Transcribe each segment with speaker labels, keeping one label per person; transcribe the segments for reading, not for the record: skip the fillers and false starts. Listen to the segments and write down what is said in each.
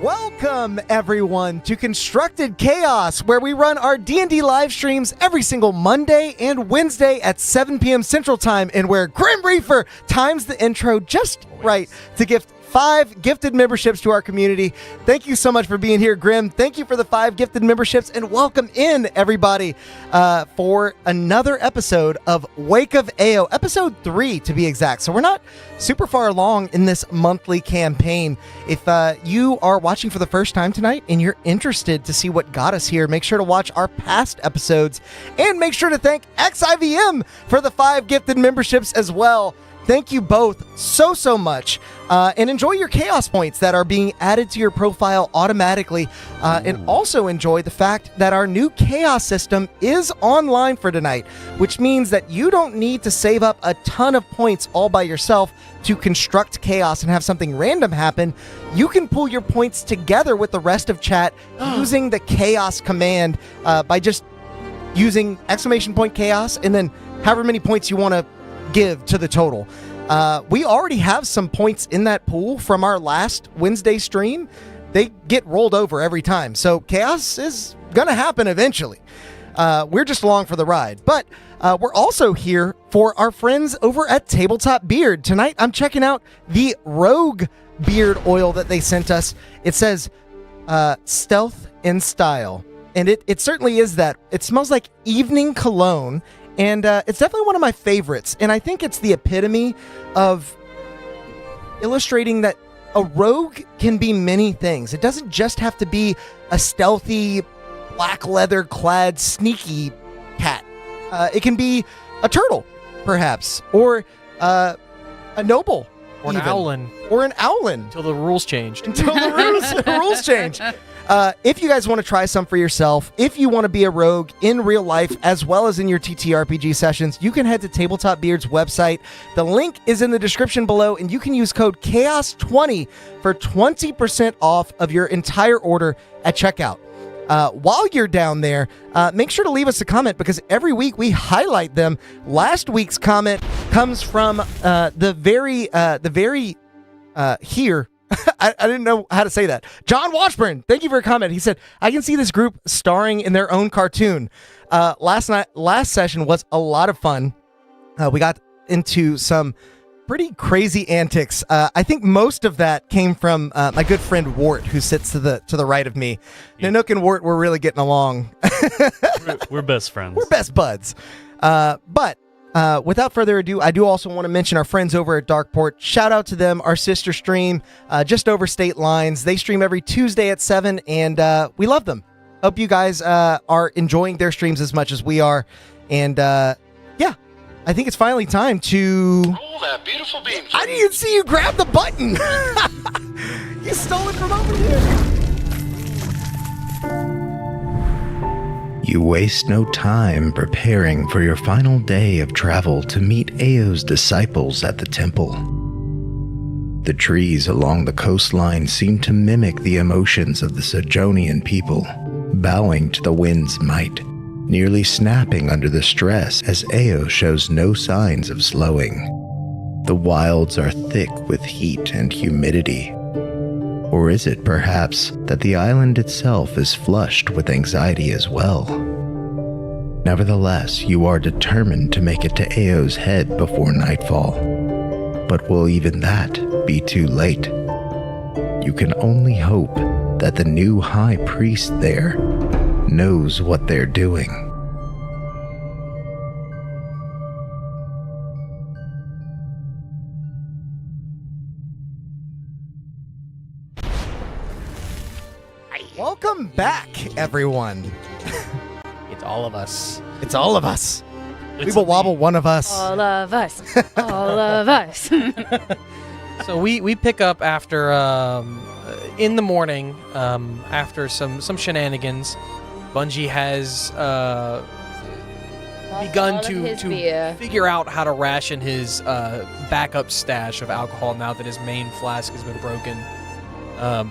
Speaker 1: Welcome, everyone, to Constructed Chaos, where we run our D&D live streams every single Monday and Wednesday at 7 p.m. Central Time, and where Grim Reaper times the intro just right to gift 5 gifted memberships to our community. Thank you so much for being here, Grim. Thank you for the 5 gifted memberships, and welcome in, everybody, for another episode of Wake of AO, episode 3 to be exact. So we're not super far along in this monthly campaign. If you are watching for the first time tonight and you're interested to see what got us here, make sure to watch our past episodes, and make sure to thank XIVM for the 5 gifted memberships as well. Thank you both so much, and enjoy your chaos points that are being added to your profile automatically, and also enjoy the fact that our new chaos system is online for tonight, which means that you don't need to save up a ton of points all by yourself to construct chaos and have something random happen. You can pull your points together with the rest of chat using the chaos command by just using !chaos and then however many points you want to give to the total. We already have some points in that pool from our last Wednesday stream. They get rolled over every time, so chaos is gonna happen eventually. We're just along for the ride, but we're also here for our friends over at Tabletop Beard. Tonight I'm checking out the Rogue Beard oil that they sent us. It says stealth and style, and it certainly is that. It smells like evening cologne, and it's definitely one of my favorites, and I think it's the epitome of illustrating that a rogue can be many things. It doesn't just have to be a stealthy, black leather-clad, sneaky cat. It can be a turtle, perhaps, or a noble,
Speaker 2: or an owlin.
Speaker 1: Or an owlin.
Speaker 2: Until the rules changed.
Speaker 1: Until the rules change. If you guys want to try some for yourself, if you want to be a rogue in real life as well as in your TTRPG sessions, you can head to Tabletop Beard's website. The link is in the description below, and you can use code CHAOS20 for 20% off of your entire order at checkout. While you're down there, make sure to leave us a comment, because every week we highlight them. Last week's comment comes from the very here. I didn't know how to say that. John Washburn, thank you for a comment. He said, I can see this group starring in their own cartoon. Last session was a lot of fun. We got into some pretty crazy antics. I think most of that came from my good friend Wart, who sits to the right of me. Yeah. Nanook and Wart were really getting along.
Speaker 3: we're best friends.
Speaker 1: We're best buds. But without further ado, I do also want to mention our friends over at Darkport. Shout out to them, our sister stream, just over state lines. They stream every Tuesday at 7, and we love them. Hope you guys are enjoying their streams as much as we are. And yeah, I think it's finally time to
Speaker 4: roll that beautiful beam.
Speaker 1: I didn't even see you grab the button. You stole it from over here.
Speaker 5: You waste no time preparing for your final day of travel to meet Ao's disciples at the temple. The trees along the coastline seem to mimic the emotions of the Sejonian people, bowing to the wind's might, nearly snapping under the stress as Ao shows no signs of slowing. The wilds are thick with heat and humidity. Or is it perhaps that the island itself is flushed with anxiety as well? Nevertheless, you are determined to make it to Ao's head before nightfall. But will even that be too late? You can only hope that the new high priest there knows what they're doing.
Speaker 1: Welcome back, everyone.
Speaker 2: It's all of us.
Speaker 1: It's all of us. We will wobble one of us.
Speaker 6: All of us. All of us.
Speaker 2: So we pick up after in the morning after some shenanigans. Bungie has begun to figure out how to ration his backup stash of alcohol now that his main flask has been broken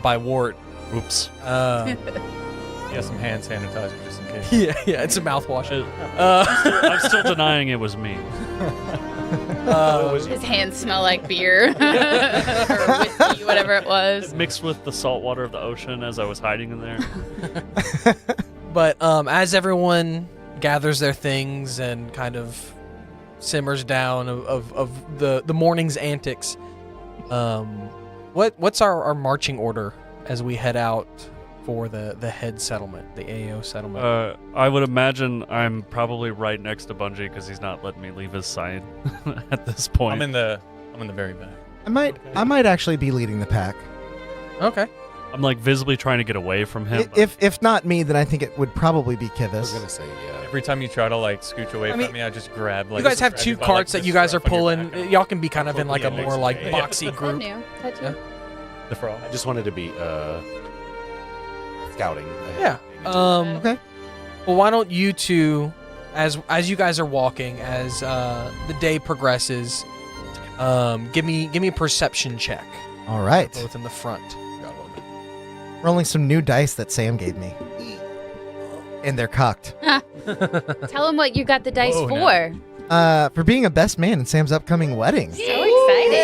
Speaker 2: by Wart.
Speaker 3: Oops.
Speaker 7: Yeah, some hand sanitizer just in case.
Speaker 2: Yeah, it's a mouthwash.
Speaker 3: I'm still denying it was me.
Speaker 6: His hands smell like beer or whiskey, whatever it was.
Speaker 3: Mixed with the salt water of the ocean as I was hiding in there.
Speaker 2: But as everyone gathers their things and kind of simmers down of the morning's antics, what's our marching order as we head out for the head settlement, the AO settlement?
Speaker 3: I would imagine I'm probably right next to Bungie because he's not letting me leave his side at this point.
Speaker 7: I'm in the very back.
Speaker 1: I might actually be leading the pack.
Speaker 2: Okay.
Speaker 3: I'm like visibly trying to get away from him.
Speaker 1: If not me, then I think it would probably be
Speaker 4: I was
Speaker 1: Kivas.
Speaker 4: gonna say, yeah.
Speaker 7: Every time you try to like scooch away
Speaker 2: I mean,
Speaker 7: from me, I just grab like.
Speaker 2: You guys have
Speaker 7: grab
Speaker 2: 2
Speaker 7: you by,
Speaker 2: carts
Speaker 7: like,
Speaker 2: that you
Speaker 7: the
Speaker 2: guys are
Speaker 7: strap on your
Speaker 2: pulling.
Speaker 7: back.
Speaker 2: Y'all can be kind of in
Speaker 7: Pull
Speaker 2: like a
Speaker 7: the
Speaker 2: more
Speaker 7: legs.
Speaker 2: like
Speaker 7: Yeah.
Speaker 2: boxy
Speaker 6: Is that
Speaker 2: group.
Speaker 6: new? Is that
Speaker 2: Yeah.
Speaker 6: new?
Speaker 7: The frog.
Speaker 4: I just wanted to be scouting.
Speaker 2: Yeah.
Speaker 1: Okay.
Speaker 2: Well, why don't you two, as you guys are walking, as the day progresses, give me a perception check,
Speaker 1: All right.
Speaker 2: both in the front.
Speaker 1: Rolling some new dice that Sam gave me. And they're cocked.
Speaker 6: Tell him what you got the dice
Speaker 7: Whoa,
Speaker 6: for.
Speaker 1: For being a best man in Sam's upcoming wedding.
Speaker 6: So excited.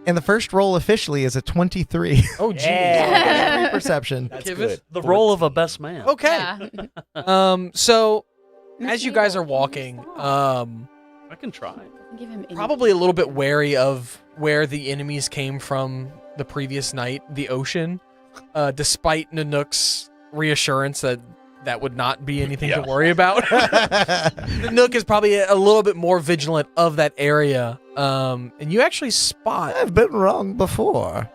Speaker 1: And the first roll officially is a 23.
Speaker 2: Oh, geez.
Speaker 6: Yeah.
Speaker 1: Perception.
Speaker 4: That's
Speaker 2: Give
Speaker 4: good.
Speaker 2: us
Speaker 3: the role of a best man.
Speaker 2: Okay.
Speaker 6: Yeah.
Speaker 2: So as you guys are walking,
Speaker 3: I can try.
Speaker 6: Give him any-
Speaker 2: probably a little bit wary of where the enemies came from the previous night, the ocean, despite Nanook's reassurance that would not be anything to worry about. Nanook is probably a little bit more vigilant of that area. And you actually spot
Speaker 1: I've been wrong before.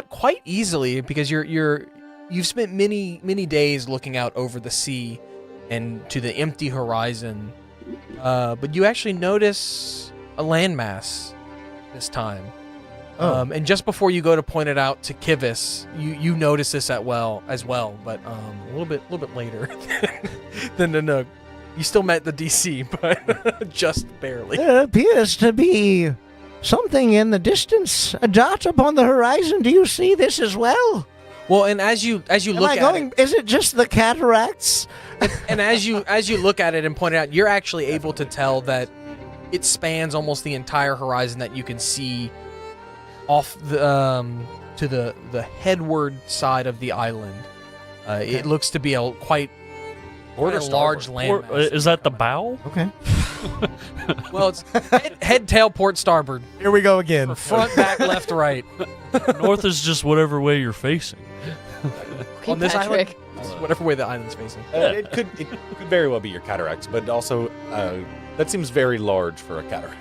Speaker 2: quite easily because you've spent many days looking out over the sea and to the empty horizon. But you actually notice a landmass this time.
Speaker 1: Oh.
Speaker 2: And just before you go to point it out to Kivas, you notice this as well, but a little bit later than Nanook. You still met the DC, but just barely.
Speaker 1: There appears to be something in the distance, a dot upon the horizon. Do you see this as well?
Speaker 2: Well, and as you look at it,
Speaker 1: Is it just the cataracts?
Speaker 2: and as you look at it and point it out, you're actually able to tell that it spans almost the entire horizon that you can see off the to the headward side of the island. It looks to be a quite a large landmass.
Speaker 3: Is that the bow?
Speaker 1: Okay.
Speaker 2: Well, it's head, tail, port, starboard,
Speaker 1: Here we go again.
Speaker 2: front, back, left, right.
Speaker 3: North is just whatever way you're facing.
Speaker 6: Okay,
Speaker 2: On this island,
Speaker 6: Patrick.
Speaker 2: it's whatever way the island's facing.
Speaker 4: It could very well be your cataracts, but also that seems very large for a cataract.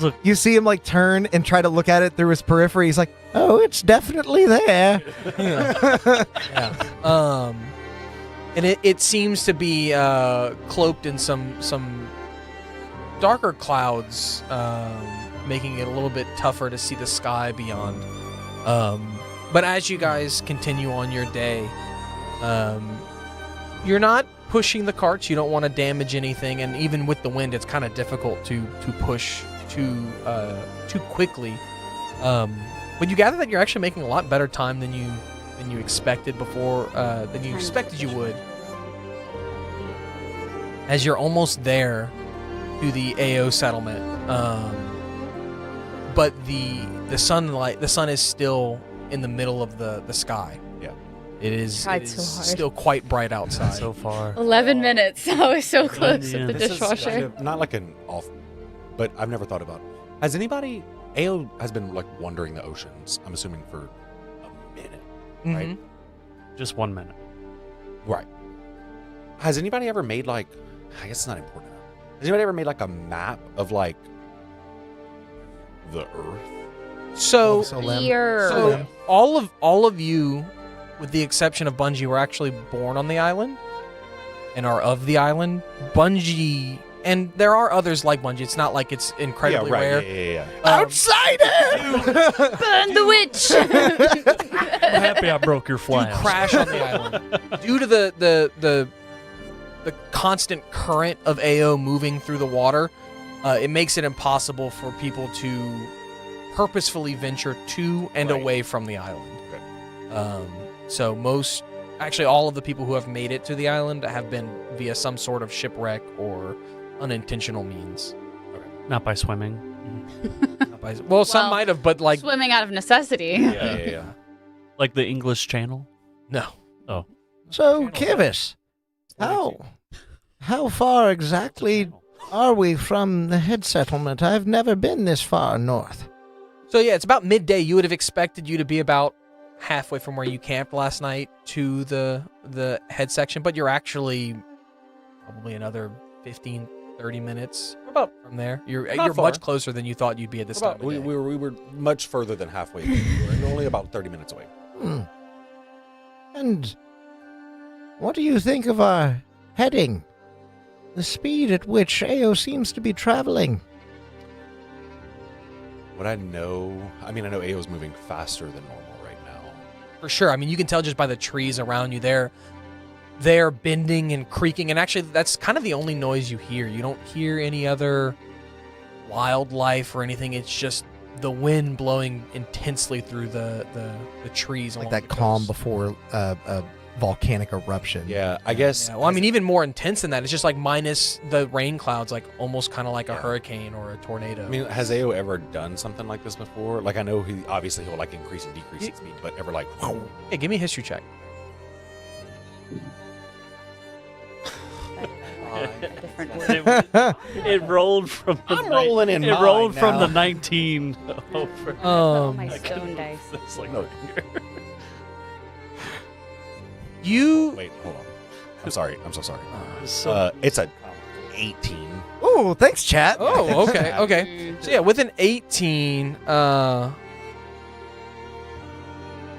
Speaker 3: Look,
Speaker 1: You see him like turn and try to look at it through his periphery. He's like, oh, it's definitely there.
Speaker 2: Yeah. And it seems to be cloaked in some darker clouds, making it a little bit tougher to see the sky beyond. But as you guys continue on your day, you're not pushing the carts. You don't want to damage anything, and even with the wind, it's kind of difficult to push too quickly. But you gather that you're actually making a lot better time than you expected before, than you expected you would. As you're almost there to the AO settlement, but the sun is still in the middle of the sky.
Speaker 4: Yeah.
Speaker 2: It is,
Speaker 6: Tried
Speaker 2: it
Speaker 6: so
Speaker 2: is
Speaker 6: hard.
Speaker 2: still quite bright outside.
Speaker 3: so far.
Speaker 6: 11 minutes. I was so close
Speaker 3: Yeah.
Speaker 6: at the
Speaker 4: This is
Speaker 6: dishwasher.
Speaker 4: kind of not like an off, but I've never thought about. Has anybody? AO has been like wandering the oceans. I'm assuming for a minute, right?
Speaker 2: Mhm.
Speaker 3: Just 1 minute.
Speaker 4: Right. Has anybody ever made like? I guess it's not important enough. Has anybody ever made like a map of like the Earth?
Speaker 2: So,
Speaker 6: Beer.
Speaker 2: so all of you, with the exception of Bungie, were actually born on the island and are of the island. Bungie, and there are others like Bungie. It's not like it's incredibly
Speaker 4: yeah, right.
Speaker 2: rare.
Speaker 4: Yeah.
Speaker 6: Burn the witch!
Speaker 3: I'm happy I broke your
Speaker 2: Do
Speaker 3: flask.
Speaker 2: crash on the island due to the constant current of AO moving through the water. It makes it impossible for people to purposefully venture to and
Speaker 4: Right.
Speaker 2: away from the island.
Speaker 4: Okay.
Speaker 2: So most, actually all of the people who have made it to the island have been via some sort of shipwreck or unintentional means.
Speaker 3: Not by swimming.
Speaker 2: Well, some might have, but like
Speaker 6: swimming out of necessity.
Speaker 4: Yeah.
Speaker 3: Like the English Channel?
Speaker 2: no.
Speaker 3: Oh.
Speaker 1: So, Kivis, how far exactly are we from the head settlement? I've never been this far north.
Speaker 2: So yeah, it's about midday. You would have expected you to be about halfway from where you camped last night to the head section, but you're actually probably another 15, 30 minutes
Speaker 4: About
Speaker 2: from there. You're
Speaker 4: far.
Speaker 2: much closer than you thought you'd be at this time of
Speaker 4: we
Speaker 2: day.
Speaker 4: were much further than halfway. We're only about 30 minutes away.
Speaker 1: And what do you think of our heading? The speed at which Ao seems to be traveling.
Speaker 4: What I know AO's moving faster than normal right now.
Speaker 2: For sure. I mean, you can tell just by the trees around you. They're bending and creaking, and actually, that's kind of the only noise you hear. You don't hear any other wildlife or anything. It's just the wind blowing intensely through the trees.
Speaker 1: Like
Speaker 2: along
Speaker 1: that
Speaker 2: the
Speaker 1: calm
Speaker 2: coast.
Speaker 1: before a volcanic eruption.
Speaker 4: Yeah, I guess.
Speaker 2: Yeah, well, I mean, even more intense than that. It's just like minus the rain clouds, like almost kind of like a hurricane or a tornado.
Speaker 4: I mean, has AO ever done something like this before? Like, I know he'll like increase and decrease its speed, but ever like, whoa.
Speaker 2: Hey, give me a history check.
Speaker 6: A different word.
Speaker 3: It rolled from the
Speaker 4: I'm rolling in
Speaker 3: It
Speaker 4: mine
Speaker 3: rolled from
Speaker 4: now.
Speaker 3: the 19 over.
Speaker 6: Oh, my stone dice.
Speaker 3: It's like
Speaker 4: No.
Speaker 2: You
Speaker 4: Wait, hold on. I'm sorry. I'm so sorry.
Speaker 3: so
Speaker 4: It's a 18.
Speaker 1: Ooh, thanks, chat.
Speaker 2: Oh, okay, okay. So yeah, with an 18,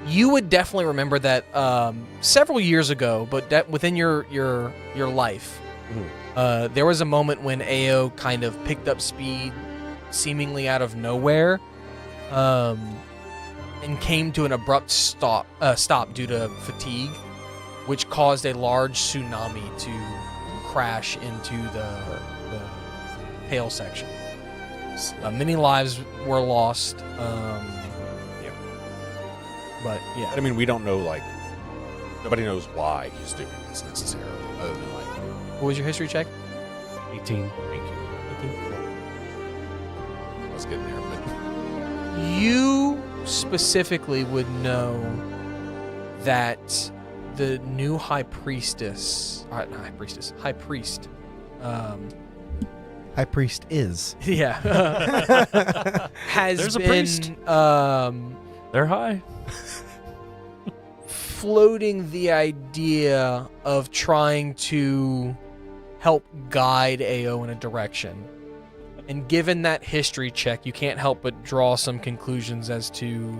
Speaker 2: you would definitely remember that several years ago, but that within your life, there was a moment when AO kind of picked up speed, seemingly out of nowhere, and came to an abrupt stop due to fatigue, which caused a large tsunami to crash into the tail section. Many lives were lost. But yeah,
Speaker 4: I mean, we don't know, like, nobody knows why he's doing this necessarily, other than, like,
Speaker 2: what was your history check?
Speaker 3: 18.
Speaker 4: thank you. I was getting there, but
Speaker 2: You specifically would know that the new high priest,
Speaker 1: High priest is.
Speaker 2: yeah, has
Speaker 3: There's a
Speaker 2: been
Speaker 3: priest. They're high.
Speaker 2: floating the idea of trying to help guide AO in a direction. And given that history check, you can't help but draw some conclusions as to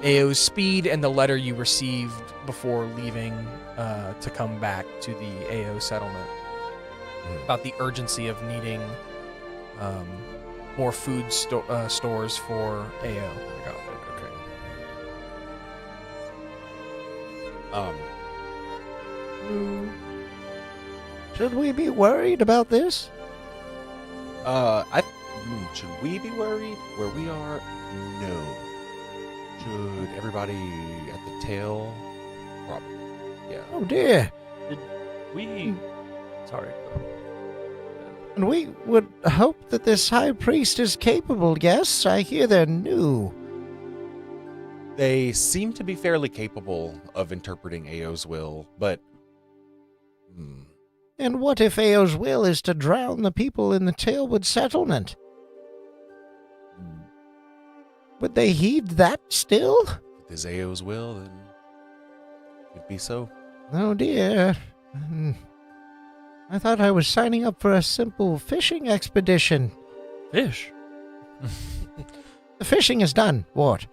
Speaker 2: AO's speed and the letter you received before leaving to come back to the AO settlement. About the urgency of needing more food stores for AO.
Speaker 4: I got it. Okay.
Speaker 1: Should we be worried about this?
Speaker 4: Should we be worried where we are? No. Should everybody at the tail? Probably. Yeah.
Speaker 1: Oh dear.
Speaker 3: We. Sorry.
Speaker 1: And we would hope that this high priest is capable, yes? I hear they're new.
Speaker 4: They seem to be fairly capable of interpreting AO's will, but
Speaker 1: And what if Ao's will is to drown the people in the Tailwood settlement? Would they heed that still?
Speaker 4: if it's AO's will, then it'd be so.
Speaker 1: Oh dear. I thought I was signing up for a simple fishing expedition.
Speaker 3: Fish.
Speaker 1: The fishing is done, Ward.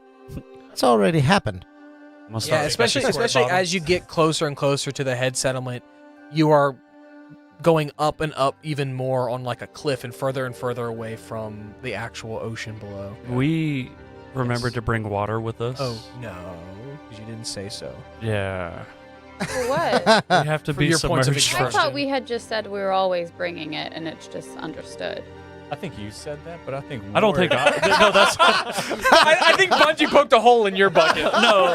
Speaker 1: It's already happened.
Speaker 3: Must
Speaker 2: Yeah,
Speaker 3: not
Speaker 2: especially
Speaker 3: square bottom.
Speaker 2: as you get closer and closer to the head settlement, you are going up and up even more on like a cliff and further away from the actual ocean below.
Speaker 3: We remembered to bring water with us.
Speaker 2: Oh no, because you didn't say so.
Speaker 3: Yeah.
Speaker 6: For what?
Speaker 3: We have to
Speaker 2: For
Speaker 3: be
Speaker 2: your points of
Speaker 3: submerged.
Speaker 6: I
Speaker 2: instruction.
Speaker 6: thought we had just said we were always bringing it, and it's just understood.
Speaker 7: I think you said that, but I think
Speaker 3: I don't think no, that's
Speaker 2: I think Bungie poked a hole in your bucket.
Speaker 3: no.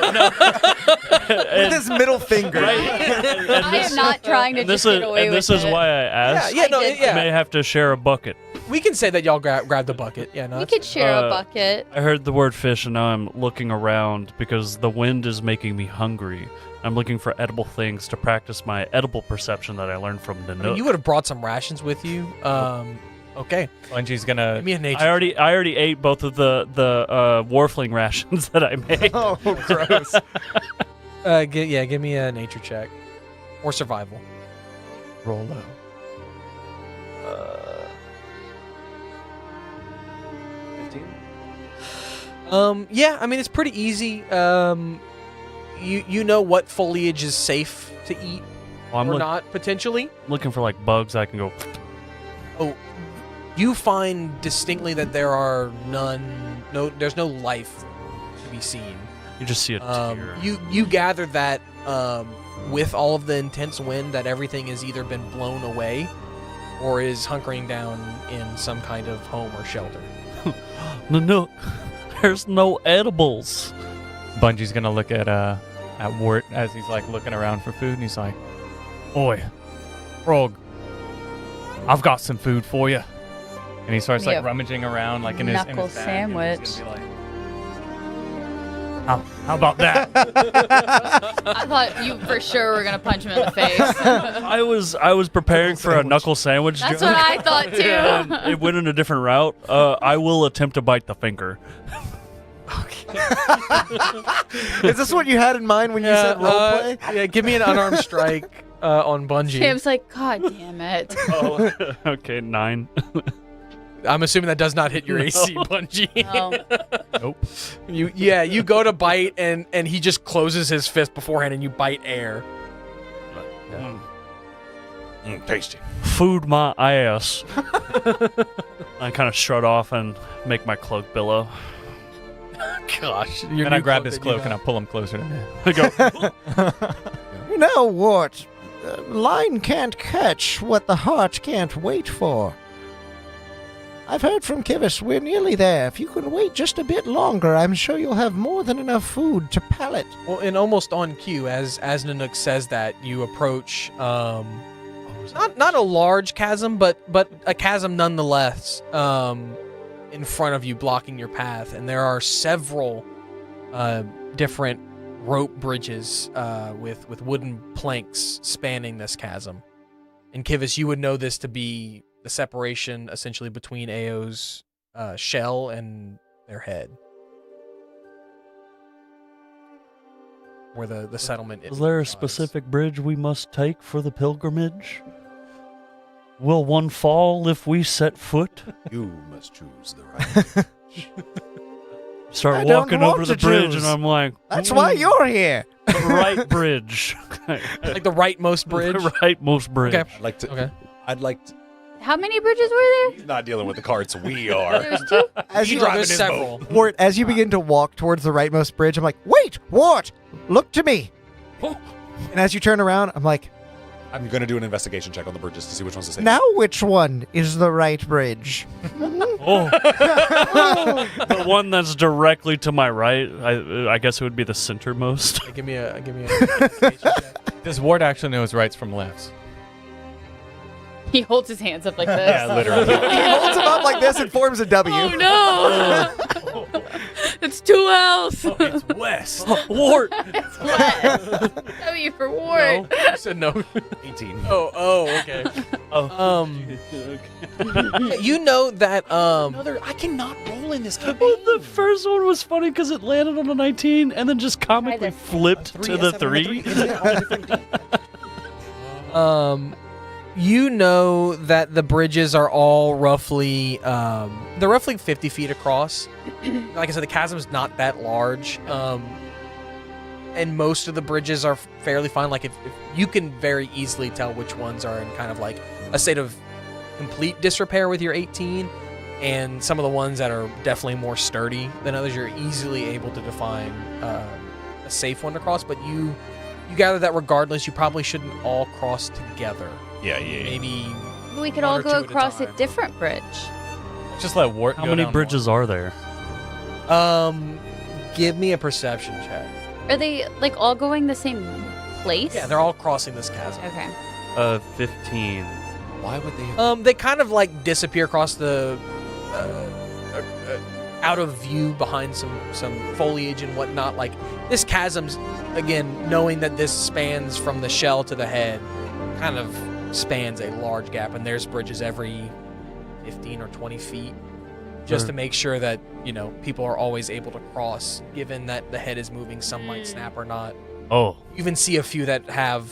Speaker 1: With his middle finger.
Speaker 6: I am not trying to just get away with
Speaker 3: this is
Speaker 6: it.
Speaker 3: why I asked.
Speaker 2: Yeah, no,
Speaker 6: I did
Speaker 3: You may
Speaker 2: yeah.
Speaker 3: have to share a bucket.
Speaker 2: We can say that y'all grabbed the bucket. Yeah, no.
Speaker 6: We
Speaker 2: that's
Speaker 6: could share a bucket.
Speaker 3: I heard the word fish, and now I'm looking around because the wind is making me hungry. I'm looking for edible things to practice my edible perception that I learned from the
Speaker 2: I mean, you would have brought some rations with you. Okay.
Speaker 7: Bungie's gonna.
Speaker 2: Give me a nature.
Speaker 3: I already ate both of the warfling rations that I made.
Speaker 1: Oh, gross.
Speaker 2: Give me a nature check or survival. Roll low.
Speaker 4: 15?
Speaker 2: Yeah, I mean it's pretty easy. You know what foliage is safe to eat
Speaker 3: Well,
Speaker 2: or not potentially.
Speaker 3: looking for like bugs I can go.
Speaker 2: Oh, you find distinctly that there are there's no life to be seen.
Speaker 3: You just see a tear.
Speaker 2: You gather that with all of the intense wind that everything has either been blown away or is hunkering down in some kind of home or shelter.
Speaker 3: Nanook, there's no edibles.
Speaker 7: Bungie's gonna look at Wart as he's like looking around for food, and he's like, "Oi, Frog, I've got some food for you." And he starts like
Speaker 6: Yeah.
Speaker 7: rummaging around like in his
Speaker 6: Knuckle
Speaker 7: bag, and he's
Speaker 6: sandwich.
Speaker 7: gonna be like, how about that?
Speaker 6: I thought you for sure were gonna punch him in the face.
Speaker 3: I was preparing for a knuckle sandwich
Speaker 6: That's
Speaker 3: joke.
Speaker 6: what I thought too.
Speaker 3: and it went in a different route. I will attempt to bite the finger.
Speaker 1: Is this what you had in mind when you said roleplay?
Speaker 2: Yeah, give me an unarmed strike on Bungie.
Speaker 6: Sam's like, God damn it.
Speaker 3: Oh, okay, 9.
Speaker 2: I'm assuming that does not hit your AC, Bungie.
Speaker 6: No.
Speaker 7: Nope.
Speaker 2: You go to bite and he just closes his fist beforehand and you bite air.
Speaker 4: Tasty.
Speaker 3: Food my ass. I kind of strut off and make my cloak billow.
Speaker 2: Gosh.
Speaker 7: And I grab his cloak and I pull him closer to me.
Speaker 3: I go.
Speaker 1: You know what? Line can't catch what the heart can't wait for. I've heard from Kivis we're nearly there. If you can wait just a bit longer, I'm sure you'll have more than enough food to palate.
Speaker 2: Well, and almost on cue, as Nanook says that, you approach not a large chasm, but a chasm nonetheless, in front of you, blocking your path, and there are several different rope bridges with wooden planks spanning this chasm. And Kivis, you would know this to be the separation essentially between Ao's shell and their head, where the settlement
Speaker 3: Is there a
Speaker 2: lies.
Speaker 3: specific bridge we must take for the pilgrimage? Will one fall if we set foot?
Speaker 4: You must choose the right.
Speaker 3: Start
Speaker 1: I don't
Speaker 3: walking
Speaker 1: want
Speaker 3: over the
Speaker 1: to
Speaker 3: bridge,
Speaker 1: choose.
Speaker 3: and I'm like,
Speaker 1: That's why you're here.
Speaker 3: the right bridge.
Speaker 2: Like the rightmost bridge.
Speaker 3: The rightmost bridge.
Speaker 2: Okay.
Speaker 4: I'd like to.
Speaker 6: How many bridges were there?
Speaker 4: He's not dealing with the carts. We are.
Speaker 6: There's two.
Speaker 1: As you
Speaker 2: There's several.
Speaker 1: Wart, as you begin to walk towards the rightmost bridge, I'm like, wait, Wart, look to me.
Speaker 3: Oh.
Speaker 1: And as you turn around, I'm like,
Speaker 4: I'm going to do an investigation check on the bridges to see which one's the same.
Speaker 1: now which one is the right bridge?
Speaker 3: Oh. The one that's directly to my right, I guess it would be the centermost.
Speaker 2: Give me a investigation check.
Speaker 7: Does Ward actually know his rights from lefts?
Speaker 6: He holds his hands up like this.
Speaker 7: Yeah, literally.
Speaker 1: He holds him up like this and forms a W.
Speaker 6: Oh no! It's 2 L's.
Speaker 3: It's west. Wart.
Speaker 6: It's west. W for Ward.
Speaker 2: No, you said no.
Speaker 4: 18.
Speaker 2: Oh, okay. You know that I cannot roll in this campaign.
Speaker 3: Well, the first one was funny because it landed on a 19 and then just comically
Speaker 6: Either.
Speaker 3: flipped to the 3.
Speaker 2: You know that the bridges are all roughly they're roughly 50 feet across. Like I said, the chasm's not that large. And most of the bridges are fairly fine. Like if you can very easily tell which ones are in kind of like a state of complete disrepair with your 18, and some of the ones that are definitely more sturdy than others, you're easily able to define a safe one to cross. But you gather that regardless, you probably shouldn't all cross together.
Speaker 4: Yeah.
Speaker 2: Maybe
Speaker 6: We could
Speaker 2: one
Speaker 6: all
Speaker 2: or two
Speaker 6: go
Speaker 2: at a
Speaker 6: across a
Speaker 2: time.
Speaker 6: different bridge.
Speaker 7: Just let Wart
Speaker 3: How
Speaker 7: go
Speaker 3: many
Speaker 7: down
Speaker 3: bridges are there?
Speaker 2: Give me a perception check.
Speaker 6: Are they like all going the same place?
Speaker 2: Yeah, they're all crossing this chasm.
Speaker 6: Okay.
Speaker 3: 15.
Speaker 4: Why would they have...
Speaker 2: They kind of like disappear across the out of view behind some foliage and whatnot. Like this chasm's, again, knowing that this spans from the shell to the head, kind of spans a large gap, and there's bridges every 15 or 20 feet, just to make sure that, you know, people are always able to cross, given that the head is moving, some might snap or not.
Speaker 3: Oh.
Speaker 2: You even see a few that have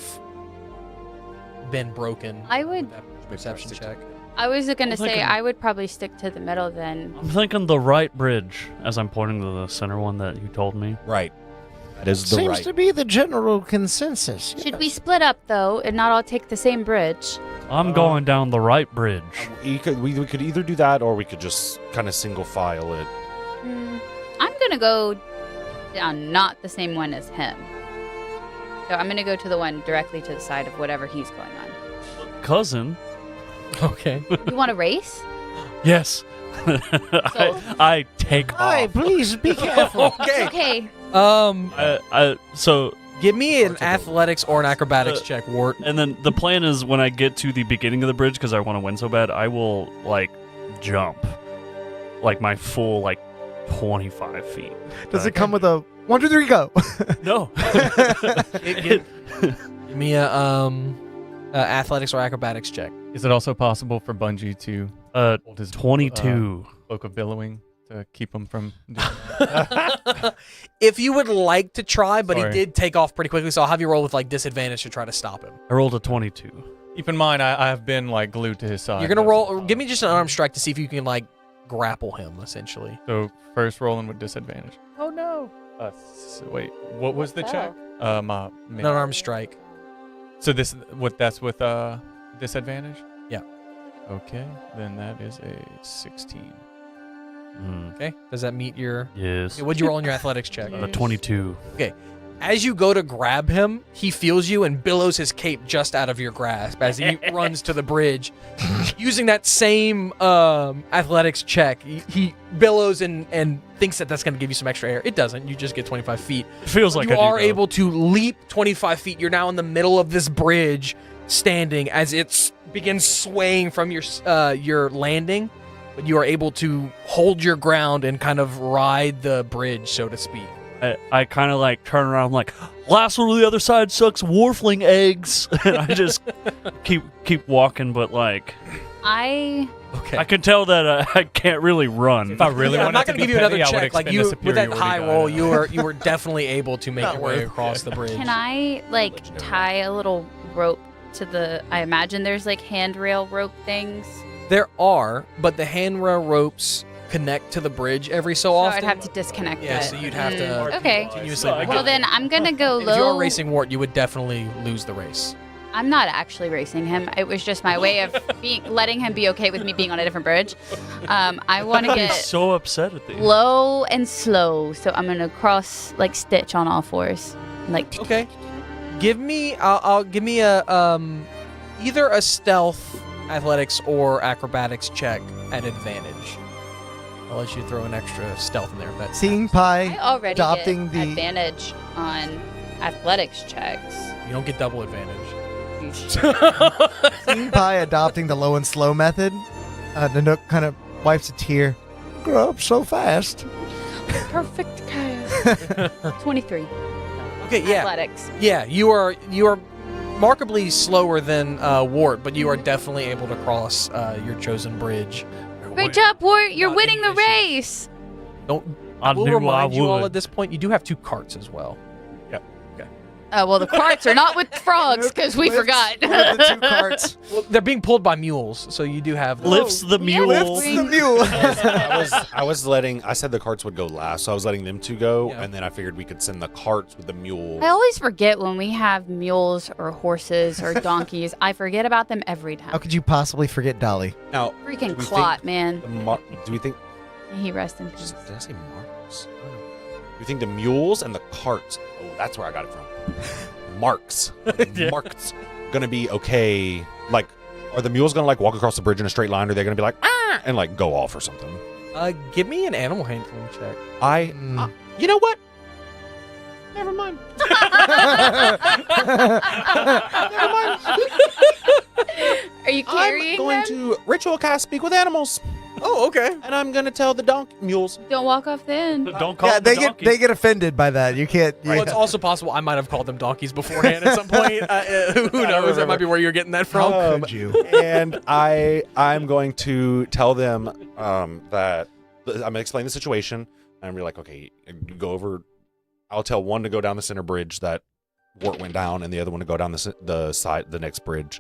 Speaker 2: been broken.
Speaker 6: I would.
Speaker 2: with that perception check.
Speaker 6: I was going to say
Speaker 3: thinking-
Speaker 6: I would probably stick to the middle then.
Speaker 3: I'm thinking the right bridge, as I'm pointing to the center one that you told me.
Speaker 4: Right. That is the
Speaker 1: Seems
Speaker 4: right.
Speaker 1: to be the general consensus.
Speaker 6: Should we split up though and not all take the same bridge?
Speaker 3: I'm going down the right bridge.
Speaker 4: We could either do that, or we could just kind of single file it.
Speaker 6: I'm going to go down not the same one as him. So I'm going to go to the one directly to the side of whatever he's going on.
Speaker 3: Cousin.
Speaker 2: Okay.
Speaker 6: You want to race?
Speaker 3: Yes. I take
Speaker 1: Hi,
Speaker 3: off.
Speaker 1: please be careful.
Speaker 2: Okay.
Speaker 6: Okay.
Speaker 3: So
Speaker 2: Give me an athletics or an acrobatics check, Wart.
Speaker 3: and then the plan is when I get to the beginning of the bridge, because I want to win so bad, I will like jump, like my full like 25 feet.
Speaker 1: Does it come with a 1, 2, 3, go?
Speaker 3: No.
Speaker 2: Give me a athletics or acrobatics check.
Speaker 7: Is it also possible for Bungie to hold his
Speaker 3: 22.
Speaker 7: cloak of billowing to keep him from doing that?
Speaker 2: If you would like to try, but
Speaker 7: Sorry.
Speaker 2: he did take off pretty quickly, so I'll have you roll with like disadvantage to try to stop him.
Speaker 3: I rolled a 22.
Speaker 7: Keep in mind, I have been like glued to his side.
Speaker 2: You're gonna
Speaker 7: most of the
Speaker 2: roll.
Speaker 7: time.
Speaker 2: Give me just an arm strike to see if you can like grapple him, essentially.
Speaker 7: So first rolling with disadvantage.
Speaker 2: Oh no!
Speaker 7: Wait, what was the check? My
Speaker 2: An unarmed strike.
Speaker 7: So that's with disadvantage?
Speaker 2: Yeah.
Speaker 7: Okay, then that is a 16.
Speaker 2: Okay. Does that meet your?
Speaker 3: Yes.
Speaker 2: Okay, what'd you roll on your athletics check?
Speaker 3: A 22.
Speaker 2: As you go to grab him, he feels you and billows his cape just out of your grasp as he runs to the bridge. Using that same athletics check, he billows and thinks that that's going to give you some extra air. It doesn't. You just get 25 feet.
Speaker 3: It feels like
Speaker 2: You
Speaker 3: I do,
Speaker 2: are
Speaker 3: though.
Speaker 2: able to leap 25 feet. You're now in the middle of this bridge, standing as it begins swaying from your landing. But you are able to hold your ground and kind of ride the bridge, so to speak.
Speaker 3: I kind of like turn around, I'm like, last one on the other side sucks warfling eggs, and I just keep walking. But like,
Speaker 6: I
Speaker 2: Okay.
Speaker 3: I can tell that I can't really run.
Speaker 7: If I really
Speaker 2: I'm
Speaker 7: wanted
Speaker 2: not
Speaker 7: to
Speaker 2: going
Speaker 7: be
Speaker 2: to give you another
Speaker 7: petty, I would
Speaker 2: check. Like
Speaker 7: expend a
Speaker 2: you, with that
Speaker 7: superiority
Speaker 2: high
Speaker 7: die.
Speaker 2: roll, you were definitely able to make
Speaker 1: Not
Speaker 2: your way
Speaker 1: worth
Speaker 2: across the bridge.
Speaker 6: can I like tie a little rope to the? I imagine there's like handrail rope things.
Speaker 2: There are, but the handrail ropes connect to the bridge every so
Speaker 6: So
Speaker 2: often.
Speaker 6: I'd have to disconnect
Speaker 2: Yeah,
Speaker 6: it.
Speaker 2: so you'd have to
Speaker 6: Okay.
Speaker 2: continuously.
Speaker 6: Well, then I'm gonna go
Speaker 2: if you're
Speaker 6: low.
Speaker 2: racing Wart, you would definitely lose the race.
Speaker 6: I'm not actually racing him. It was just my way of letting him be okay with me being on a different bridge. I want to
Speaker 3: I'm
Speaker 6: get
Speaker 3: so upset at these.
Speaker 6: low and slow, so I'm gonna cross like Stitch on all fours, like.
Speaker 2: Okay. Give me. I'll give me a either a stealth, athletics, or acrobatics check at advantage. I'll let you throw an extra stealth in there if that's.
Speaker 1: Seeing
Speaker 6: I
Speaker 1: Pie
Speaker 6: already
Speaker 1: adopting
Speaker 6: get
Speaker 1: the
Speaker 6: advantage on athletics checks.
Speaker 2: You don't get double advantage.
Speaker 1: Seeing Pie adopting the low and slow method, Nanook kind of wipes a tear. Grow up so fast.
Speaker 6: Perfect chaos. 23.
Speaker 2: Okay. Yeah.
Speaker 6: Athletics.
Speaker 2: Yeah. You are markedly slower than Wart, but you are definitely able to cross your chosen bridge.
Speaker 6: Great job, Wart. You're
Speaker 2: Not
Speaker 6: winning the
Speaker 2: any issue.
Speaker 6: race.
Speaker 2: Don't.
Speaker 3: I
Speaker 2: We'll
Speaker 3: knew I
Speaker 2: remind you all
Speaker 3: would.
Speaker 2: at this point. You do have 2 carts as well.
Speaker 6: Well, the carts are not with frogs because we forgot.
Speaker 1: The 2 carts.
Speaker 2: Well, they're being pulled by mules, so you do have
Speaker 3: Lifts the
Speaker 6: Yeah,
Speaker 3: mule.
Speaker 6: lifts
Speaker 1: The mule.
Speaker 4: I said the carts would go last, so I was letting them 2 go,
Speaker 2: Yeah.
Speaker 4: and then I figured we could send the carts with the mule.
Speaker 6: I always forget when we have mules or horses or donkeys. I forget about them every
Speaker 1: How
Speaker 6: time.
Speaker 1: could you possibly forget Dolly?
Speaker 4: Now,
Speaker 6: Freaking
Speaker 4: do we
Speaker 6: clot,
Speaker 4: think
Speaker 6: man.
Speaker 4: do we think?
Speaker 6: He rest in peace.
Speaker 4: Did I say marks? Do you think the mules and the carts? Oh, that's where I got it from. Marks.
Speaker 3: Yeah.
Speaker 4: Marks. Gonna be okay. Like, are the mules gonna like walk across the bridge in a straight line, or are they gonna be like ah and like go off or something?
Speaker 2: Give me an animal handling check.
Speaker 4: You know what? Never mind.
Speaker 6: Are you carrying
Speaker 4: I'm going
Speaker 6: them?
Speaker 4: to ritual cast speak with animals,
Speaker 2: Oh, okay.
Speaker 4: and I'm going to tell the mules.
Speaker 6: Don't walk off then.
Speaker 3: Don't call
Speaker 1: Yeah,
Speaker 3: them the
Speaker 1: they
Speaker 3: donkey.
Speaker 1: get offended by that. You can't.
Speaker 2: Well, it's also possible I might have called them donkeys beforehand at some point. Who knows? That might be where you're getting that from.
Speaker 1: How could you?
Speaker 4: And I'm going to tell them that I'm going to explain the situation. I'm be like, okay, go over. I'll tell one to go down the center bridge that Wart went down, and the other one to go down the next bridge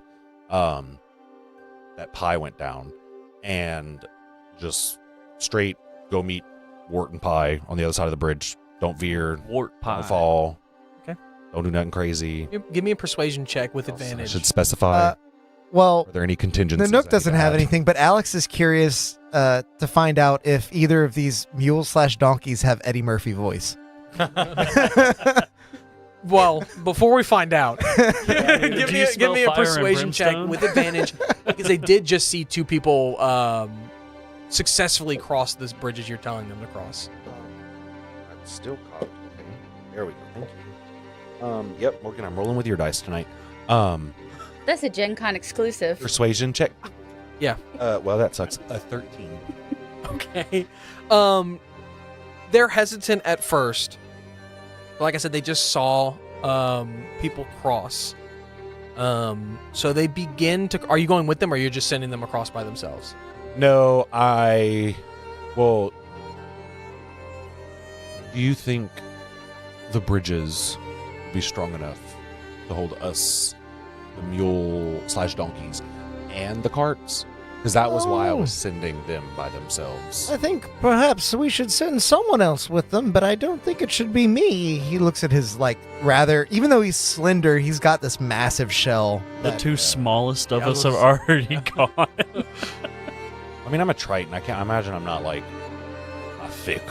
Speaker 4: that Pie went down, and just straight go meet Wart and Pie on the other side of the bridge. Don't veer.
Speaker 3: Wart pie.
Speaker 4: Don't fall.
Speaker 2: Okay.
Speaker 4: Don't do nothing crazy.
Speaker 2: Give me a persuasion check with
Speaker 4: I
Speaker 2: advantage.
Speaker 4: should specify.
Speaker 1: Well,
Speaker 4: Are there any contingencies?
Speaker 1: Nanook
Speaker 4: I need
Speaker 1: doesn't
Speaker 4: to
Speaker 1: have
Speaker 4: add?
Speaker 1: anything, but Alex is curious to find out if either of these mules/donkeys have Eddie Murphy voice.
Speaker 2: Well, before we find out, give
Speaker 3: Do you smell
Speaker 2: me a
Speaker 3: fire and
Speaker 2: persuasion check
Speaker 3: brimstone?
Speaker 2: with advantage because they did just see two people successfully cross this bridge as you're telling them to cross.
Speaker 4: I'm still caught. Okay. There we go. Thank you. Yep, Morgan, I'm rolling with your dice tonight.
Speaker 6: That's a Gen Con exclusive.
Speaker 4: Persuasion check.
Speaker 2: Yeah.
Speaker 4: Well, that sucks. A 13.
Speaker 2: Okay. They're hesitant at first. Like I said, they just saw people cross. So they begin to. Are you going with them, or are you just sending them across by themselves?
Speaker 4: No, well, do you think the bridges will be strong enough to hold us, the mule/donkeys, and the carts? Because that was why I was sending them by themselves.
Speaker 1: I think perhaps we should send someone else with them, but I don't think it should be me. He looks at his, rather, even though he's slender, he's got this massive shell.
Speaker 3: The two smallest of
Speaker 2: Yeah,
Speaker 3: us
Speaker 2: those-
Speaker 3: are already gone.
Speaker 4: I mean, I'm a Triton. I can't imagine I'm not a thick.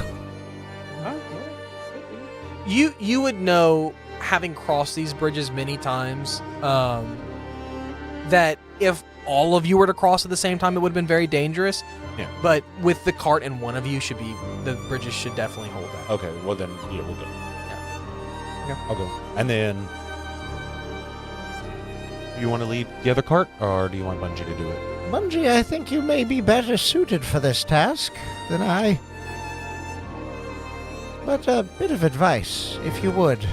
Speaker 2: You would know, having crossed these bridges many times, that if all of you were to cross at the same time, it would have been very dangerous.
Speaker 4: Yeah.
Speaker 2: But with the cart and one of you, the bridges should definitely hold that.
Speaker 4: Okay, well then, yeah, we'll go.
Speaker 2: Yeah. Okay.
Speaker 4: I'll go. And then, do you want to lead the other cart, or do you want Bungie to do it?
Speaker 1: Bungie, I think you may be better suited for this task than I. But a bit of advice, if you would.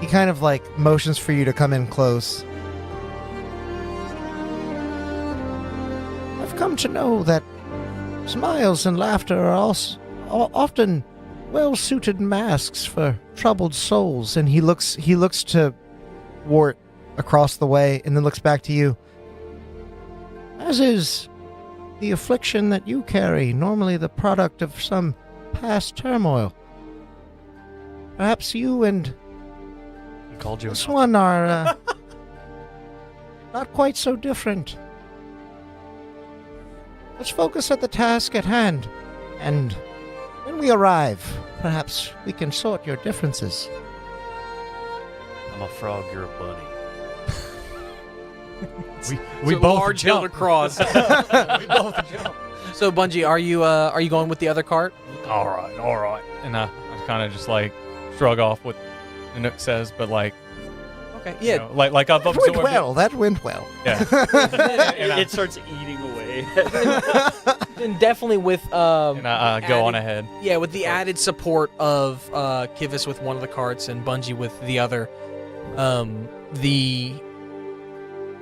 Speaker 1: He kind of motions for you to come in close. I've come to know that smiles and laughter are also often well-suited masks for troubled souls. And he looks to Wart across the way, and then looks back to you. As is the affliction that you carry, normally the product of some past turmoil. Perhaps you and
Speaker 3: He called you.
Speaker 1: this one are not quite so different. Let's focus at the task at hand, and when we arrive, perhaps we can sort your differences.
Speaker 3: I'm a frog, you're a bunny.
Speaker 2: We both large hill to cross. We both jump. So Bungie, are you going with the other cart?
Speaker 7: All right. And I kind of just shrug off what Nanook says, but
Speaker 2: Okay.
Speaker 7: you
Speaker 2: Yeah.
Speaker 7: know, I've
Speaker 1: That went
Speaker 7: absorbed
Speaker 1: well. That went well.
Speaker 7: it. Yeah.
Speaker 3: It starts eating away.
Speaker 2: And definitely with
Speaker 7: And I go on
Speaker 2: added-
Speaker 7: ahead.
Speaker 2: Yeah, with the added support of Kivus with one of the carts and Bungie with the other,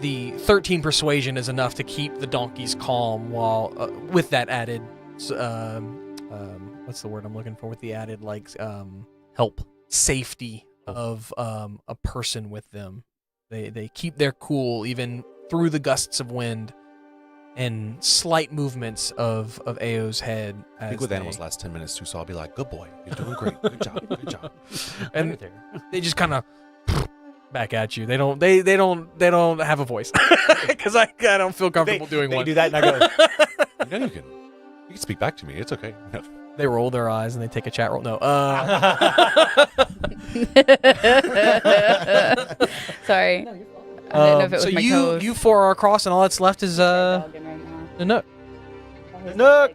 Speaker 2: the 13 persuasion is enough to keep the donkeys calm while with that added what's the word I'm looking for, with the added
Speaker 3: Help.
Speaker 2: safety of a person with them. They keep their cool even through the gusts of wind and slight movements of Ao's head.
Speaker 4: I think with animals last 10 minutes too, so I'll be like, good boy, you're doing great, good job, good job.
Speaker 2: And they just kind of back at you. They don't have a voice because I don't feel comfortable doing
Speaker 4: they
Speaker 2: one.
Speaker 4: do that, and I go, you can speak back to me. It's okay. No.
Speaker 2: They roll their eyes and they take a chat roll. No.
Speaker 6: Sorry. I didn't know if it was
Speaker 2: so
Speaker 6: my
Speaker 2: you
Speaker 6: toes.
Speaker 2: you four are across, and all that's left is Nanook.
Speaker 1: Nook!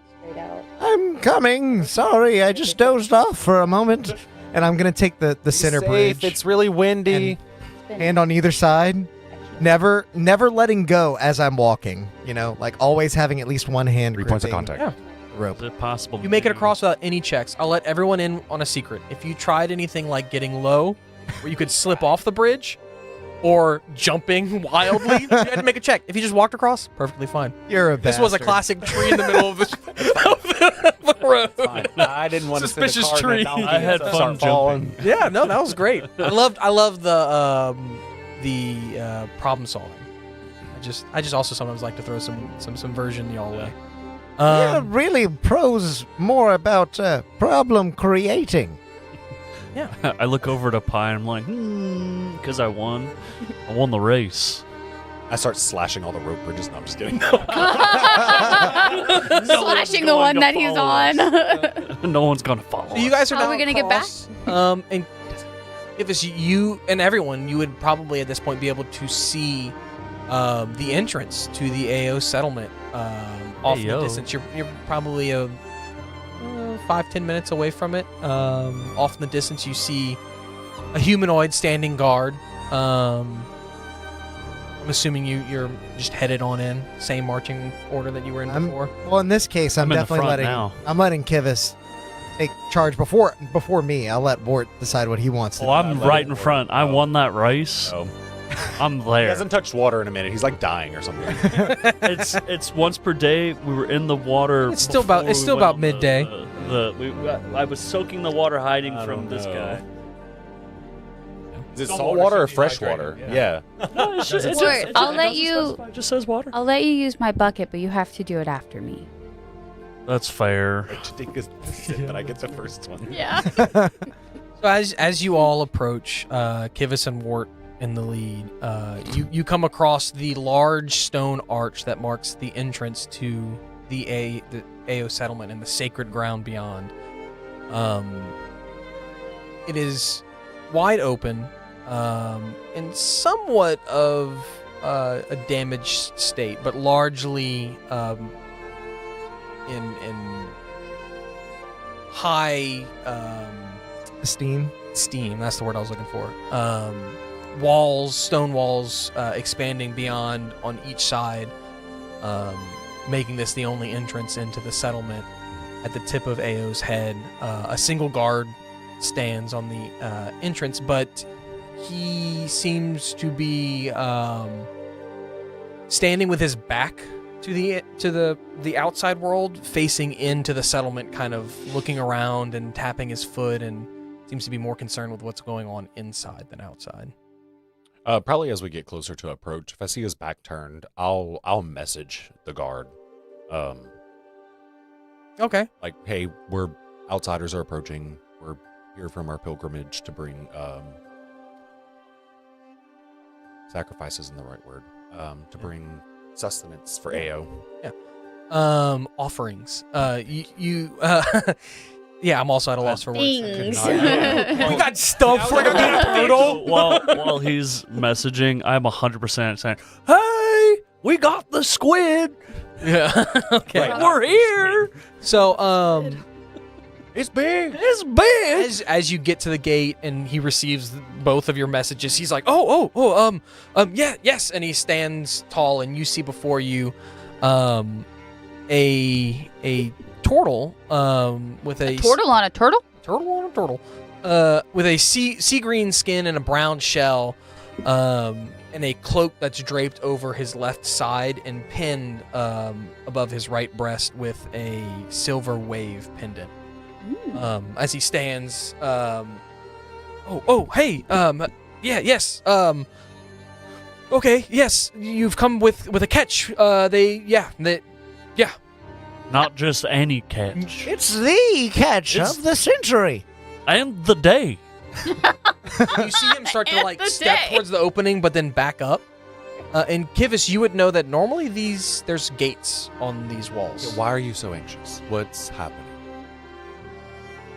Speaker 1: I'm coming. Sorry, I just dozed off for a moment. And I'm gonna take the center bridge.
Speaker 4: It's really windy.
Speaker 1: Hand on either side. Never letting go as I'm walking. You know, like always having at least one hand.
Speaker 4: 3 points of
Speaker 1: gripping
Speaker 4: contact.
Speaker 2: Yeah.
Speaker 1: the rope.
Speaker 3: Is it possible?
Speaker 2: You make it across without any checks. I'll let everyone in on a secret. If you tried anything like getting low, where you could slip off the bridge, or jumping wildly, you had to make a check. If you just walked across, perfectly fine.
Speaker 1: You're a
Speaker 2: This was a
Speaker 1: bastard.
Speaker 2: classic tree in the middle of the road.
Speaker 4: Fine. I didn't want
Speaker 2: Suspicious
Speaker 4: to sit in a car and
Speaker 2: tree.
Speaker 4: then
Speaker 3: I had
Speaker 4: start
Speaker 3: fun
Speaker 4: falling.
Speaker 2: Yeah, no, that was great. I love the problem solving. I just also sometimes like to throw some version y'all way.
Speaker 1: We're really pros more about problem creating.
Speaker 3: I look over to Pie and I'm like, because I won. I won the race.
Speaker 4: I start slashing all the rope bridges. No, I'm just kidding.
Speaker 6: Slashing the one that he's on.
Speaker 3: No one's gonna follow.
Speaker 2: So you guys are
Speaker 6: How
Speaker 2: now
Speaker 6: are we gonna get back?
Speaker 2: across, and if it's you and everyone, you would probably at this point be able to see the entrance to the AO settlement off in the
Speaker 3: AO.
Speaker 2: distance. You're probably 5-10 minutes away from it. Off in the distance, you see a humanoid standing guard. I'm assuming you're just headed on in, same marching order that you were in before.
Speaker 1: Well, in this case, I'm
Speaker 3: I'm in the
Speaker 1: definitely
Speaker 3: front
Speaker 1: letting
Speaker 3: now.
Speaker 1: I'm letting Kivas take charge before me. I'll let Bort decide what he wants to
Speaker 3: Oh,
Speaker 1: do.
Speaker 3: I'm
Speaker 4: let
Speaker 3: right
Speaker 4: it
Speaker 3: in
Speaker 4: work.
Speaker 3: front. I
Speaker 4: Oh.
Speaker 3: won that race.
Speaker 4: Oh.
Speaker 3: I'm
Speaker 4: He
Speaker 3: there.
Speaker 4: hasn't touched water in a minute. He's like dying or something.
Speaker 3: It's once per day. We were in the water.
Speaker 2: It's still about-
Speaker 3: before
Speaker 2: it's
Speaker 3: we
Speaker 2: still
Speaker 3: went
Speaker 2: about
Speaker 3: on
Speaker 2: midday.
Speaker 3: I was soaking the water, hiding
Speaker 4: I
Speaker 3: from
Speaker 4: don't
Speaker 3: this
Speaker 4: know.
Speaker 3: guy.
Speaker 4: Is it
Speaker 2: Salt
Speaker 4: salt
Speaker 2: water
Speaker 4: water or
Speaker 2: should
Speaker 4: fresh
Speaker 2: dehydrate
Speaker 4: water?
Speaker 2: him,
Speaker 4: Yeah.
Speaker 3: No, it's just,
Speaker 6: Word, I'll let you-
Speaker 3: It just says water.
Speaker 6: I'll let you use my bucket, but you have to do it after me.
Speaker 3: That's fair.
Speaker 4: I should take a sip, but I get the first one.
Speaker 6: Yeah.
Speaker 2: So as you all approach, Kivas and Wart in the lead, you come across the large stone arch that marks the entrance to the AO settlement and the sacred ground beyond. It is wide open, in somewhat of a damaged state, but largely in high
Speaker 1: Steam.
Speaker 2: steam. That's the word I was looking for. Stone walls expanding beyond on each side, making this the only entrance into the settlement. At the tip of Ao's head, a single guard stands on the entrance, but he seems to be standing with his back to the outside world, facing into the settlement, kind of looking around and tapping his foot, and seems to be more concerned with what's going on inside than outside.
Speaker 4: Probably as we get closer to approach, if I see his back turned, I'll message the guard.
Speaker 2: Okay.
Speaker 4: Like, hey, we're outsiders are approaching. We're here from our pilgrimage to bring sacrifice isn't the right word. To bring sustenance for AO.
Speaker 2: Offerings. Yeah, I'm also at a loss for words.
Speaker 6: Things.
Speaker 2: We got stumped for the turtle.
Speaker 3: While he's messaging, I'm 100% saying, "Hey, we got the squid.
Speaker 2: Yeah. Okay.
Speaker 4: Right.
Speaker 3: We're here.
Speaker 2: So,
Speaker 4: It's big.
Speaker 3: It's big."
Speaker 2: as you get to the gate and he receives both of your messages, he's like, yeah, yes, and he stands tall, and you see before you, a turtle, with a
Speaker 6: Turtle on a turtle?
Speaker 2: turtle on a turtle, with a sea green skin and a brown shell, and a cloak that's draped over his left side and pinned above his right breast with a silver wave pendant. As he stands, hey, yes, okay, yes, you've come with a catch.
Speaker 3: Not just any catch.
Speaker 1: It's the catch
Speaker 3: It's-
Speaker 1: of the century.
Speaker 3: And the day.
Speaker 2: You see him start to
Speaker 6: And
Speaker 2: like
Speaker 6: the
Speaker 2: step
Speaker 6: day.
Speaker 2: towards the opening, but then back up. And Kivas, you would know that normally there's gates on these walls.
Speaker 4: Why are you so anxious? What's happening?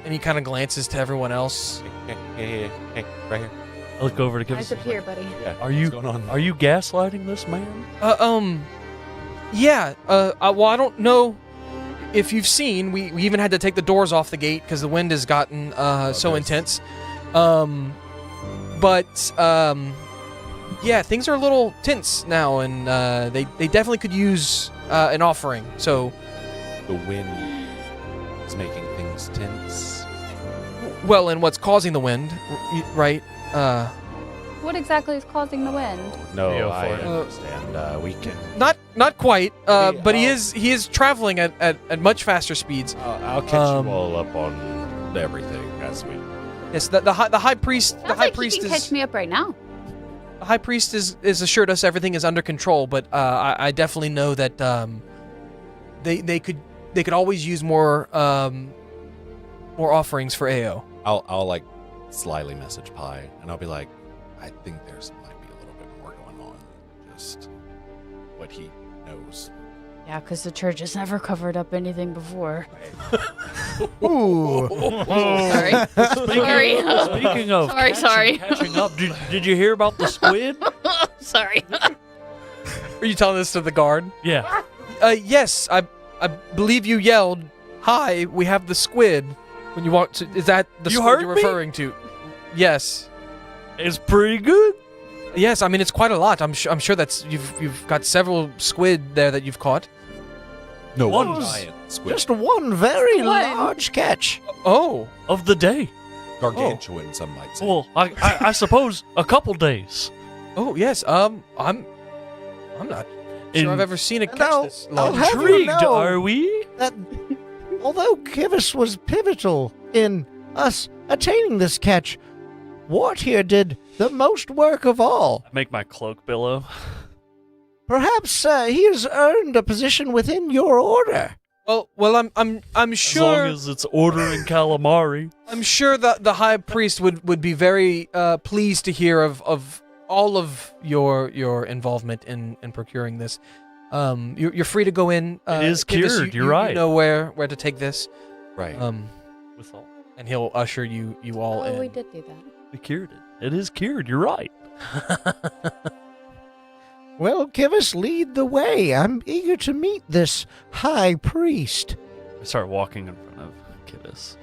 Speaker 2: And he kind of glances to everyone else.
Speaker 4: Hey, right here.
Speaker 3: I look over to give
Speaker 6: Eyes
Speaker 3: us.
Speaker 6: up here, buddy.
Speaker 4: Yeah.
Speaker 3: Are you-
Speaker 4: What's going on?
Speaker 3: Are you gaslighting this man?
Speaker 2: Yeah. Well, I don't know. if you've seen, we even had to take the doors off the gate because the wind has gotten so
Speaker 4: nice.
Speaker 2: intense. Yeah, things are a little tense now, and they definitely could use an offering. So
Speaker 4: The wind is making things tense.
Speaker 2: well, and what's causing the wind, right?
Speaker 6: What exactly is causing the wind?
Speaker 4: No,
Speaker 3: Go
Speaker 4: I
Speaker 3: for it.
Speaker 4: understand. We can.
Speaker 2: Not quite,
Speaker 4: Hey,
Speaker 2: but he is traveling at much faster speeds.
Speaker 4: I'll catch you all up on everything as we.
Speaker 2: Yes, the high priest.
Speaker 6: Sounds
Speaker 2: The high
Speaker 6: like
Speaker 2: priest
Speaker 6: he can
Speaker 2: is
Speaker 6: catch me up right now.
Speaker 2: the high priest is assured us everything is under control. But I definitely know that they could always use more offerings for AO.
Speaker 4: I'll like slyly message Pi, and I'll be like, I think there's might be a little bit more going on than just what he knows.
Speaker 6: Yeah, because the church has never covered up anything before.
Speaker 1: Ooh.
Speaker 6: Sorry. Sorry.
Speaker 3: Speaking of
Speaker 6: Sorry.
Speaker 3: catching up, did you hear about the squid?
Speaker 6: Sorry.
Speaker 2: Are you telling this to the guard?
Speaker 3: Yeah.
Speaker 2: Yes, I believe you yelled, "Hi, we have the squid." When you want to, is that the
Speaker 3: You
Speaker 2: squid
Speaker 3: heard
Speaker 2: you're
Speaker 3: me?
Speaker 2: referring to? Yes.
Speaker 3: It's pretty good.
Speaker 2: Yes, I mean it's quite a lot. I'm sure that's you've got several squid there that you've caught.
Speaker 4: No,
Speaker 3: One
Speaker 4: giant squid,
Speaker 1: Just one very
Speaker 6: One.
Speaker 1: large catch.
Speaker 2: Oh,
Speaker 3: Of the day.
Speaker 4: gargantuan, some might say.
Speaker 3: Well, I suppose a couple days.
Speaker 2: oh yes. I'm not sure I've ever seen a catch
Speaker 1: I'll-
Speaker 2: this
Speaker 1: I'll
Speaker 2: large.
Speaker 1: have you
Speaker 3: Intrigued,
Speaker 1: know
Speaker 3: are we?
Speaker 1: That although Kivus was pivotal in us attaining this catch, Wart here did the most work of all.
Speaker 3: Make my cloak billow.
Speaker 1: Perhaps he has earned a position within your order.
Speaker 2: Well, I'm
Speaker 3: As
Speaker 2: sure.
Speaker 3: long as it's ordering calamari.
Speaker 2: I'm sure that the high priest would be very pleased to hear of all of your involvement in procuring this. You're free to go in.
Speaker 3: It is
Speaker 2: give us-
Speaker 3: cured,
Speaker 2: you
Speaker 3: you're right.
Speaker 2: You know where to take this.
Speaker 4: Right.
Speaker 3: With all.
Speaker 2: And he'll usher you all
Speaker 6: Oh,
Speaker 2: in.
Speaker 6: we did do that.
Speaker 3: We cured it. It is cured, you're right.
Speaker 1: Well, Kivus, lead the way. I'm eager to meet this high priest.
Speaker 3: I start walking in front of Kivus.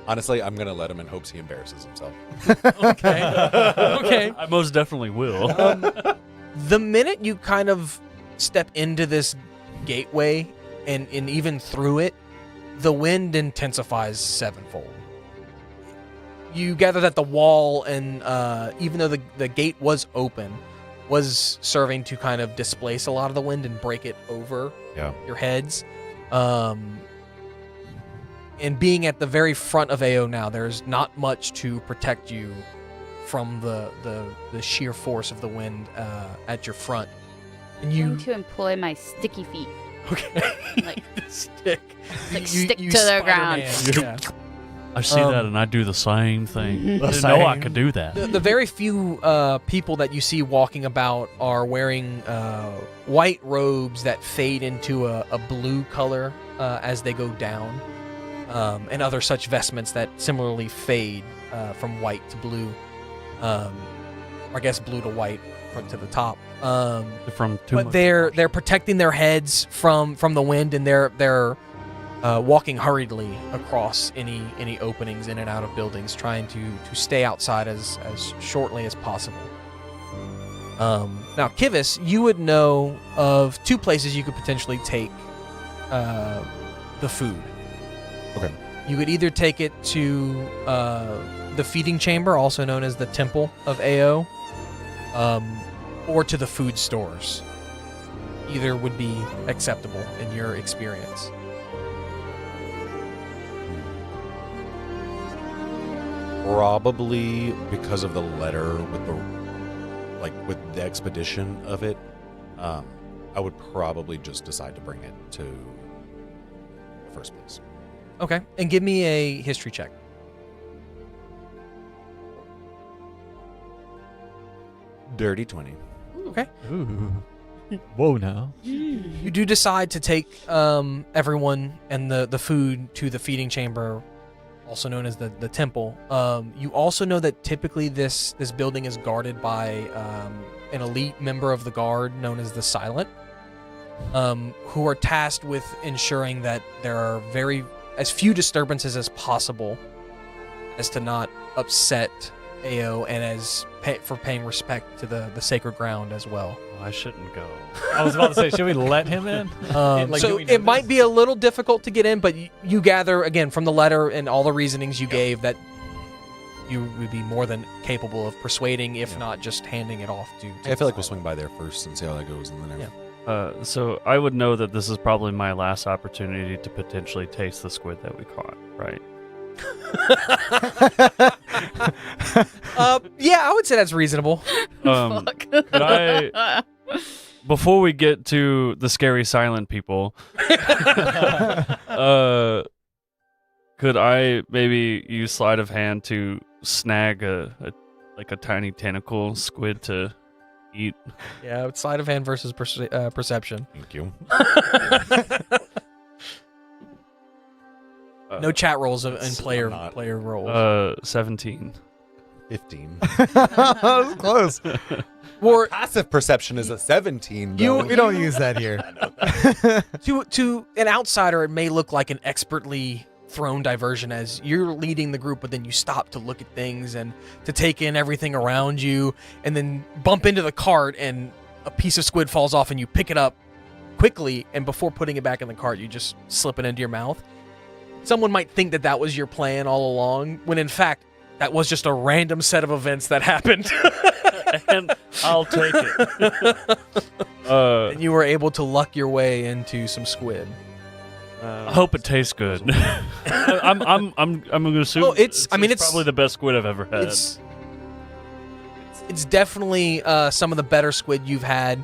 Speaker 4: Honestly, I'm gonna let him in hopes he embarrasses himself.
Speaker 2: Okay. Okay.
Speaker 3: I most definitely will.
Speaker 2: The minute you kind of step into this gateway and even through it, the wind intensifies sevenfold. You gather that the wall and even though the gate was open, was serving to kind of displace a lot of the wind and break it over your heads. And being at the very front of AO now, there's not much to protect you from the sheer force of the wind at your front. And
Speaker 6: I'm
Speaker 2: you
Speaker 6: going to employ my sticky feet.
Speaker 2: okay
Speaker 6: Like-
Speaker 2: stick
Speaker 6: stick to the ground.
Speaker 2: Spider-Man. Yeah.
Speaker 3: I see that and I do the same thing.
Speaker 1: The
Speaker 3: I didn't know I
Speaker 1: same.
Speaker 3: could do that.
Speaker 2: The very few people that you see walking about are wearing white robes that fade into a blue color as they go down, and other such vestments that similarly fade from white to blue, or I guess blue to white to the top.
Speaker 3: From too
Speaker 2: But
Speaker 3: much
Speaker 2: they're
Speaker 3: washing.
Speaker 2: protecting their heads from the wind, and they're walking hurriedly across any openings in and out of buildings, trying to stay outside as shortly as possible. Now, Kivus, you would know of two places you could potentially take the food.
Speaker 4: Okay.
Speaker 2: You could either take it to the feeding chamber, also known as the Temple of AO, or to the food stores. Either would be acceptable in your experience.
Speaker 4: Probably because of the letter with the expedition of it, I would probably just decide to bring it to the first place.
Speaker 2: Okay, and give me a history check.
Speaker 4: Dirty 20.
Speaker 2: Okay.
Speaker 7: Ooh. Whoa, now.
Speaker 2: You do decide to take everyone and the food to the feeding chamber, also known as the temple. You also know that typically this building is guarded by an elite member of the guard known as the Silent. who are tasked with ensuring that there are as few disturbances as possible, as to not upset AO, and for paying respect to the sacred ground as well.
Speaker 3: Oh, I shouldn't go.
Speaker 7: I was about to say, should we let him in? Like, do
Speaker 2: So
Speaker 7: we know
Speaker 2: it might
Speaker 7: this?
Speaker 2: be a little difficult to get in, but you gather, again, from the letter and all the reasonings you gave, that you would be more than capable of persuading, if not just handing it off to
Speaker 4: I feel like we'll swing by there first and see how that goes, and then
Speaker 3: So I would know that this is probably my last opportunity to potentially taste the squid that we caught, right?
Speaker 2: Yeah, I would say that's reasonable.
Speaker 6: Fuck.
Speaker 3: Could I, before we get to the scary silent people, could I maybe use sleight of hand to snag a tiny tentacle squid to eat?
Speaker 2: Yeah, sleight of hand versus perception.
Speaker 4: thank you.
Speaker 2: No chat rolls in player
Speaker 4: not-
Speaker 2: roles.
Speaker 3: 17.
Speaker 4: 15.
Speaker 1: That was close.
Speaker 2: Or
Speaker 4: Passive perception is a 17. Though.
Speaker 1: We don't use that here.
Speaker 2: to an outsider, it may look like an expertly thrown diversion, as you're leading the group, but then you stop to look at things and to take in everything around you, and then bump into the cart, and a piece of squid falls off, and you pick it up quickly, and before putting it back in the cart, you just slip it into your mouth. Someone might think that was your plan all along, when in fact, that was just a random set of events that happened.
Speaker 3: And I'll take it.
Speaker 2: And you were able to luck your way into some squid.
Speaker 3: I hope it tastes good. I'm gonna assume.
Speaker 2: Well, it's
Speaker 3: probably the best squid I've ever had.
Speaker 2: It's definitely some of the better squid you've had.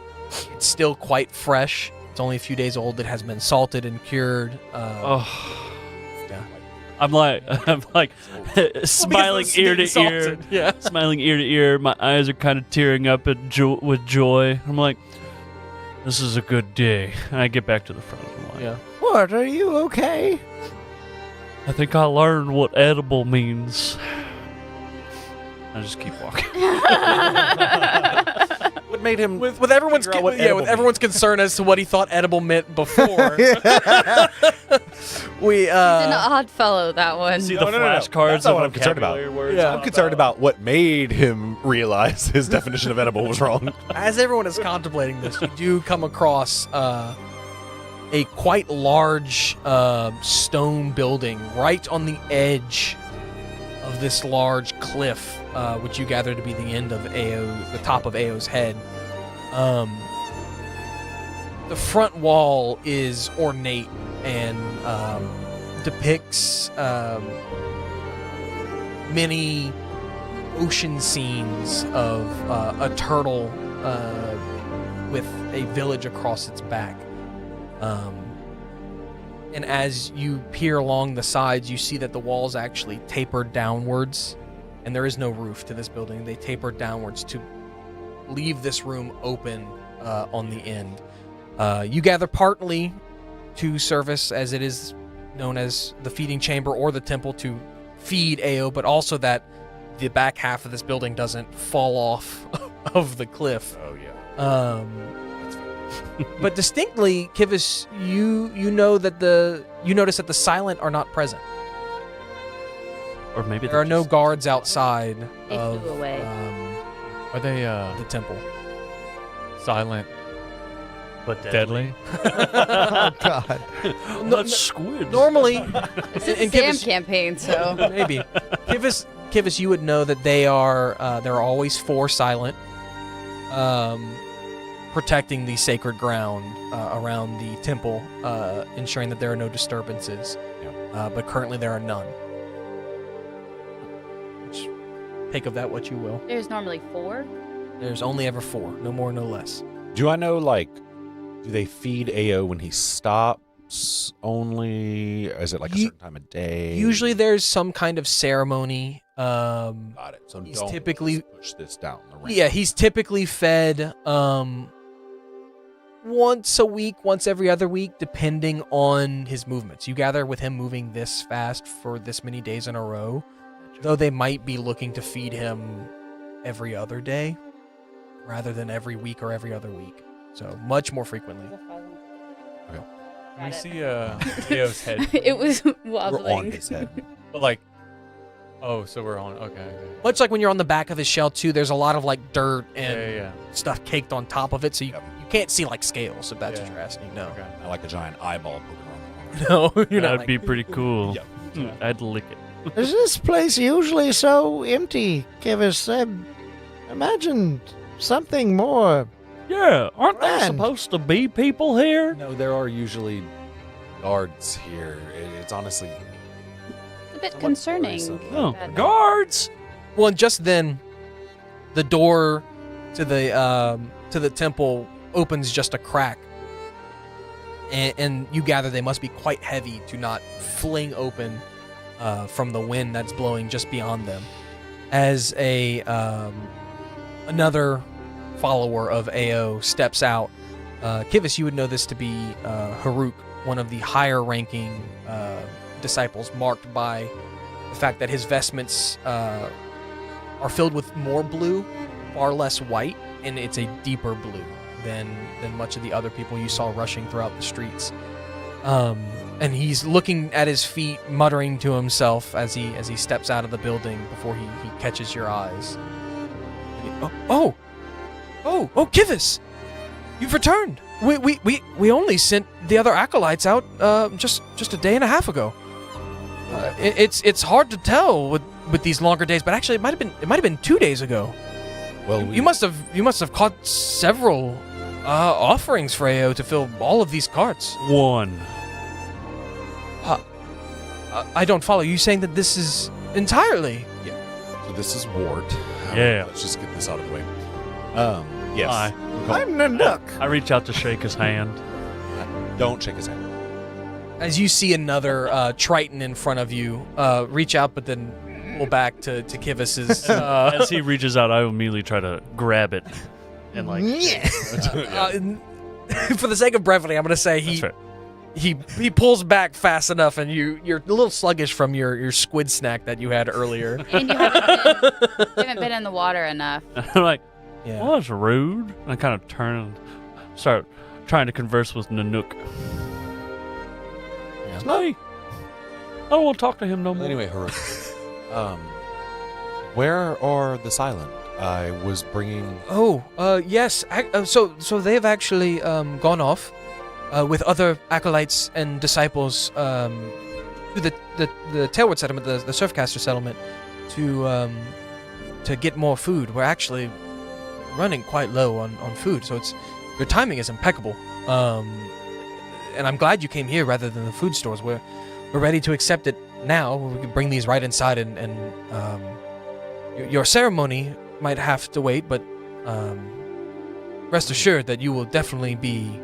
Speaker 2: It's still quite fresh. It's only a few days old. It has been salted and cured.
Speaker 3: Oh.
Speaker 2: Yeah.
Speaker 3: I'm like smiling ear to ear.
Speaker 2: Salted, yeah.
Speaker 3: Smiling ear to ear. My eyes are kind of tearing up with joy. I'm like, this is a good day. And I get back to the front. I'm like,
Speaker 2: Yeah.
Speaker 1: What? Are you okay?
Speaker 3: I think I learned what edible means. I just keep walking.
Speaker 4: What made him
Speaker 2: With everyone's
Speaker 4: figure out what edible means?
Speaker 2: everyone's concern as to what he thought edible meant before. We
Speaker 6: He's an odd fellow, that one.
Speaker 3: See
Speaker 4: No,
Speaker 3: the
Speaker 4: no, no, no.
Speaker 3: flashcards
Speaker 4: That's not
Speaker 3: of
Speaker 4: what I'm concerned about.
Speaker 3: vocabulary words
Speaker 2: Yeah.
Speaker 3: pop
Speaker 4: I'm concerned
Speaker 3: out.
Speaker 4: about what made him realize his definition of edible was wrong.
Speaker 2: as everyone is contemplating this, you do come across a quite large stone building right on the edge of this large cliff, which you gather to be the end of the top of Ao's head. The front wall is ornate and depicts many ocean scenes of a turtle with a village across its back. And as you peer along the sides, you see that the walls actually taper downwards, and there is no roof to this building. They taper downwards to leave this room open on the end. You gather partly to service, as it is known as the feeding chamber or the temple, to feed Ao, but also that the back half of this building doesn't fall off of the cliff.
Speaker 4: Oh yeah.
Speaker 2: But distinctly, Kivis, you know that you notice that the silent are not present.
Speaker 3: Or maybe
Speaker 2: There are no guards outside
Speaker 6: They
Speaker 2: of
Speaker 6: flew away.
Speaker 7: Are they
Speaker 2: the temple.
Speaker 7: silent
Speaker 3: but
Speaker 7: deadly?
Speaker 1: Oh, God.
Speaker 3: That's squid.
Speaker 2: Normally,
Speaker 6: It's a
Speaker 2: and
Speaker 6: Sam
Speaker 2: Kivis,
Speaker 6: campaign, so
Speaker 2: maybe Kivis, you would know that there are always 4 silent, protecting the sacred ground around the temple, ensuring that there are no disturbances. But currently there are none. Which, take of that what you will.
Speaker 6: there's normally 4.
Speaker 2: There's only ever 4, no more, no less.
Speaker 4: Do I know, like, do they feed Ao when he stops only? Is it like a certain time of day?
Speaker 2: Usually there's some kind of ceremony.
Speaker 4: Got it. So
Speaker 2: he's
Speaker 4: don't
Speaker 2: typically-
Speaker 4: just push this down the ramp.
Speaker 2: Yeah, he's typically fed once a week, once every other week, depending on his movements. You gather with him moving this fast for this many days in a row, though they might be looking to feed him every other day rather than every week or every other week. So much more frequently.
Speaker 7: We see Leo's head,
Speaker 6: It was
Speaker 4: We're
Speaker 6: wobbling.
Speaker 4: on his head.
Speaker 7: but like, oh, so we're on. Okay.
Speaker 2: Much like when you're on the back of his shell too, there's a lot of like dirt and
Speaker 7: Yeah.
Speaker 2: stuff caked on top of it, so you can't see like scales. If that's what
Speaker 7: Yeah.
Speaker 2: you're asking, no,
Speaker 7: Okay.
Speaker 4: I like a giant eyeball poking around the corner.
Speaker 2: no, you're not.
Speaker 3: That'd
Speaker 2: Like,
Speaker 3: be pretty cool.
Speaker 4: Yep.
Speaker 3: I'd lick it.
Speaker 1: Is this place usually so empty, Kivis? Imagine something more.
Speaker 3: Yeah, aren't there
Speaker 1: Grand.
Speaker 3: supposed to be people here?
Speaker 4: No, there are usually guards here. It's honestly
Speaker 6: It's a bit
Speaker 4: somewhat
Speaker 6: concerning.
Speaker 4: worrisome.
Speaker 3: Oh,
Speaker 6: Bad.
Speaker 3: guards!
Speaker 2: well, and just then, the door to the temple opens just a crack, and you gather they must be quite heavy to not fling open from the wind that's blowing just beyond them. As another follower of AO steps out, Kivis, you would know this to be Haruk, one of the higher-ranking disciples, marked by the fact that his vestments are filled with more blue, far less white, and it's a deeper blue than much of the other people you saw rushing throughout the streets. And he's looking at his feet, muttering to himself as he steps out of the building before he catches your eyes. Oh, Kivis, you've returned. We only sent the other acolytes out just a day and a half ago. It's hard to tell with these longer days, but actually it might have been 2 days ago.
Speaker 4: Well,
Speaker 2: You must have caught several offerings for AO to fill all of these carts.
Speaker 3: One.
Speaker 2: I don't follow. You saying that this is entirely?
Speaker 4: So this is Wart.
Speaker 3: Yeah.
Speaker 4: Let's just get this out of the way. Yes.
Speaker 3: Hi.
Speaker 1: I'm Nanook.
Speaker 3: I reach out to shake his hand.
Speaker 4: Don't shake his hand.
Speaker 2: As you see another Triton in front of you, reach out, but then pull back to Kivis's.
Speaker 3: As he reaches out, I immediately try to grab it. And like,
Speaker 2: For the sake of brevity, I'm going to say
Speaker 3: that's fair.
Speaker 2: he pulls back fast enough, and you're a little sluggish from your squid snack that you had earlier.
Speaker 6: And you haven't been in the water enough.
Speaker 3: I'm like,
Speaker 2: Yeah.
Speaker 3: well, that's rude. And I kind of turn and start trying to converse with Nanook. Hey, I don't want to talk to him no more.
Speaker 4: Anyway, Haruk. Where are the silent? I was bringing.
Speaker 2: Oh, yes. So they've actually gone off with other acolytes and disciples to the Tailward settlement, the Surfcaster settlement, to get more food. We're actually running quite low on food, so your timing is impeccable. And I'm glad you came here rather than the food stores. We're ready to accept it now. We can bring these right inside, and your ceremony might have to wait, but rest assured that you will definitely be.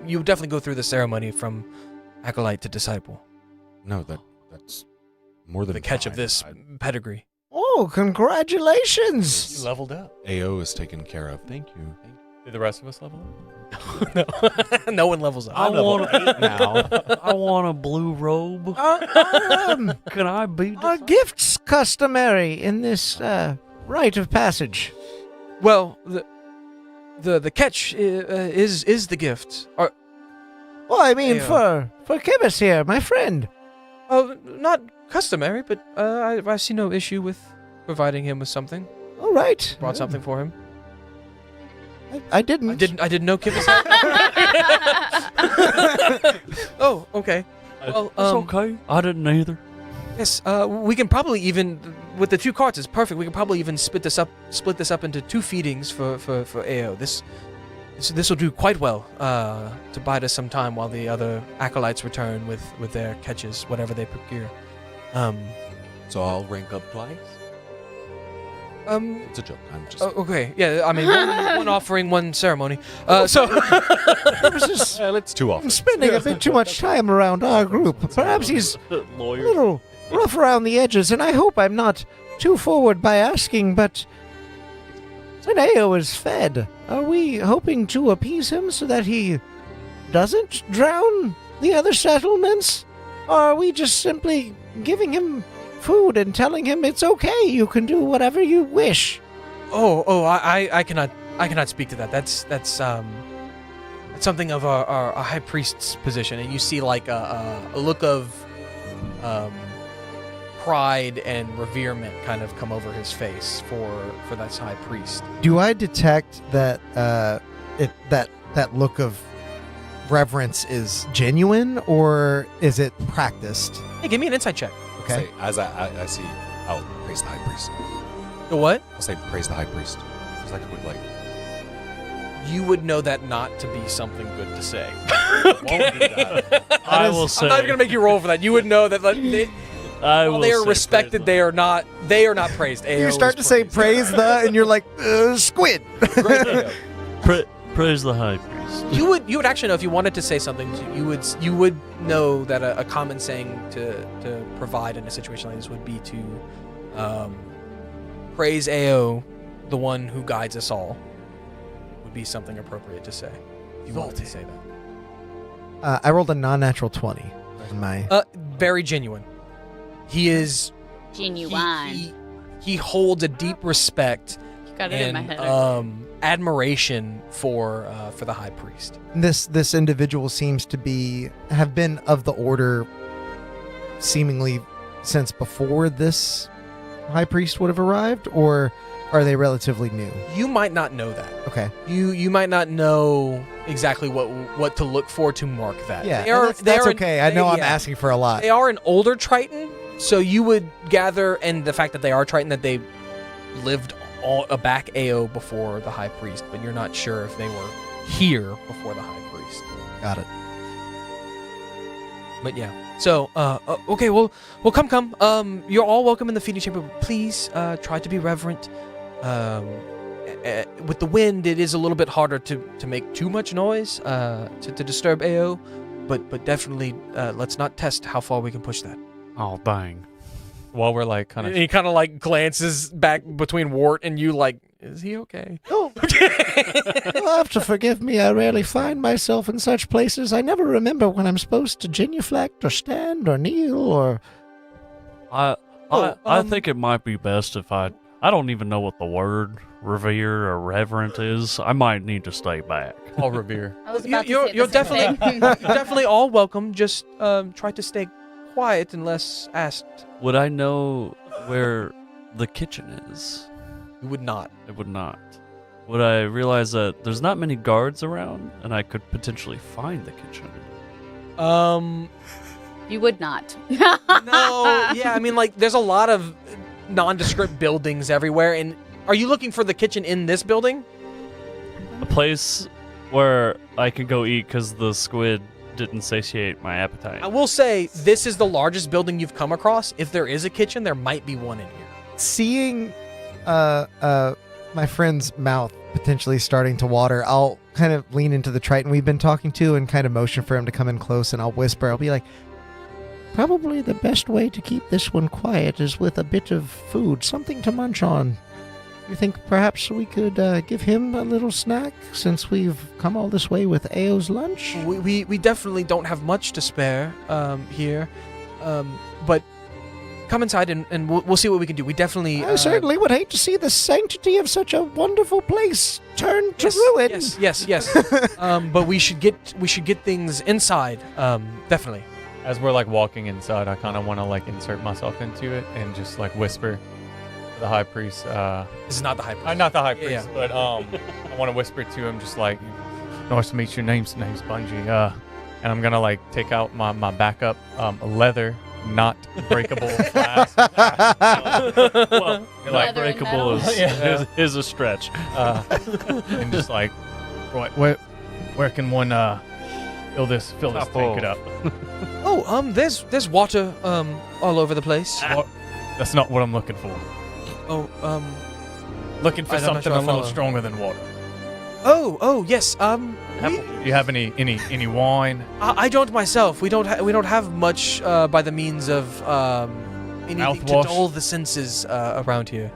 Speaker 2: You will definitely go through the ceremony from acolyte to disciple.
Speaker 4: No, that's more than
Speaker 2: The catch of
Speaker 4: fine.
Speaker 2: this pedigree.
Speaker 1: Oh, congratulations!
Speaker 7: You leveled up.
Speaker 4: AO is taken care of. Thank you.
Speaker 7: Did the rest of us level up?
Speaker 2: No, no one levels up.
Speaker 3: I want
Speaker 4: now.
Speaker 3: I want a blue robe. Can I be?
Speaker 1: Are gifts customary in this rite of passage?
Speaker 2: Well, the catch is the gift.
Speaker 1: Well, I mean,
Speaker 2: Yeah.
Speaker 1: for Kivis here, my friend.
Speaker 2: Not customary, but I see no issue with providing him with something.
Speaker 1: All right.
Speaker 2: Brought something for him.
Speaker 1: I didn't.
Speaker 2: I didn't know Kip was. Oh, okay. Well,
Speaker 3: It's okay. I didn't either.
Speaker 2: yes. We can probably even with the 2 carts. It's perfect. We can probably even split this up into 2 feedings for AO. This will do quite well to bide us some time while the other acolytes return with their catches, whatever they procure.
Speaker 4: So I'll rank up twice. It's a joke. I'm just.
Speaker 2: Okay. Yeah. I mean, one offering, one ceremony. So.
Speaker 4: It's too
Speaker 1: I'm
Speaker 4: often.
Speaker 1: spending a bit too much time around our group. Perhaps he's a little rough around the edges, and I hope I'm not too forward by asking, but Zeneo is fed. Are we hoping to appease him so that he doesn't drown the other settlements? Or are we just simply giving him food and telling him it's okay, you can do whatever you wish?
Speaker 2: I cannot speak to that. That's something of a high priest's position, and you see like a look of pride and reverement kind of come over his face for that high priest.
Speaker 1: Do I detect that that look of reverence is genuine, or is it practiced?
Speaker 2: Hey, give me an insight check.
Speaker 1: Okay.
Speaker 4: Say, as I see, I'll praise the high priest.
Speaker 2: The what?
Speaker 4: I'll say praise the high priest. Just like a quick like.
Speaker 2: You would know that not to be something good to say.
Speaker 4: Won't do that.
Speaker 3: I will say.
Speaker 2: I'm not even gonna make you roll for that. You would know that like, while they are respected, they are not praised.
Speaker 1: You
Speaker 2: AO
Speaker 1: start to
Speaker 2: is
Speaker 1: say
Speaker 2: praised.
Speaker 1: praise the, and you're like, squid.
Speaker 3: Praise the high priest.
Speaker 2: You would actually know if you wanted to say something. You would know that a common saying to provide in a situation like this would be to praise AO, the one who guides us all. Would be something appropriate to say. If you wanted to say that.
Speaker 1: I rolled a non-natural 20 in my.
Speaker 2: Very genuine. He is
Speaker 6: Genuine.
Speaker 2: He holds a deep respect
Speaker 6: Got it in my
Speaker 2: and
Speaker 6: head.
Speaker 2: admiration for the high priest.
Speaker 1: This individual seems to have been of the order seemingly since before this high priest would have arrived, or are they relatively new?
Speaker 2: You might not know that.
Speaker 1: Okay.
Speaker 2: You might not know exactly what to look for to mark that.
Speaker 1: Yeah,
Speaker 2: They are-
Speaker 1: that's
Speaker 2: they are an-
Speaker 1: okay. I know I'm
Speaker 2: yeah.
Speaker 1: asking for a lot.
Speaker 2: They are an older Triton, so you would gather, and the fact that they are Triton, that they lived back AO before the high priest, but you're not sure if they were here before the high priest.
Speaker 1: Got it.
Speaker 2: But yeah. So, okay, well, come. You're all welcome in the feeding chamber. Please, try to be reverent. With the wind, it is a little bit harder to make too much noise, to disturb AO, but definitely, let's not test how far we can push that.
Speaker 3: Oh, dang.
Speaker 7: While we're like kind of
Speaker 2: He kind of like glances back between Wart and you, like, is he okay?
Speaker 1: Oh, you'll have to forgive me. I rarely find myself in such places. I never remember when I'm supposed to genuflect or stand or kneel or.
Speaker 3: I think it might be best if I don't even know what the word revere or reverent is. I might need to stay back.
Speaker 7: all revere.
Speaker 6: I was about
Speaker 2: You're
Speaker 6: to say the same thing.
Speaker 2: you're definitely all welcome. Just try to stay quiet unless asked.
Speaker 3: Would I know where the kitchen is?
Speaker 2: You would not.
Speaker 3: I would not. Would I realize that there's not many guards around and I could potentially find the kitchen?
Speaker 6: You would not.
Speaker 2: No. Yeah, I mean, like, there's a lot of nondescript buildings everywhere. And are you looking for the kitchen in this building?
Speaker 3: A place where I could go eat because the squid didn't satiate my appetite.
Speaker 2: I will say this is the largest building you've come across. If there is a kitchen, there might be one in here.
Speaker 1: Seeing my friend's mouth potentially starting to water, I'll kind of lean into the Triton we've been talking to and kind of motion for him to come in close, and I'll whisper. I'll be like, probably the best way to keep this one quiet is with a bit of food, something to munch on. You think perhaps we could give him a little snack since we've come all this way with AO's lunch?
Speaker 2: We definitely don't have much to spare here, but come inside and we'll see what we can do. We definitely.
Speaker 1: I certainly would hate to see the sanctity of such a wonderful place turn to ruin.
Speaker 2: Yes. But we should get things inside. Definitely.
Speaker 7: As we're like walking inside, I kind of want to like insert myself into it and just like whisper to the high priest.
Speaker 2: This is not the high priest.
Speaker 7: Not the high priest,
Speaker 2: Yeah.
Speaker 7: but I want to whisper to him just like, nice to meet you. Name's Bungie. And I'm gonna like take out my backup leather, not breakable flask.
Speaker 3: Well,
Speaker 6: Leather
Speaker 3: like
Speaker 6: and
Speaker 3: breakable
Speaker 6: metal.
Speaker 3: is a stretch.
Speaker 7: And just like, where can one fill this tank up?
Speaker 2: Oh, there's water all over the place.
Speaker 7: That's not what I'm looking for.
Speaker 2: Oh,
Speaker 7: Looking for
Speaker 2: I'm not
Speaker 7: something
Speaker 2: sure I
Speaker 7: a little
Speaker 2: follow.
Speaker 7: stronger than water.
Speaker 2: Oh, yes.
Speaker 7: Do you have any wine?
Speaker 2: I don't myself. We don't have much by the means of anything to
Speaker 7: Mouthwash?
Speaker 2: dull the senses around here.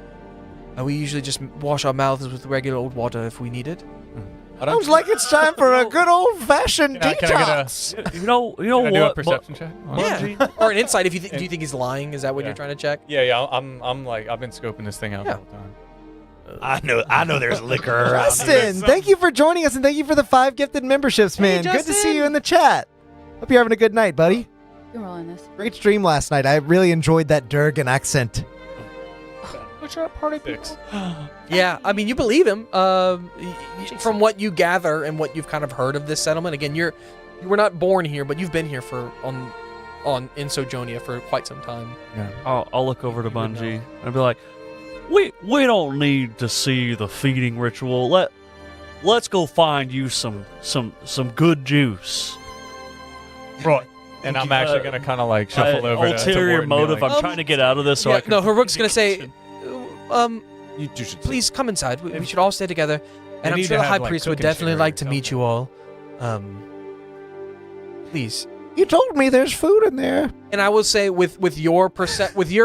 Speaker 2: We usually just wash our mouths with regular old water if we need it.
Speaker 1: Sounds like it's time for a good old-fashioned
Speaker 7: Can I get a-
Speaker 1: detox.
Speaker 3: You know
Speaker 7: Can I do a
Speaker 3: what?
Speaker 7: perception check?
Speaker 2: Yeah, or an insight if do you think he's lying? Is that what
Speaker 7: Yeah.
Speaker 2: you're trying to check?
Speaker 7: Yeah. I'm like I've been scoping this thing out
Speaker 2: Yeah.
Speaker 7: the whole time.
Speaker 4: I know there's liquor around here.
Speaker 1: Justin, thank you for joining us and thank you for the 5 gifted memberships, man. Good to see you in the chat. Hope you're having a good night, buddy.
Speaker 6: You're rolling this.
Speaker 1: Great stream last night. I really enjoyed that Durgan accent.
Speaker 3: What's your party picks?
Speaker 2: Yeah, I mean, you believe him. From what you gather and what you've kind of heard of this settlement, again, you were not born here, but you've been here in Sojonia for quite some time.
Speaker 1: Yeah.
Speaker 3: I'll look over to Bungie and be like, we don't need to see the feeding ritual. Let's go find you some good juice.
Speaker 7: Right. And I'm actually going to kind of like shuffle over to
Speaker 3: ulterior
Speaker 7: Ward and be
Speaker 3: motive.
Speaker 7: like,
Speaker 3: I'm trying to get out of this so I can.
Speaker 2: No, Haruk's gonna say,
Speaker 4: You should
Speaker 2: please come inside. We should all stay together. And I'm
Speaker 7: need
Speaker 2: sure
Speaker 7: to
Speaker 2: the
Speaker 7: have,
Speaker 2: High
Speaker 7: like,
Speaker 2: Priest would
Speaker 7: cooking
Speaker 2: definitely
Speaker 7: sugar
Speaker 2: like
Speaker 7: or
Speaker 2: to meet you all. Please.
Speaker 1: You told me there's food in there.
Speaker 2: And I will say, with your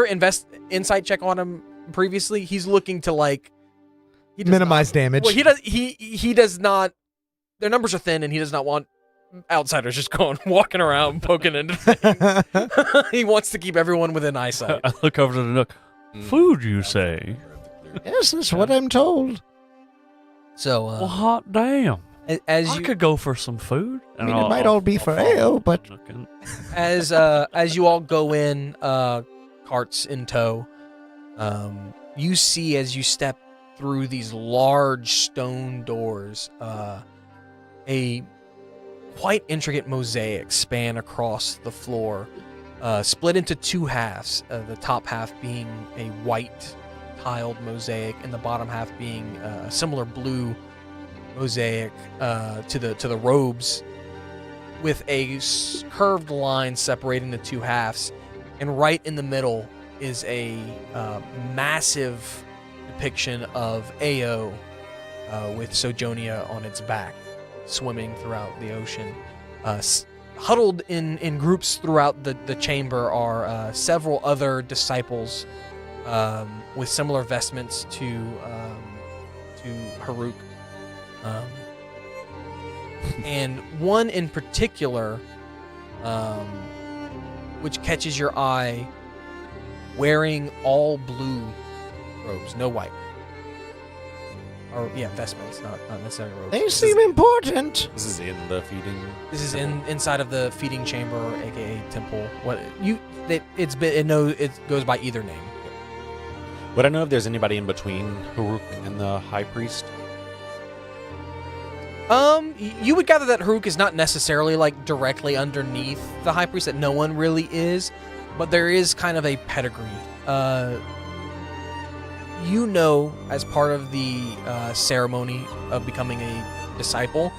Speaker 2: insight check on him previously, he's looking to like he does
Speaker 1: Minimize
Speaker 2: not-
Speaker 1: damage.
Speaker 2: Well, he does not. Their numbers are thin, and he does not want outsiders just walking around poking into things. He wants to keep everyone within eyesight.
Speaker 3: I look over to the nook. Food, you say?
Speaker 1: Yes, that's what I'm told.
Speaker 2: So,
Speaker 3: Well, hot damn.
Speaker 2: as
Speaker 3: I
Speaker 2: you
Speaker 3: could go for some food.
Speaker 1: I mean, it might all be for ale, but
Speaker 2: as you all go in, carts in tow, you see as you step through these large stone doors, a quite intricate mosaic span across the floor, split into 2 halves. The top half being a white tiled mosaic, and the bottom half being a similar blue mosaic to the robes, with a curved line separating the 2 halves. And right in the middle is a massive depiction of Ao with Sojonia on its back, swimming throughout the ocean. Huddled in groups throughout the chamber are several other disciples with similar vestments to Haruk. And one in particular, which catches your eye, wearing all blue robes, no white. Or vestments, not necessarily robes.
Speaker 1: they seem important.
Speaker 4: This is in the feeding.
Speaker 2: This is inside of the feeding chamber, aka temple. It goes by either name.
Speaker 4: Would I know if there's anybody in between Haruk and the High Priest?
Speaker 2: You would gather that Haruk is not necessarily like directly underneath the High Priest, that no one really is, but there is kind of a pedigree. You know, as part of the ceremony of becoming a disciple,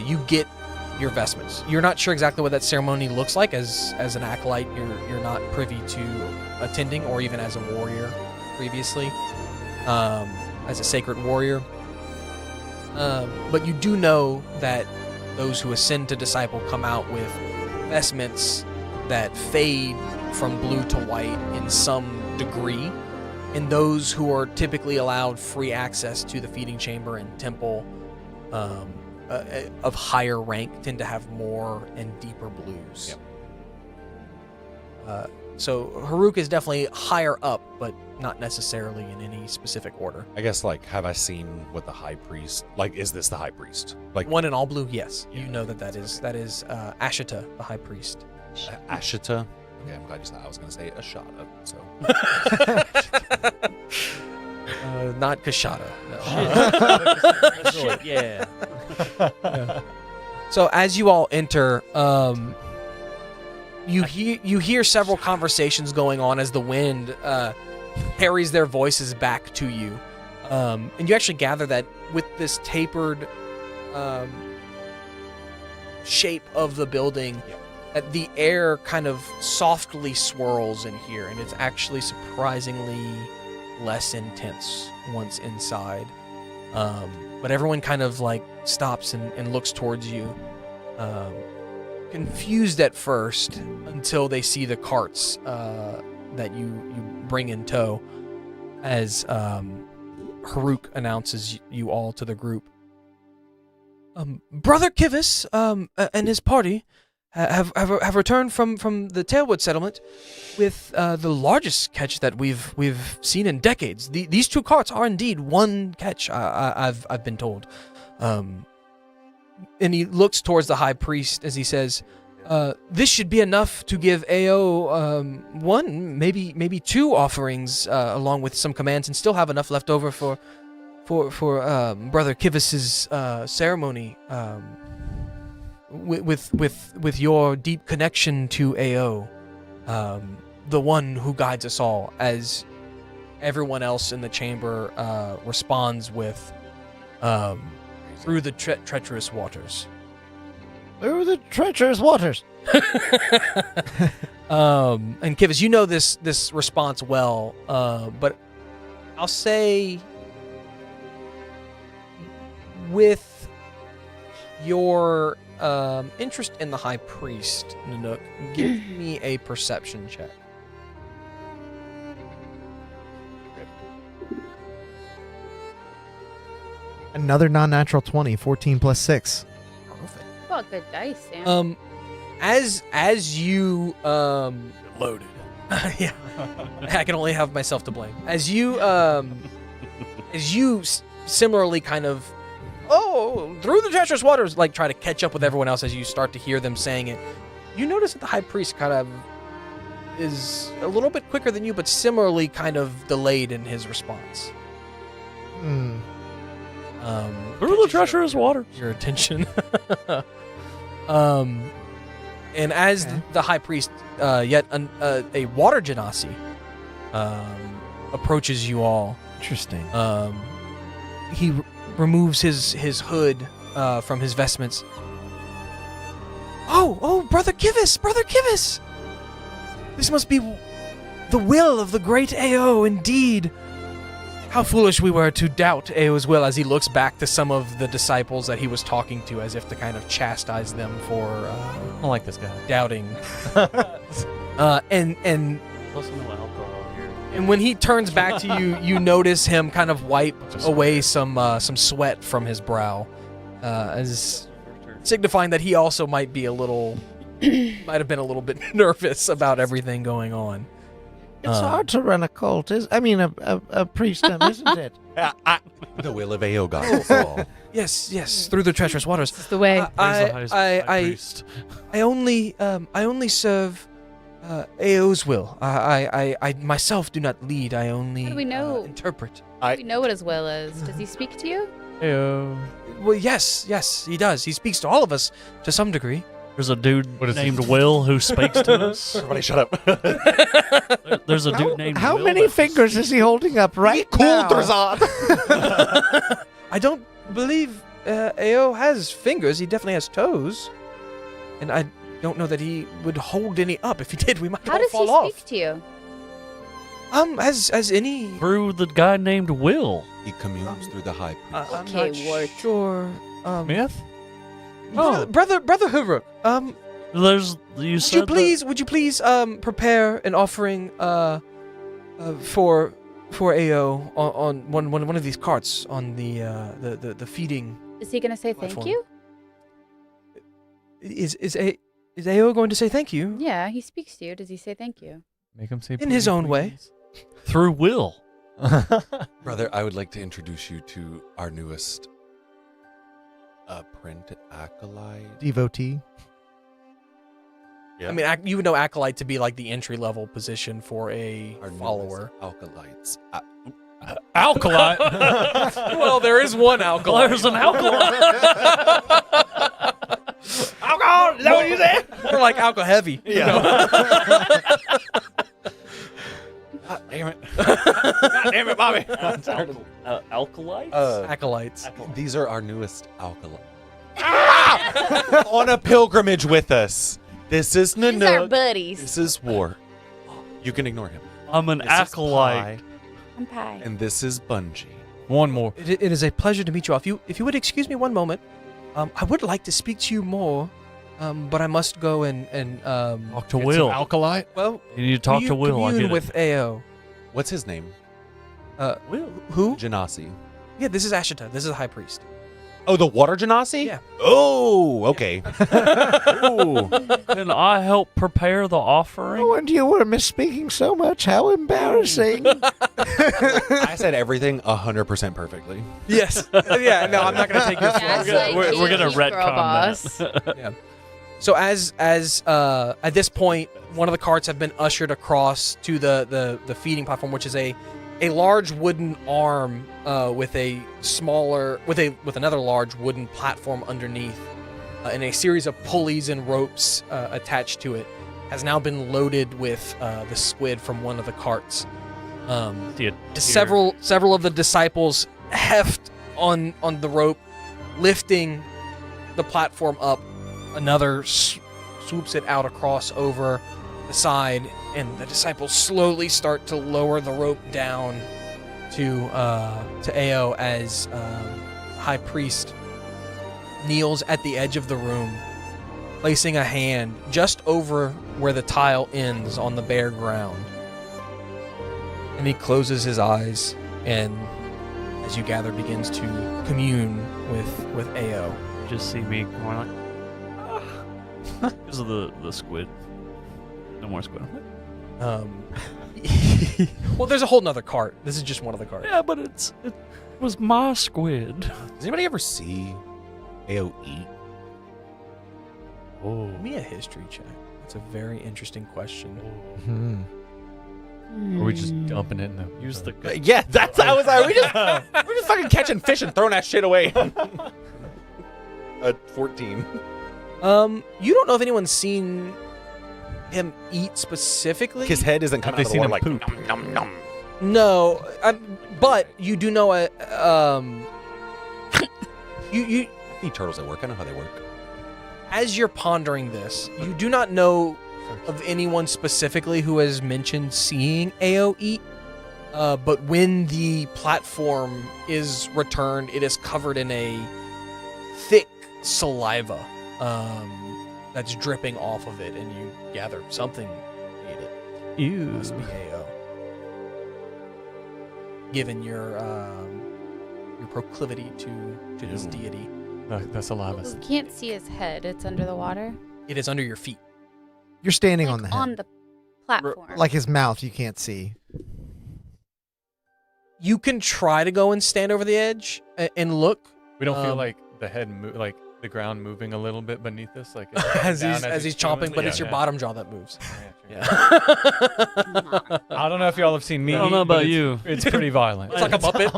Speaker 2: you get your vestments. You're not sure exactly what that ceremony looks like. As an acolyte, you're not privy to attending, or even as a warrior previously, as a sacred warrior. But you do know that those who ascend to disciple come out with vestments that fade from blue to white in some degree, and those who are typically allowed free access to the feeding chamber and temple of higher rank tend to have more and deeper blues.
Speaker 4: Yep.
Speaker 2: So Haruk is definitely higher up, but not necessarily in any specific order.
Speaker 4: I guess, like, have I seen what the High Priest, like, is this the High Priest? Like,
Speaker 2: One in all blue, yes. You know that is Ashita, the High Priest.
Speaker 4: Ashita? Okay, I'm glad you said. I was going to say Ashata, so.
Speaker 2: Not Kashada. No.
Speaker 3: Yeah.
Speaker 2: So as you all enter, you hear several conversations going on as the wind carries their voices back to you, and you actually gather that with this tapered shape of the building, that the air kind of softly swirls in here, and it's actually surprisingly less intense once inside. But everyone kind of like stops and looks towards you, confused at first until they see the carts that you bring in tow, as Haruk announces you all to the group. Brother Kivis and his party have returned from the Tailwood settlement with the largest catch that we've seen in decades. These 2 carts are indeed one catch. I've been told. And he looks towards the high priest as he says, "This should be enough to give Ao 1, maybe 2 offerings along with some commands, and still have enough left over for Brother Kivis's ceremony." With your deep connection to Ao, the one who guides us all, as everyone else in the chamber responds with, through the treacherous waters.
Speaker 1: Through the treacherous waters.
Speaker 2: And Kivis, you know this response well, but I'll say with your interest in the High Priest, Nanook, give me a perception check.
Speaker 1: Another non-natural 20, 14 plus 6.
Speaker 2: Perfect.
Speaker 6: Well, good dice, Sam.
Speaker 2: As you loaded. Yeah. I can only have myself to blame. As you similarly kind of through the treacherous waters, like try to catch up with everyone else as you start to hear them saying it, you notice that the High Priest kind of is a little bit quicker than you, but similarly kind of delayed in his response.
Speaker 1: Hmm.
Speaker 3: Through the treacherous waters.
Speaker 2: Your attention. And as the High Priest, yet a water genasi, approaches you all.
Speaker 1: Interesting.
Speaker 2: He removes his hood from his vestments. Oh, Brother Kivis! This must be the will of the great Ao, indeed. How foolish we were to doubt Ao's will, as he looks back to some of the disciples that he was talking to, as if to kind of chastise them for
Speaker 7: I don't like this guy.
Speaker 2: doubting. And
Speaker 3: Listen to alcohol here.
Speaker 2: And when he turns back to you, you notice him kind of wipe away some sweat from his brow, as signifying that he also might be might have been a little bit nervous about everything going on.
Speaker 1: It's hard to run a cult, a priestdom, isn't it?
Speaker 4: The will of Ao got us all.
Speaker 2: Yes, through the treacherous waters.
Speaker 6: It's the way.
Speaker 2: I only serve Ao's will. I myself do not lead. I only
Speaker 6: How do we know?
Speaker 2: interpret.
Speaker 6: We know what his will is. Does he speak to you?
Speaker 7: Heyo.
Speaker 2: Well, yes, he does. He speaks to all of us to some degree.
Speaker 3: There's a dude
Speaker 7: What is
Speaker 3: named Will who speaks to us.
Speaker 4: Everybody shut up.
Speaker 3: There's a dude named
Speaker 1: How
Speaker 3: Will
Speaker 1: many
Speaker 3: that-
Speaker 1: fingers is he holding up right
Speaker 4: Cool,
Speaker 1: now?
Speaker 4: Drazan.
Speaker 2: I don't believe Ao has fingers. He definitely has toes, and I don't know that he would hold any up. If he did, we might
Speaker 6: How
Speaker 2: all
Speaker 6: does
Speaker 2: fall
Speaker 6: he
Speaker 2: off.
Speaker 6: speak to you?
Speaker 2: As any.
Speaker 3: Through the guy named Will.
Speaker 4: He communes through the high priest.
Speaker 2: I'm
Speaker 6: Okay,
Speaker 2: not
Speaker 6: Wart.
Speaker 2: sure.
Speaker 7: Myth?
Speaker 2: Brother Huruk.
Speaker 3: There's you said
Speaker 2: Would you please prepare an offering for Ao on one of these carts on the feeding.
Speaker 6: Is he gonna say thank
Speaker 2: Platform.
Speaker 6: you?
Speaker 2: Is Ao going to say thank you?
Speaker 6: Yeah, he speaks to you. Does he say thank you?
Speaker 7: Make him say
Speaker 2: In his own way.
Speaker 7: please.
Speaker 3: through Will.
Speaker 4: Brother, I would like to introduce you to our newest apprentice acolyte.
Speaker 1: Devotee.
Speaker 4: Yeah.
Speaker 2: I mean, you would know acolyte to be like the entry level position for a
Speaker 4: Our
Speaker 2: follower.
Speaker 4: newest acolytes.
Speaker 7: Alkalite.
Speaker 2: Well, there is one alcohol.
Speaker 3: There's an alcohol.
Speaker 2: Alcohol? Is that what you said? More like alcohol heavy.
Speaker 4: Yeah. God damn it. God damn it, Bobby.
Speaker 3: Alkalite?
Speaker 2: Acolytes.
Speaker 4: These are our newest acolytes. On a pilgrimage with us. This is
Speaker 6: These are
Speaker 4: Nanook.
Speaker 6: buddies.
Speaker 4: This is War. You can ignore him.
Speaker 3: I'm an
Speaker 4: This is
Speaker 3: acolyte.
Speaker 4: Pie,
Speaker 6: I'm Pie.
Speaker 4: and this is Bungie.
Speaker 7: One more.
Speaker 2: It is a pleasure to meet you all. If you would excuse me one moment, I would like to speak to you more, but I must go and
Speaker 3: Talk to
Speaker 7: Get
Speaker 3: Will.
Speaker 7: some Alkalite?
Speaker 2: well,
Speaker 3: You need to talk to Will. I
Speaker 2: commune
Speaker 3: get
Speaker 2: with Ao.
Speaker 4: What's his name?
Speaker 3: Will.
Speaker 2: Who?
Speaker 4: Genasi.
Speaker 2: Yeah, this is Ashita. This is the high priest.
Speaker 4: Oh, the water genasi?
Speaker 2: Yeah.
Speaker 4: Oh, okay. Ooh.
Speaker 3: Can I help prepare the offering?
Speaker 5: Oh, and you were misspeaking so much. How embarrassing.
Speaker 4: I said everything 100% perfectly.
Speaker 2: Yes. Yeah. No, I'm not gonna take your
Speaker 6: Yeah,
Speaker 2: floor.
Speaker 6: it's like
Speaker 3: we're gonna
Speaker 6: D&D girl
Speaker 3: retcon
Speaker 6: boss.
Speaker 3: that.
Speaker 2: So as at this point, one of the carts have been ushered across to the feeding platform, which is a large wooden arm with a smaller with another large wooden platform underneath, and a series of pulleys and ropes attached to it has now been loaded with the squid from one of the carts. Several of the disciples heft on the rope, lifting the platform up. Another swoops it out across over the side, and the disciples slowly start to lower the rope down to Ao as High Priest kneels at the edge of the room, placing a hand just over where the tile ends on the bare ground. And he closes his eyes, and as you gather, begins to commune with Ao.
Speaker 3: Just see me going like, because of the squid. No more squid.
Speaker 2: Well, there's a whole nother cart. This is just one of the carts.
Speaker 3: Yeah, but it was my squid.
Speaker 4: Does anybody ever see AO eat?
Speaker 3: Oh.
Speaker 2: Give me a history check. That's a very interesting question.
Speaker 1: Hmm.
Speaker 7: Or are we just dumping it in the
Speaker 3: Use the
Speaker 4: Yeah, that's I was like, we're just fucking catching fish and throwing that shit away. 14.
Speaker 2: You don't know if anyone's seen him eat specifically.
Speaker 4: His head isn't coming
Speaker 7: Have
Speaker 4: out
Speaker 7: they
Speaker 4: of the
Speaker 7: seen
Speaker 4: water
Speaker 7: him
Speaker 4: like nom, nom, nom.
Speaker 2: No, but you do know you
Speaker 4: Eat turtles at work. I know how they work.
Speaker 2: as you're pondering this, you do not know of anyone specifically who has mentioned seeing Ao eat. But when the platform is returned, it is covered in a thick saliva that's dripping off of it, and you gather something ate it.
Speaker 3: Ew.
Speaker 2: Must be AO. Given your proclivity to this deity,
Speaker 7: the saliva.
Speaker 6: You can't see his head. It's under the water.
Speaker 2: it is under your feet.
Speaker 1: You're standing
Speaker 6: Like
Speaker 1: on the head.
Speaker 6: on the platform.
Speaker 1: Like his mouth, you can't see.
Speaker 2: You can try to go and stand over the edge and look.
Speaker 7: We don't feel
Speaker 2: Um,
Speaker 7: like the head, like the ground moving a little bit beneath us, like
Speaker 2: as
Speaker 7: down
Speaker 2: he's
Speaker 7: chewing?
Speaker 2: chomping, but it's
Speaker 7: Yeah,
Speaker 2: your
Speaker 7: yeah.
Speaker 2: bottom jaw that moves.
Speaker 7: Yeah,
Speaker 2: Yeah.
Speaker 7: I don't know if y'all have seen me.
Speaker 3: I don't know
Speaker 7: eat, but
Speaker 3: about
Speaker 7: it's-
Speaker 3: you.
Speaker 7: It's pretty violent.
Speaker 2: It's like a Muppet.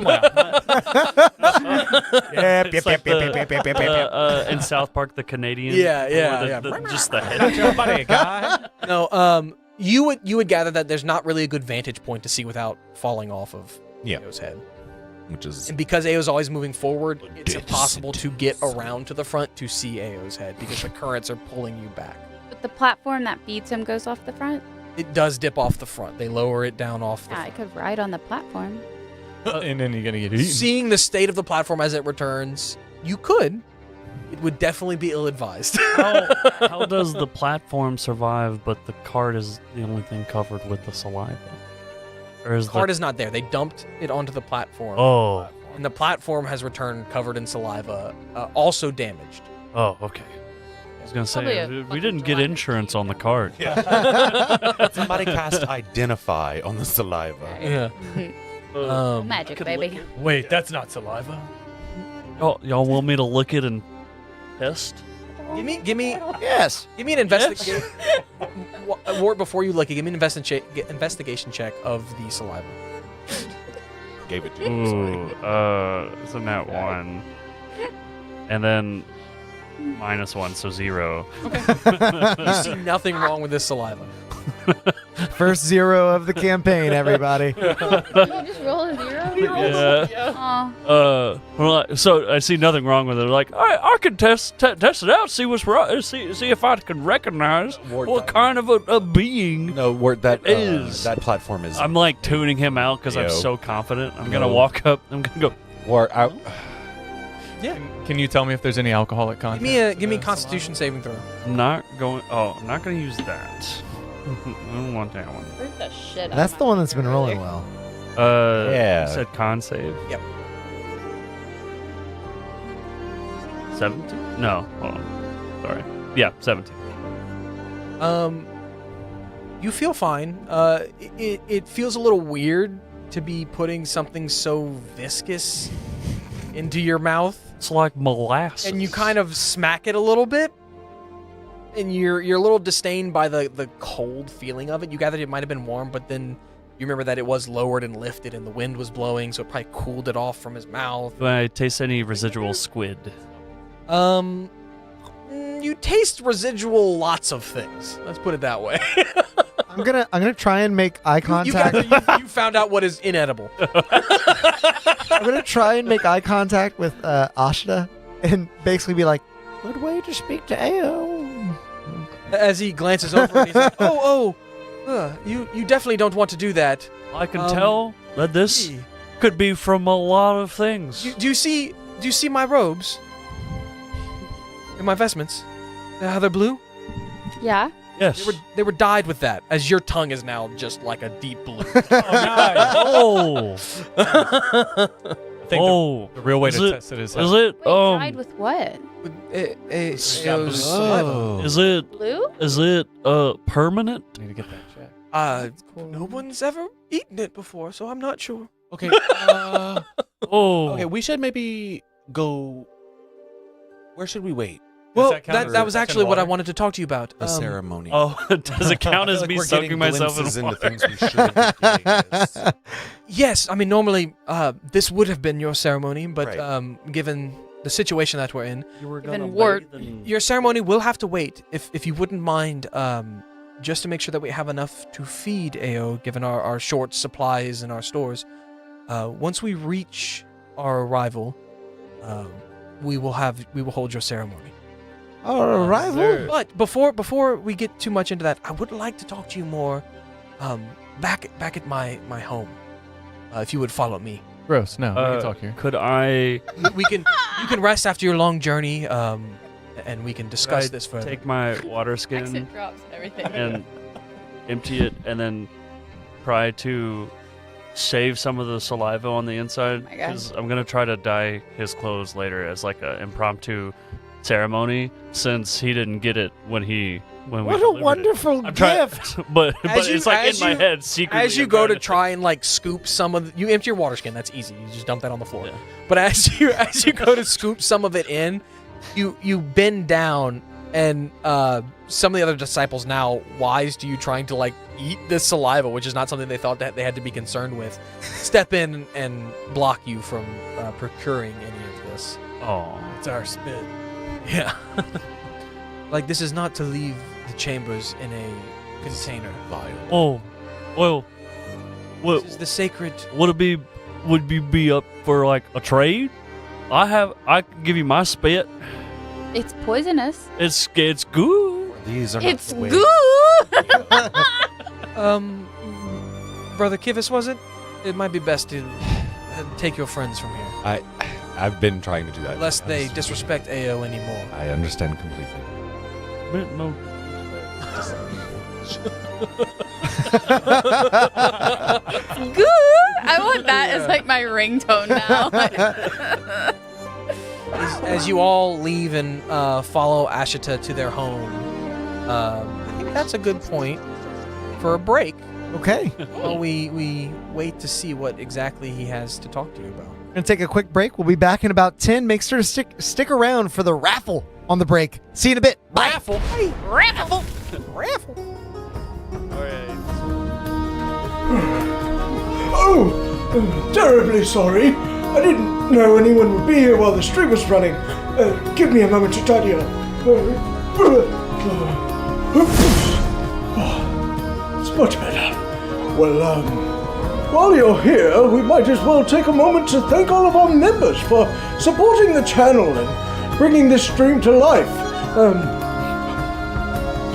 Speaker 3: It's like in South Park, the Canadian.
Speaker 2: Yeah.
Speaker 3: Just the head.
Speaker 7: Your buddy, guy.
Speaker 2: No, you would gather that there's not really a good vantage point to see without falling off of
Speaker 4: Yeah.
Speaker 2: Ao's head.
Speaker 4: Which is
Speaker 2: And because Ao's always moving forward, it's
Speaker 4: Descent.
Speaker 2: impossible to get around to the front to see Ao's head because the currents are pulling you back.
Speaker 6: But the platform that feeds him goes off the front.
Speaker 2: It does dip off the front. They lower it down off the
Speaker 6: Yeah, I
Speaker 2: front.
Speaker 6: could ride on the platform.
Speaker 7: And then you're gonna get eaten.
Speaker 2: Seeing the state of the platform as it returns, you could. It would definitely be ill-advised.
Speaker 3: How does the platform survive, but the cart is the only thing covered with the saliva? Or is
Speaker 2: The cart is not there. They dumped it onto the platform.
Speaker 3: Oh.
Speaker 2: And the platform has returned covered in saliva, also damaged.
Speaker 3: Oh, okay. I was gonna
Speaker 6: Probably
Speaker 3: say
Speaker 6: a
Speaker 3: we
Speaker 6: fucking
Speaker 3: didn't get
Speaker 6: July
Speaker 3: insurance on the cart.
Speaker 4: somebody cast identify on the saliva.
Speaker 2: Yeah.
Speaker 6: Magic, baby.
Speaker 7: Wait, that's not saliva.
Speaker 3: Y'all want me to lick it and test?
Speaker 2: Give me
Speaker 1: Yes.
Speaker 2: an investigation. Wart, before you lick it, give me an investigation check of the saliva.
Speaker 4: Gave it to you. Sorry.
Speaker 3: Isn't that one? And then -1, so 0.
Speaker 2: You see nothing wrong with this saliva.
Speaker 1: First 0 of the campaign, everybody.
Speaker 6: Did you just roll a 0?
Speaker 3: Yeah.
Speaker 6: Oh,
Speaker 3: So I see nothing wrong with it. Like, I can test it out, see what's wrong, see if I can recognize what kind of a being.
Speaker 4: No, that
Speaker 3: It is.
Speaker 4: that platform is.
Speaker 3: I'm like tuning him out because I'm
Speaker 4: Yo.
Speaker 3: so confident. I'm gonna
Speaker 4: No.
Speaker 3: walk up. I'm gonna go.
Speaker 4: Or out.
Speaker 7: Can you tell me if there's any alcoholic content?
Speaker 2: Give me a Constitution saving throw.
Speaker 3: I'm not going. Oh, I'm not gonna use that. I don't want that one.
Speaker 6: hurt the shit out of
Speaker 1: That's
Speaker 6: my
Speaker 1: the one that's been
Speaker 6: finger
Speaker 1: rolling
Speaker 6: earlier.
Speaker 1: well.
Speaker 4: Yeah.
Speaker 3: You said con save. 17? No, hold on. Sorry. Yeah, 17.
Speaker 2: You feel fine. It feels a little weird to be putting something so viscous into your mouth.
Speaker 3: It's like molasses.
Speaker 2: And you kind of smack it a little bit. And you're a little disdained by the cold feeling of it. You gathered it might have been warm, but then you remember that it was lowered and lifted and the wind was blowing, so it probably cooled it off from his mouth.
Speaker 3: Do I taste any residual squid?
Speaker 2: You taste residual lots of things. Let's put it that way.
Speaker 1: I'm gonna try and make eye contact.
Speaker 2: You found out what is inedible.
Speaker 1: I'm gonna try and make eye contact with Ashita and basically be like, "Good way to speak to Ao."
Speaker 2: As he glances over and he's like, you definitely don't want to do that.
Speaker 3: I can tell that this could be from a lot of things.
Speaker 2: Do you see my robes? And my vestments? How they're blue?
Speaker 6: Yeah.
Speaker 3: Yes.
Speaker 2: They were dyed with that, as your tongue is now just like a deep blue.
Speaker 3: Oh.
Speaker 7: I think the real way to test it is
Speaker 3: Is it?
Speaker 6: Wait, dyed with what?
Speaker 3: Is it?
Speaker 6: Blue?
Speaker 3: Is it permanent?
Speaker 7: I need to get that checked.
Speaker 2: No one's ever eaten it before, so I'm not sure.
Speaker 4: Okay.
Speaker 3: Oh.
Speaker 4: Okay, we should maybe go. Where should we wait?
Speaker 2: Well,
Speaker 7: that count
Speaker 2: that
Speaker 7: as
Speaker 2: was
Speaker 7: touching
Speaker 2: actually what I
Speaker 7: water?
Speaker 2: wanted to talk to you about.
Speaker 4: A ceremony.
Speaker 3: Oh, does it count as
Speaker 4: Like
Speaker 3: me
Speaker 4: we're
Speaker 3: soaking
Speaker 4: getting
Speaker 3: myself in
Speaker 4: glimpses
Speaker 3: water?
Speaker 4: into things we shouldn't be doing this.
Speaker 2: Yes, I mean normally this would have been your ceremony, but
Speaker 4: Right.
Speaker 2: Given the situation that we're in,
Speaker 3: You were
Speaker 6: Even
Speaker 3: gonna
Speaker 6: wort.
Speaker 3: bathe in-
Speaker 2: your ceremony will have to wait. If you wouldn't mind, just to make sure that we have enough to feed Ao, given our short supplies in our stores. Once we reach our arrival, we will hold your ceremony.
Speaker 1: Our arrival.
Speaker 2: But before we get too much into that, I would like to talk to you more back at my home. If you would follow me.
Speaker 7: Gross. No, we can talk here.
Speaker 3: Could I
Speaker 2: You can rest after your long journey, and we can discuss this further.
Speaker 3: take my water skin
Speaker 6: Accent drops and everything.
Speaker 3: and empty it, and then try to save some of the saliva on the inside?
Speaker 6: my God.
Speaker 3: Because I'm gonna try to dye his clothes later as like an impromptu ceremony, since he didn't get it when we
Speaker 1: What a
Speaker 3: delivered it.
Speaker 1: wonderful
Speaker 3: I'm trying,
Speaker 1: gift!
Speaker 3: but
Speaker 2: As
Speaker 3: it's like in
Speaker 2: as
Speaker 3: my
Speaker 2: you-
Speaker 3: head secretly.
Speaker 2: As you
Speaker 3: I'm
Speaker 2: go
Speaker 3: trying
Speaker 2: to try and like scoop some of you empty your water skin, that's easy. You just dump that on the floor.
Speaker 3: Yeah.
Speaker 2: But as you go to scoop some of it in, you bend down, and some of the other disciples, now wise to you trying to like eat this saliva, which is not something they thought that they had to be concerned with, step in and block you from procuring any of this.
Speaker 3: Oh,
Speaker 2: It's our spit. Yeah. Like this is not to leave the chambers in a container.
Speaker 3: oh, well,
Speaker 2: This is the sacred.
Speaker 3: would you be up for like a trade? I can give you my spit.
Speaker 6: It's poisonous.
Speaker 3: It's good.
Speaker 4: These are
Speaker 6: It's
Speaker 4: not the way.
Speaker 6: goo.
Speaker 2: Brother Kivas, was it? It might be best to take your friends from here,
Speaker 4: I've been trying to do that.
Speaker 2: lest they disrespect Ao anymore.
Speaker 4: I understand completely.
Speaker 3: But no,
Speaker 6: Goo. I want that as like my ringtone now.
Speaker 2: As you all leave and follow Ashita to their home, I think that's a good point for a break.
Speaker 1: Okay,
Speaker 2: While we wait to see what exactly he has to talk to you about.
Speaker 1: gonna take a quick break. We'll be back in about 10. Make sure to stick around for the raffle on the break. See you in a bit. Bye.
Speaker 2: Raffle.
Speaker 6: Raffle.
Speaker 2: Raffle.
Speaker 8: Oh, terribly sorry. I didn't know anyone would be here while the stream was running. Give me a moment to tidy up. It's much better. Well, while you're here, we might as well take a moment to thank all of our members for supporting the channel and bringing this stream to life.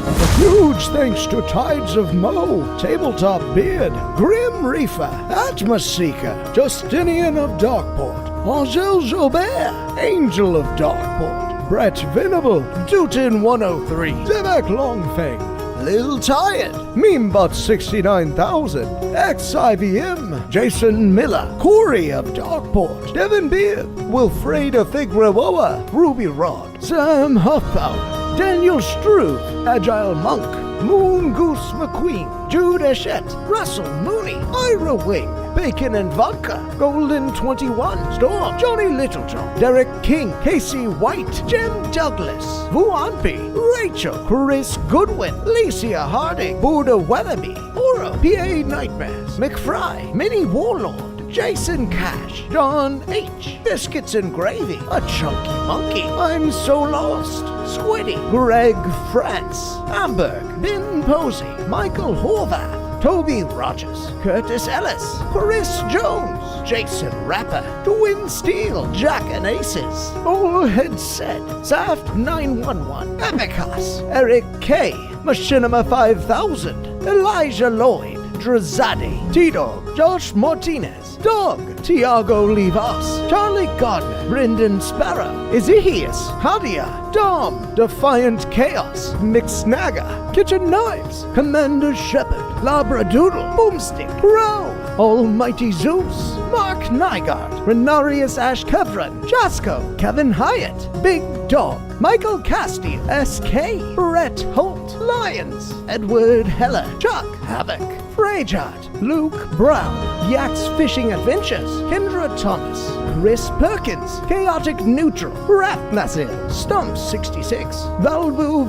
Speaker 8: A huge thanks to Tides of Mo, Tabletop Beard, Grim Reaper, Atmos Seeker, Justinian of Darkport, Angel Jobert, Angel of Darkport, Brett Venable, Dutin 103, Zebek Longfang, Lil Tired, Memebot69,000, XIVM, Jason Miller, Corey of Darkport, Devin Beard, Wilfreda Figueroa, Ruby Rod, Sam Huffpower, Daniel Struve, Agile Monk, Moon Goose McQueen, Jude Eshett, Russell Mooney, Ira Wing, Bacon and Vodka, Golden 21, Storm, Johnny Littlejohn, Derek King, Casey White, Jem Douglas, Vuanpi, Rachel, Chris Goodwin, Licia Harding, Buddha Weatherby, Oro, PA Nightmares, McFry, Mini Warlord, Jason Cash, John H, Biscuits and Gravy, A Chunky Monkey, I'm So Lost, Squiddy, Greg France, Amberg, Ben Posey, Michael Horvath, Toby Rogers, Curtis Ellis, Chris Jones, Jason Rapper, Twin Steel, Jack and Aces, All Head Said, Saft 911, Epicos, Eric K, Machinima 5000, Elijah Lloyd, Drazade, T-Dog, Josh Martinez, Dog, Tiago Livas, Charlie Gardner, Brendan Sparrow, Izihius, Hadia, Dom, Defiant Chaos, Mixnaga, Kitchen Knives, Commander Shepard, Labradoodle, Boomstick, Bro, Almighty Zeus, Mark Nygaard, Renarius Ashkevran, Jasco, Kevin Hyatt, Big Dog, Michael Castile, SK, Brett Holt, Lions, Edward Heller, Chuck Havoc, Freyjart, Luke Brown, Yak's Fishing Adventures, Kendra Thomas, Chris Perkins, Chaotic Neutral, Rathnazil, Stump 66, Valbu,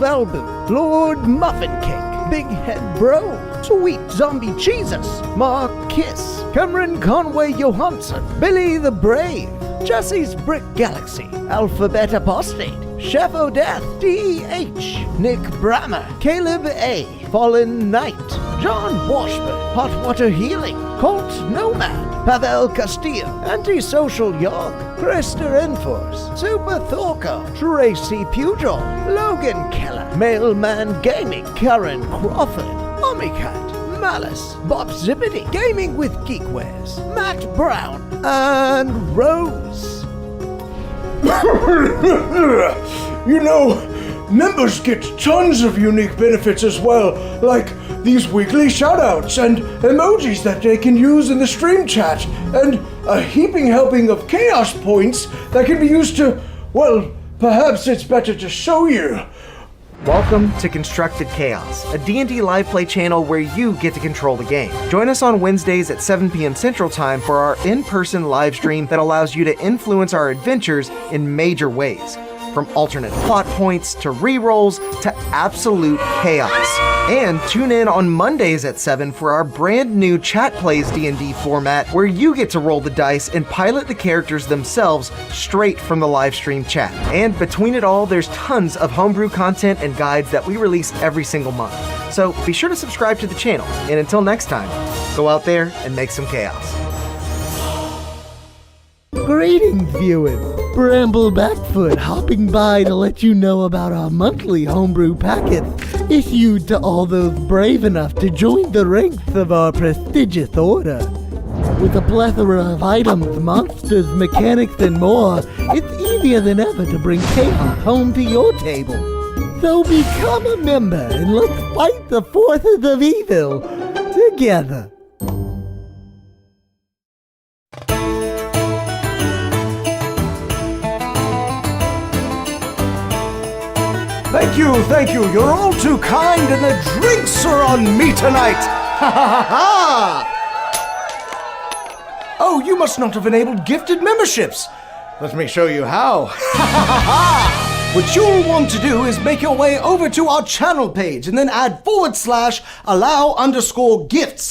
Speaker 8: Lord Muffin Cake, Big Head Bro, Sweet Zombie Jesus, Mark Kiss, Cameron Conway Johansson, Billy the Brave, Jesse's Brick Galaxy, Alphabet Apostate, Chef O'Death, D.H., Nick Brammer, Caleb A., Fallen Knight, John Washburn, Hotwater Healing, Colt Nomad, Pavel Castillo, Antisocial Yog, Krista Enforce, Super Thorco, Tracy Pugil, Logan Keller, Mailman Gaming, Karen Crawford, Omicat, Malice, Bob Zippity, Gaming with Geekwares, Matt Brown, and Rose. You know, members get tons of unique benefits as well, like these weekly shoutouts and emojis that they can use in the stream chat, and a heaping helping of chaos points that can be used to, well, perhaps it's better to show you.
Speaker 1: Welcome to Constructed Chaos, a D&D live play channel where you get to control the game. Join us on Wednesdays at 7 p.m. Central Time for our in-person live stream that allows you to influence our adventures in major ways. From alternate plot points to rerolls to absolute chaos. And tune in on Mondays at 7 for our brand new Chat Plays D&D format where you get to roll the dice and pilot the characters themselves straight from the live stream chat. And between it all, there's tons of homebrew content and guides that we release every single month. So be sure to subscribe to the channel. And until next time, go out there and make some chaos.
Speaker 8: Greetings, viewers. Bramble Backfoot hopping by to let you know about our monthly homebrew packets issued to all those brave enough to join the ranks of our prestigious order. With a plethora of items, monsters, mechanics, and more, it's easier than ever to bring chaos home to your table. So become a member and let's fight the forces of evil together. Thank you, you're all too kind and the drinks are on me tonight! Ha ha ha ha! Oh, you must not have enabled gifted memberships! Let me show you how. Ha ha ha ha! What you'll want to do is make your way over to our channel page and then add /allow_gifts.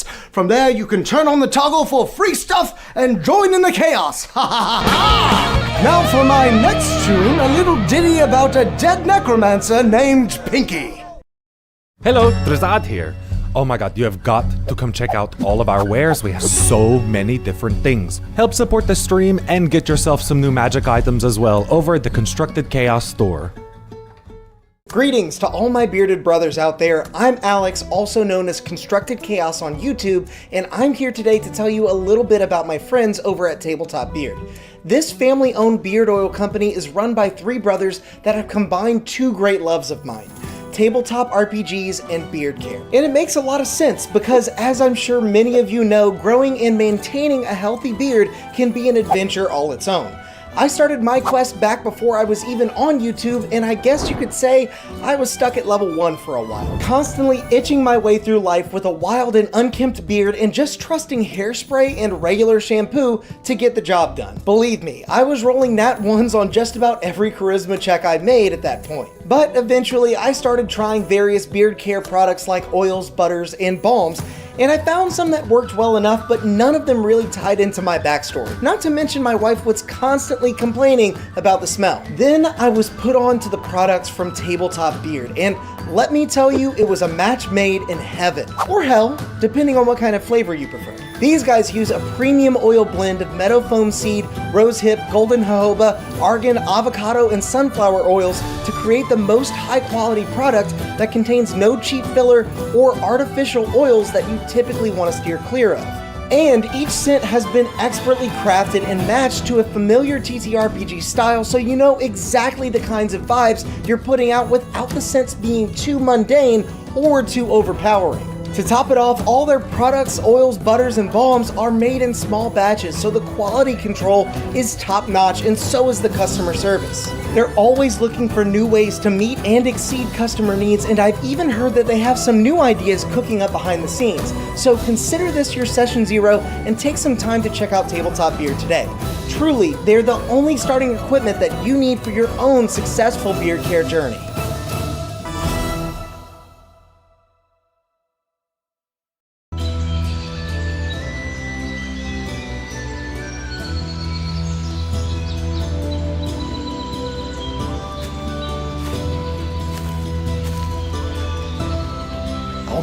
Speaker 8: From there, you can turn on the toggle for free stuff and join in the chaos. Ha ha ha ha! Now for my next tune, a little ditty about a dead necromancer named Pinky.
Speaker 9: Hello, Drazad here. Oh my god, you have got to come check out all of our wares. We have so many different things. Help support the stream and get yourself some new magic items as well over at the Constructed Chaos store.
Speaker 1: Greetings to all my bearded brothers out there. I'm Alex, also known as Constructed Chaos on YouTube, and I'm here today to tell you a little bit about my friends over at Tabletop Beard. This family-owned beard oil company is run by three brothers that have combined two great loves of mine. tabletop RPGs and beard care. And it makes a lot of sense because, as I'm sure many of you know, growing and maintaining a healthy beard can be an adventure all its own. I started my quest back before I was even on YouTube, and I guess you could say I was stuck at level 1 for a while, constantly itching my way through life with a wild and unkempt beard and just trusting hairspray and regular shampoo to get the job done. Believe me, I was rolling nat 1s on just about every charisma check I made at that point. But eventually I started trying various beard care products like oils, butters, and balms, and I found some that worked well enough, but none of them really tied into my backstory. Not to mention my wife was constantly complaining about the smell. Then I was put on to the products from Tabletop Beard, and let me tell you, it was a match made in heaven. Or hell, depending on what kind of flavor you prefer. These guys use a premium oil blend of meadow foam seed, rosehip, golden jojoba, argan, avocado, and sunflower oils to create the most high-quality product that contains no cheap filler or artificial oils that you typically want to steer clear of. And each scent has been expertly crafted and matched to a familiar TTRPG style, so you know exactly the kinds of vibes you're putting out without the scents being too mundane or too overpowering. To top it off, all their products, oils, butters, and balms are made in small batches, so the quality control is top-notch, and so is the customer service. They're always looking for new ways to meet and exceed customer needs, and I've even heard that they have some new ideas cooking up behind the scenes. So consider this your session 0 and take some time to check out Tabletop Beard today. Truly, they're the only starting equipment that you need for your own successful beard care journey.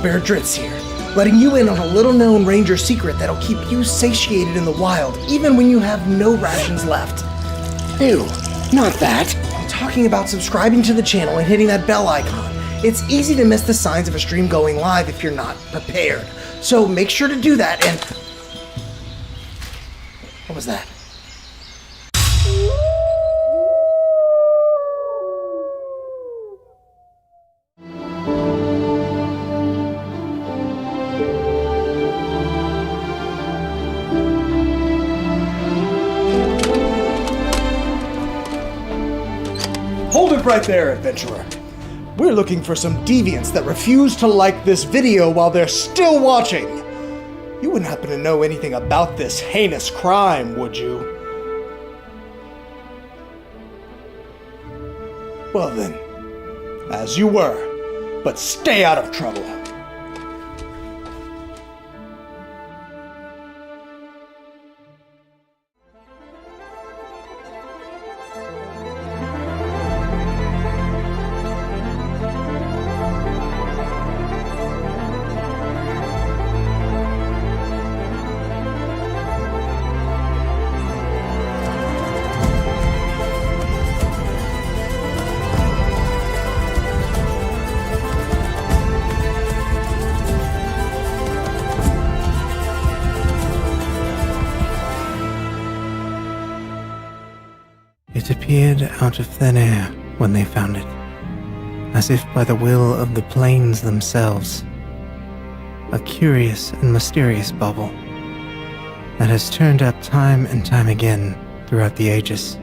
Speaker 1: Bear Dritz here, letting you in on a little-known ranger secret that'll keep you satiated in the wild, even when you have no rations left. Ew, not that. I'm talking about subscribing to the channel and hitting that bell icon. It's easy to miss the signs of a stream going live if you're not prepared. So make sure to do that and... What was that? Hold it right there, adventurer. We're looking for some deviants that refuse to like this video while they're still watching. You wouldn't happen to know anything about this heinous crime, would you? Well then, as you were, but stay out of trouble.
Speaker 5: It appeared out of thin air when they found it, as if by the will of the plains themselves. A curious and mysterious bauble that has turned up time and time again throughout the ages.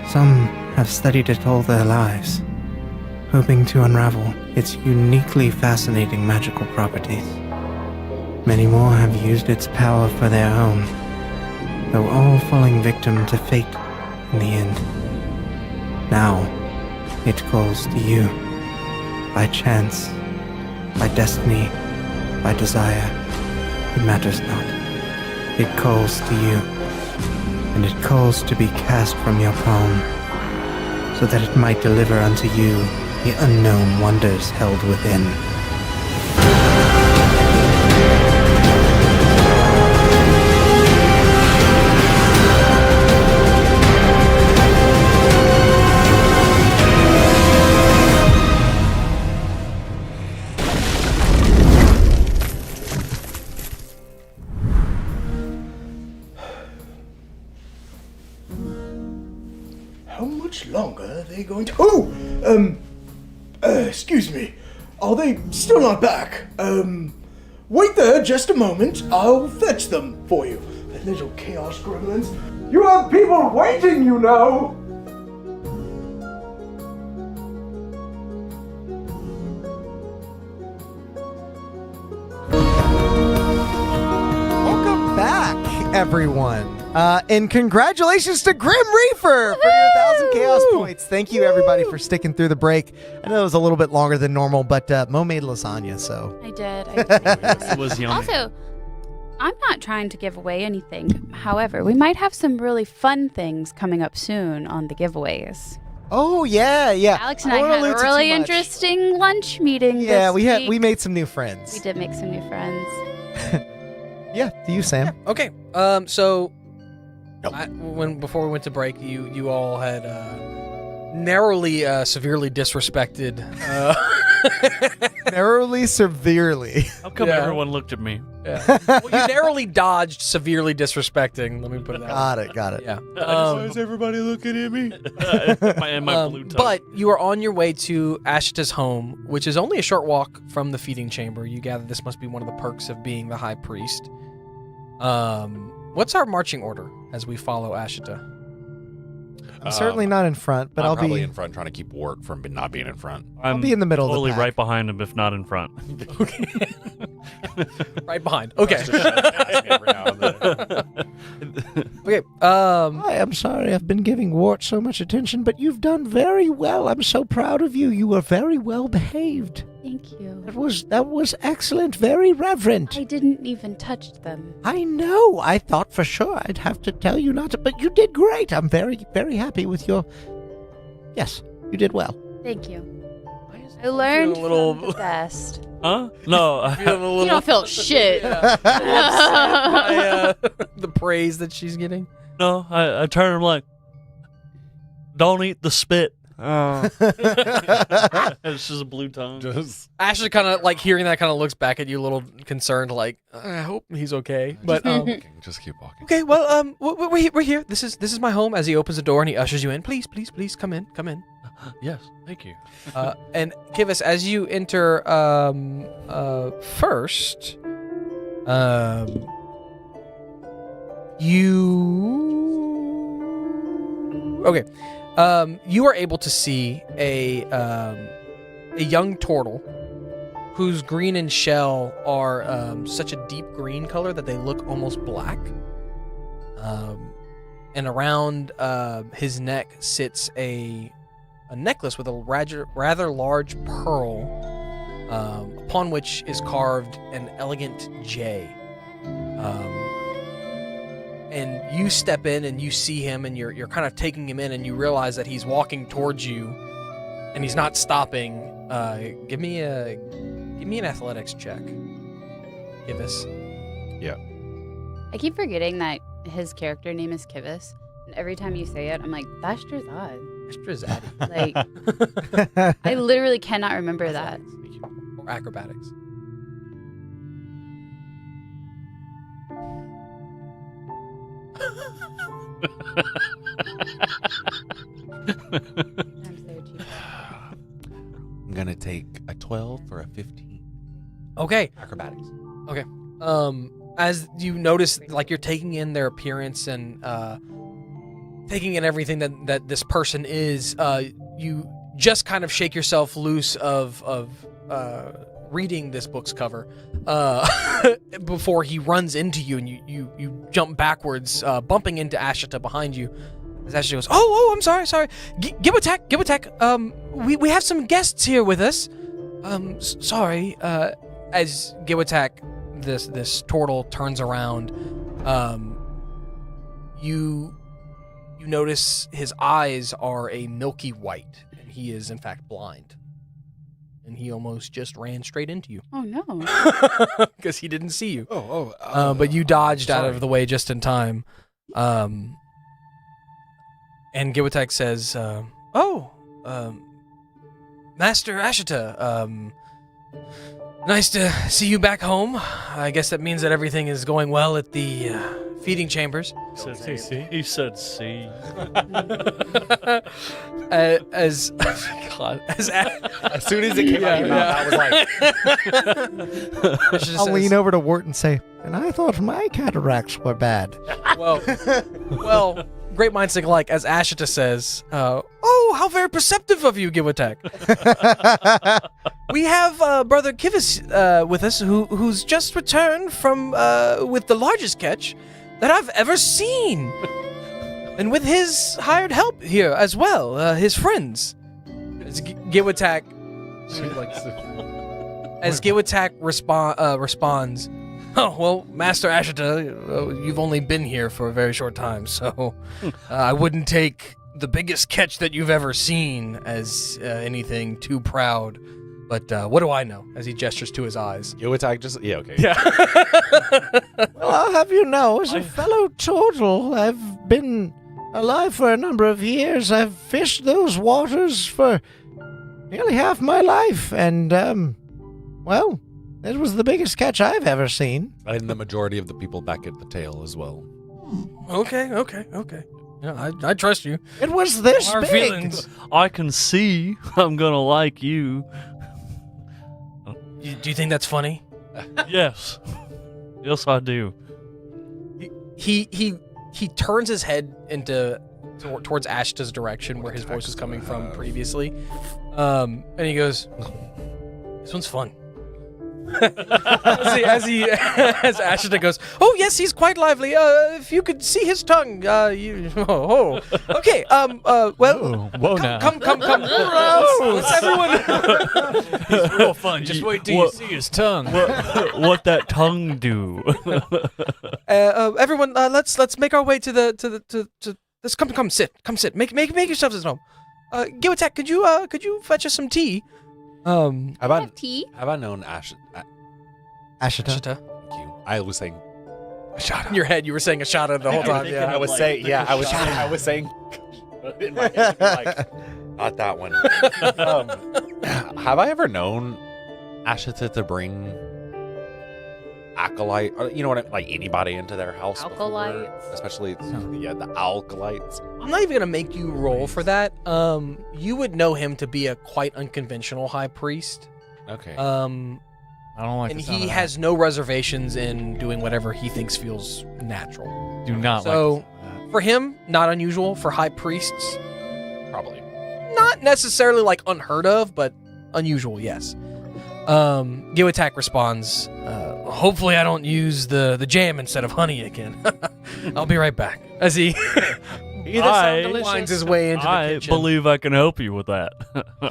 Speaker 5: Some have studied it all their lives, hoping to unravel its uniquely fascinating magical properties. Many more have used its power for their own, though all falling victim to fate in the end. Now, it calls to you. By chance, by destiny, by desire, it matters not. It calls to you, and it calls to be cast from your palm, so that it might deliver unto you the unknown wonders held within.
Speaker 8: How much longer are they going to... Oh! Excuse me. Are they still not back? Wait there just a moment. I'll fetch them for you. The little chaos gremlins. You have people waiting, you know!
Speaker 1: Welcome back, everyone. And congratulations to Grim Reaper for your 1,000 chaos points. Thank you, everybody, for sticking through the break. I know it was a little bit longer than normal, but Mo made lasagna, so.
Speaker 6: I did.
Speaker 3: It was yummy.
Speaker 6: Also, I'm not trying to give away anything. However, we might have some really fun things coming up soon on the giveaways.
Speaker 1: Oh, yeah.
Speaker 6: Alex and I
Speaker 1: won't
Speaker 6: had
Speaker 1: allude
Speaker 6: a
Speaker 1: to too
Speaker 6: really
Speaker 1: much.
Speaker 6: interesting lunch meeting
Speaker 1: Yeah,
Speaker 6: this week.
Speaker 1: we made some new friends.
Speaker 6: We did make some new friends.
Speaker 1: Yeah, to you, Sam.
Speaker 2: Okay. So before we went to break, you all had narrowly severely disrespected.
Speaker 1: Narrowly, severely.
Speaker 3: How come
Speaker 2: Yeah.
Speaker 3: everyone looked at me?
Speaker 2: Yeah. Well, you narrowly dodged severely disrespecting. Let me put it that way.
Speaker 1: Got it.
Speaker 2: Yeah.
Speaker 3: Why is everybody looking at me? in my blue tongue.
Speaker 2: But you are on your way to Ashita's home, which is only a short walk from the feeding chamber. You gather this must be one of the perks of being the high priest. What's our marching order as we follow Ashita?
Speaker 1: I'm certainly not in front, but
Speaker 4: I'm
Speaker 1: I'll
Speaker 4: probably
Speaker 1: be
Speaker 4: in front trying to keep Wart from not being in front.
Speaker 3: I'm
Speaker 1: be in the middle of the
Speaker 3: totally
Speaker 1: pack.
Speaker 3: right behind him, if not in front.
Speaker 2: Right behind. Okay. Okay.
Speaker 8: I am sorry I've been giving Wart so much attention, but you've done very well. I'm so proud of you. You were very well behaved.
Speaker 6: Thank you.
Speaker 8: That was excellent, very reverent.
Speaker 6: I didn't even touch them.
Speaker 8: I know. I thought for sure I'd have to tell you not to, but you did great. I'm very, very happy with your... Yes, you did well.
Speaker 6: Thank you. I learned
Speaker 2: a little-
Speaker 6: from the best.
Speaker 3: Huh? No.
Speaker 2: Feeling a little
Speaker 6: You don't feel shit.
Speaker 2: upset by, the praise that she's getting.
Speaker 3: No, I turn him like, don't eat the spit. It's just a blue tongue.
Speaker 2: Ashley kind of like hearing that kind of looks back at you a little concerned, like I hope he's okay. But
Speaker 4: Just keep walking.
Speaker 2: okay, well, we're here. This is my home. As he opens the door and he ushers you in, please, come in.
Speaker 3: Yes, thank you.
Speaker 2: And Kivas, as you enter, first, you are able to see a young turtle whose green and shell are such a deep green color that they look almost black. And around his neck sits a necklace with a rather large pearl, upon which is carved an elegant J. And you step in and you see him and you're kind of taking him in and you realize that he's walking towards you and he's not stopping. Give me an athletics check. Give us.
Speaker 6: I keep forgetting that his character name is Kivas. And every time you say it, I'm like, that's Drazad.
Speaker 2: Extra zaddy.
Speaker 6: Like, I literally cannot remember that.
Speaker 2: Or acrobatics.
Speaker 4: I'm gonna take a 12 for a 15.
Speaker 2: Okay.
Speaker 4: Acrobatics.
Speaker 2: As you notice, like you're taking in their appearance and taking in everything that this person is, you just kind of shake yourself loose of reading this book's cover before he runs into you and you jump backwards, bumping into Ashita behind you. As Ashita goes, oh, I'm sorry. Gibotek, we have some guests here with us. Sorry. As Gibotek, this turtle turns around, you notice his eyes are a milky white, and he is in fact blind. And he almost just ran straight into you.
Speaker 6: Oh, no.
Speaker 2: Because he didn't see you. But you dodged out of the way just in time. And Gibotek says, Master Ashita, nice to see you back home. I guess that means that everything is going well at the feeding chambers.
Speaker 3: He said C.
Speaker 2: As God,
Speaker 4: As soon as it came out of your mouth, I was like,
Speaker 1: I'll lean over to Wart and say, and I thought my cataracts were bad.
Speaker 2: Well, great minds think alike. As Ashita says, "Oh, how very perceptive of you, Giwatek. We have Brother Kivis with us, who's just returned from with the largest catch that I've ever seen, and with his hired help here as well, his friends." As Giwatek, responds, "Oh, well, Master Ashita, you've only been here for a very short time, so I wouldn't take the biggest catch that you've ever seen as anything too proud. But what do I know?" As he gestures to his eyes.
Speaker 4: Giwatek just, yeah, okay.
Speaker 2: Yeah.
Speaker 8: Well, I'll have you know, as a fellow turtle, I've been alive for a number of years. I've fished those waters for nearly half my life, and, well, it was the biggest catch I've ever seen.
Speaker 4: And the majority of the people back at the tail as well.
Speaker 2: Okay. Yeah, I trust you.
Speaker 8: It was this
Speaker 2: Our
Speaker 8: big.
Speaker 2: feelings.
Speaker 3: I can see I'm gonna like you.
Speaker 2: Do you think that's funny?
Speaker 3: Yes. Yes, I do.
Speaker 2: He turns his head towards Ashta's direction where his voice was coming from previously, and he goes, "This one's fun." as Ashta goes, "Oh yes, he's quite lively. If you could see his tongue, okay. Well,
Speaker 7: Whoa now.
Speaker 2: come. Let's everyone."
Speaker 7: He's real fun. Just wait till you see his tongue.
Speaker 3: What that tongue do?
Speaker 2: Everyone, let's make our way to let's come sit. Make yourselves at home. Giwatek, could you fetch us some tea?
Speaker 6: Have tea.
Speaker 4: Have I known Ashita?
Speaker 1: Ashita.
Speaker 2: Ashita.
Speaker 4: Thank you. I was saying
Speaker 2: In your head, you were saying Ashata the whole time. Yeah.
Speaker 4: I was saying, I was saying, in my head, like, not that one. Have I ever known Ashita to bring acolyte, or, you know what, like anybody into their house?
Speaker 6: Alkalites.
Speaker 4: Before? Especially, the alkalites.
Speaker 2: I'm not even gonna make you roll for that. You would know him to be a quite unconventional high priest.
Speaker 4: Okay.
Speaker 7: I don't like
Speaker 2: And
Speaker 7: the sound
Speaker 2: he
Speaker 7: of
Speaker 2: has no reservations in doing whatever he thinks feels natural.
Speaker 7: that. Do not
Speaker 2: So,
Speaker 7: like the sound of that.
Speaker 2: for him, not unusual. For high priests,
Speaker 4: Probably.
Speaker 2: not necessarily like unheard of, but unusual, yes. Giwatek responds, "Hopefully I don't use the jam instead of honey again. I'll be right back." As he winds his way into the
Speaker 3: I
Speaker 2: kitchen.
Speaker 3: believe I can help you with that.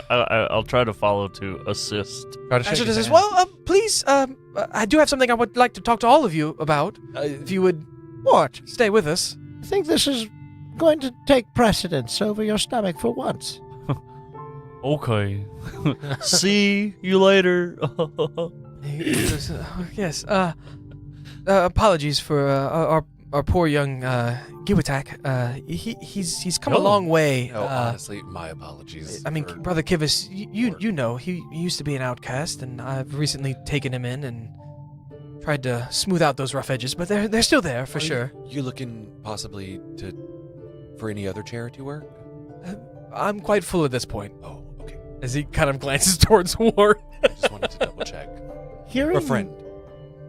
Speaker 3: I'll try to follow to assist.
Speaker 2: Ashita says, "Well, please, I do have something I would like to talk to all of you about. If you would
Speaker 8: What?
Speaker 2: stay with us."
Speaker 8: I think this is going to take precedence over your stomach for once.
Speaker 3: Okay. See you later.
Speaker 2: Yes. Apologies for our poor young Giwatek. He's come a long way.
Speaker 4: No, honestly, my apologies.
Speaker 2: I mean,
Speaker 4: for-
Speaker 2: Brother Kivis, you know, he used to be an outcast, and I've recently taken him in and tried to smooth out those rough edges, but they're still there for sure.
Speaker 4: You looking possibly for any other charity work?
Speaker 2: I'm quite full at this point.
Speaker 4: Oh, okay.
Speaker 2: As he kind of glances towards Ward.
Speaker 4: Just wanted to double check.
Speaker 1: Hearing
Speaker 4: A friend.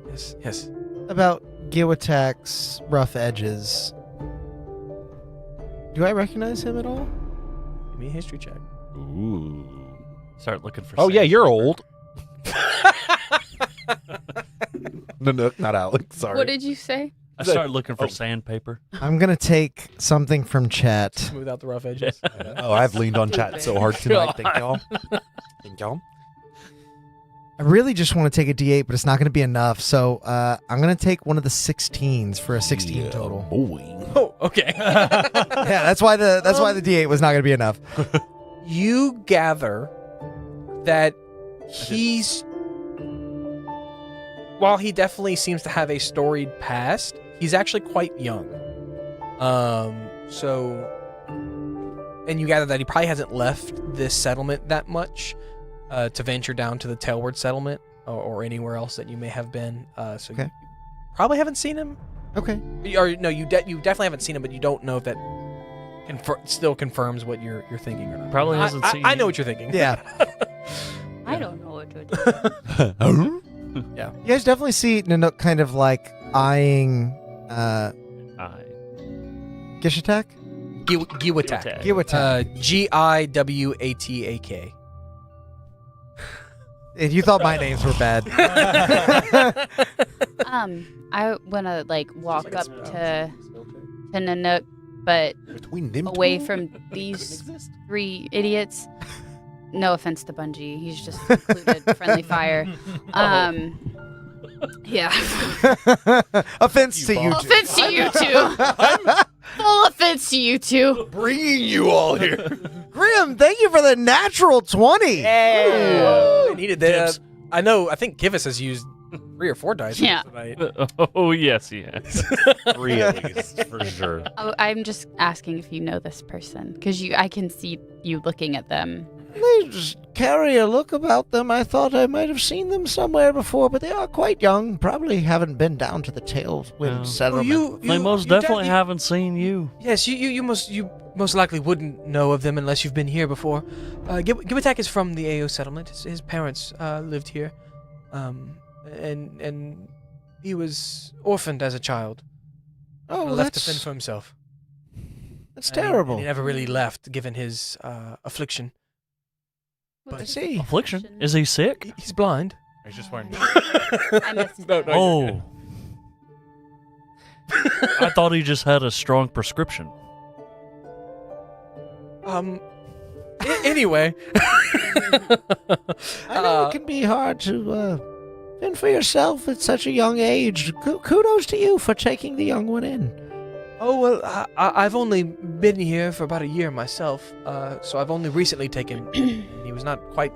Speaker 2: Yes.
Speaker 1: about Giwatek's rough edges, do I recognize him at all?
Speaker 2: Give me a history check.
Speaker 4: Ooh.
Speaker 3: Start looking for.
Speaker 4: Oh yeah,
Speaker 3: sand.
Speaker 4: you're old. Nanook, not Alex. Sorry.
Speaker 6: What did you say?
Speaker 3: I start looking for sandpaper.
Speaker 1: I'm gonna take something from chat.
Speaker 2: Smooth out the rough edges.
Speaker 4: Oh, I've leaned on chat so hard tonight. Thank y'all. Thank y'all.
Speaker 1: I really just want to take a D8, but it's not gonna be enough. So I'm gonna take one of the 16s for a 16 total.
Speaker 4: Boy.
Speaker 2: Oh, okay.
Speaker 1: Yeah, that's why the D8 was not gonna be enough.
Speaker 2: You gather that while he definitely seems to have a storied past, he's actually quite young. And you gather that he probably hasn't left this settlement that much to venture down to the Tailward settlement or anywhere else that you may have been. So
Speaker 1: Okay.
Speaker 2: you probably haven't seen him
Speaker 1: Okay.
Speaker 2: Or no, you definitely haven't seen him, but you don't know if that still confirms what you're thinking or not.
Speaker 3: Probably hasn't seen.
Speaker 2: I know what you're thinking.
Speaker 1: Yeah.
Speaker 6: I don't know what to do.
Speaker 2: Yeah.
Speaker 1: You guys definitely see Nanook kind of like eyeing Gishatak?
Speaker 2: Giwatak.
Speaker 1: Giwatak.
Speaker 2: Giwatak.
Speaker 1: And you thought my names were bad.
Speaker 6: I want to like walk up to Nanook, but
Speaker 4: Between them
Speaker 6: away
Speaker 4: two?
Speaker 6: from these three idiots. No offense to Bungie, he's just included friendly fire. Yeah.
Speaker 1: Offense to you two.
Speaker 6: Offense to you two. Full offense to you two.
Speaker 4: Bringing you all here.
Speaker 1: Grim, thank you for the natural 20.
Speaker 2: I needed that. I know. I think Givus has used 3 or 4 dice
Speaker 6: Yeah.
Speaker 2: tonight.
Speaker 3: Oh yes, yes.
Speaker 4: 3 at least, for sure.
Speaker 6: Oh, I'm just asking if you know this person, because I can see you looking at them.
Speaker 8: They just carry a look about them. I thought I might have seen them somewhere before, but they are quite young. Probably haven't been down to the Tailwind
Speaker 3: Oh.
Speaker 8: settlement.
Speaker 3: They most definitely haven't seen you.
Speaker 2: Yes, you most likely wouldn't know of them unless you've been here before. Giwatak is from the AO settlement. His parents lived here, and he was orphaned as a child.
Speaker 8: Oh,
Speaker 2: Left to fend for himself.
Speaker 8: that's
Speaker 2: And
Speaker 8: terrible.
Speaker 2: he never really left, given his affliction.
Speaker 6: What
Speaker 8: I
Speaker 6: is
Speaker 8: see.
Speaker 3: Affliction? Is he sick?
Speaker 2: He's blind.
Speaker 7: He's just wearing.
Speaker 6: I missed that.
Speaker 3: Oh. I thought he just had a strong prescription.
Speaker 2: Anyway.
Speaker 8: I know it can be hard to fend for yourself at such a young age. Kudos to you for taking the young one in.
Speaker 2: Oh, well, I've only been here for about a year myself, so I've only recently taken him. He was not quite